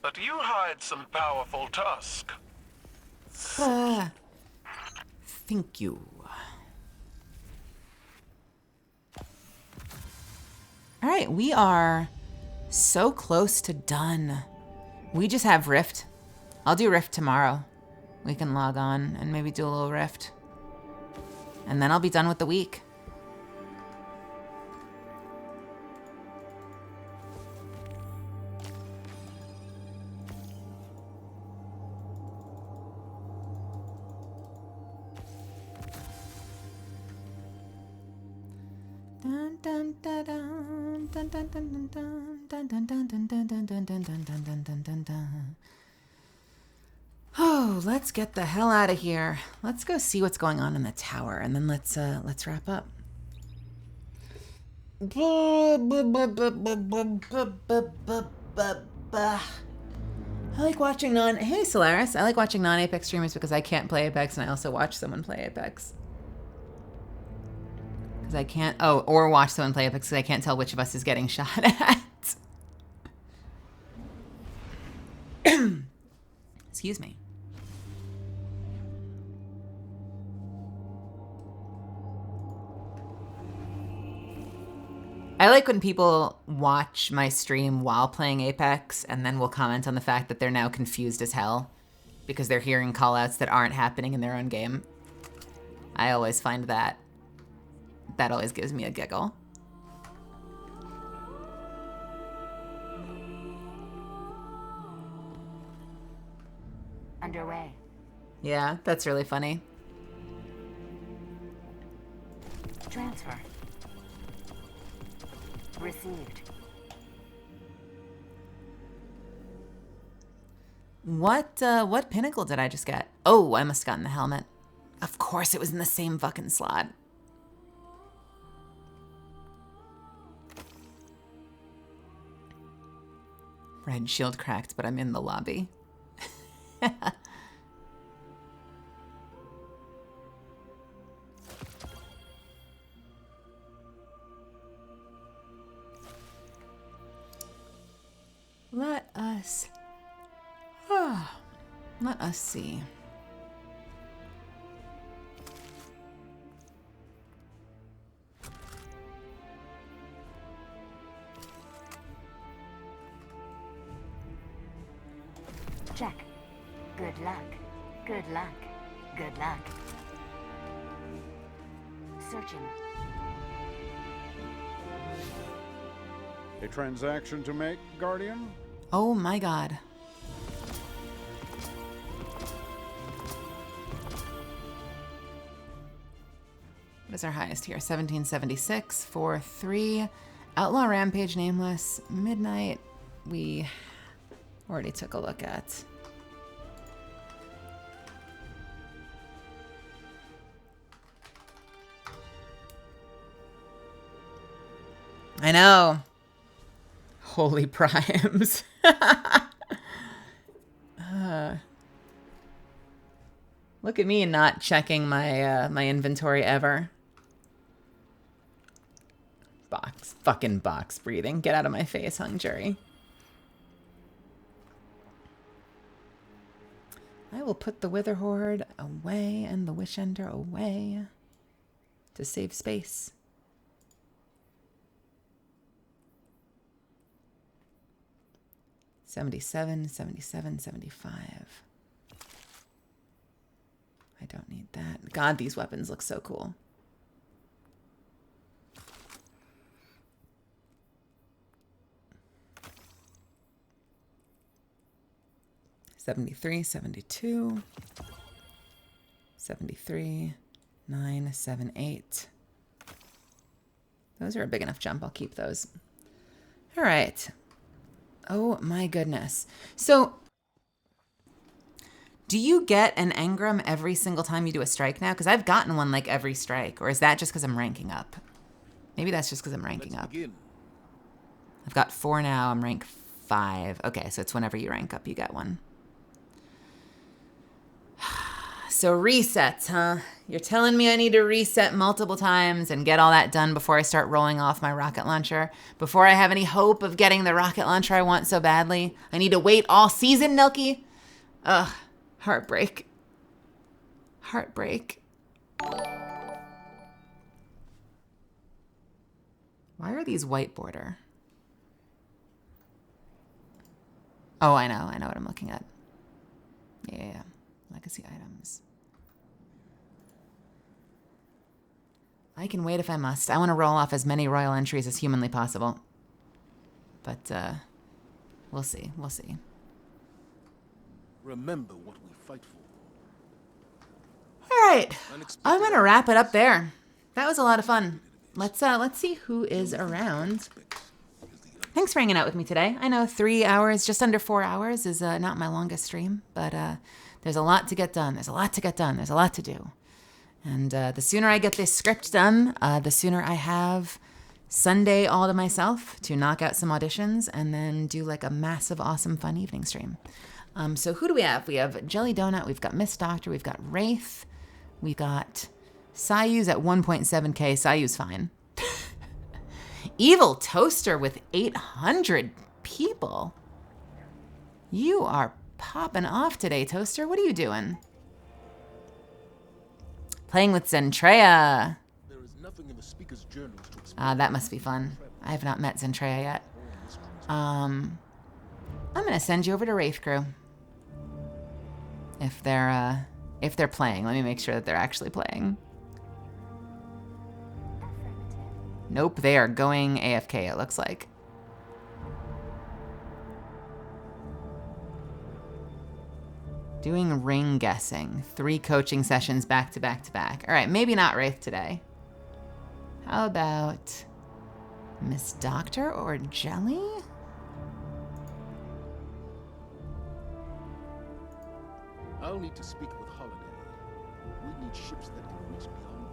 But you hide some powerful tusk. Thank you. All right, we are so close to done. We just have Rift. I'll do Rift tomorrow. We can log on and maybe do a little Rift. And then I'll be done with the week. Oh, let's get the hell out of here. Let's go see what's going on in the tower, and then let's wrap up. I like watching Hey Solaris, I like watching non-Apex streamers because I can't play Apex, and I also watch someone play Apex. Because I can't, or watch someone play Apex because I can't tell which of us is getting shot at. Excuse me. I like when people watch my stream while playing Apex and then will comment on the fact that they're now confused as hell because they're hearing callouts that aren't happening in their own game. I always find that always gives me a giggle. Underway. Yeah, that's really funny. Transfer. Received. What pinnacle did I just get? Oh, I must have gotten the helmet. Of course it was in the same fucking slot. Red shield cracked, but I'm in the lobby. Let us see. Check. Good luck. Good luck. Good luck. Searching. A transaction to make, Guardian? Oh my god. What is our highest here? 1776 for 3. Outlaw Rampage Nameless. Midnight. We already took a look at. I know. Holy primes. Look at me not checking my my inventory ever. Fucking box breathing. Get out of my face, hung jury. I will put the Wither Horde away and the Wish Ender away to save space. $77, $77, $75. I don't need that. God, these weapons look so cool. $73, $72, $73, $9, $7, $8. Those are a big enough jump. I'll keep those. All right. Oh my goodness. So Do you get an engram every single time you do a strike now? Because I've gotten one like every strike. Or is that just because I'm ranking up? Maybe that's just because I'm ranking up. I've got 4 now. I'm rank 5. Okay, so it's whenever you rank up, you get one. So resets, huh? You're telling me I need to reset multiple times and get all that done before I start rolling off my rocket launcher? Before I have any hope of getting the rocket launcher I want so badly? I need to wait all season, Nilky? Ugh, heartbreak. Heartbreak. Why are these white border? Oh, I know what I'm looking at. Yeah, legacy items. I can wait if I must. I want to roll off as many royal entries as humanly possible. But, we'll see. We'll see. Remember what we fight for. All right. I'm going to wrap it up there. That was a lot of fun. Let's see who is around. Thanks for hanging out with me today. I know 3 hours, just under 4 hours is not my longest stream, but there's a lot to get done. There's a lot to get done. There's a lot to do. And the sooner I get this script done, the sooner I have Sunday all to myself to knock out some auditions and then do like a massive, awesome, fun evening stream. So who do we have? We have Jelly Donut. We've got Miss Doctor. We've got Wraith. We got Sayu's at 1.7K. Sayu's fine. Evil Toaster with 800 people. You are popping off today, Toaster. What are you doing? Playing with Zentreya. There is nothing in the speaker's journals to explain. That must be fun. I have not met Zentreya yet. I'm gonna send you over to Wraith Crew. If they're playing, let me make sure that they're actually playing. Nope, they are going AFK, it looks like. Doing ring guessing. 3 coaching sessions back to back to back. All right, maybe not Wraith today. How about Miss Doctor or Jelly? I'll need to speak with Holiday. We need ships that can reach beyond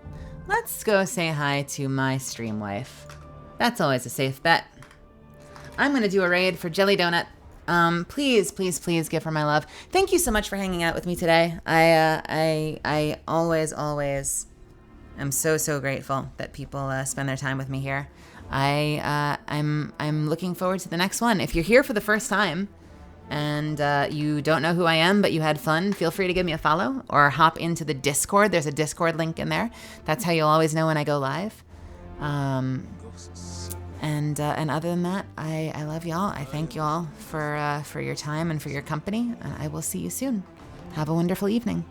Earth. Let's go say hi to my stream wife. That's always a safe bet. I'm gonna do a raid for Jelly Donut. Please, please, please give her my love. Thank you so much for hanging out with me today. I always am so grateful that people spend their time with me here. I'm looking forward to the next one. If you're here for the first time and you don't know who I am, but you had fun, feel free to give me a follow or hop into the Discord. There's a Discord link in there. That's how you'll always know when I go live. And other than that, I love y'all. I thank y'all for your time and for your company. And I will see you soon. Have a wonderful evening.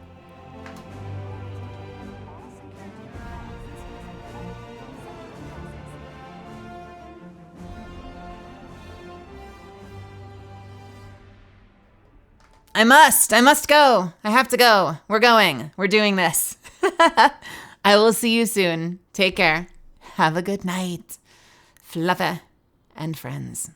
I must go. I have to go. We're going. We're doing this. I will see you soon. Take care. Have a good night. Fluffy and friends.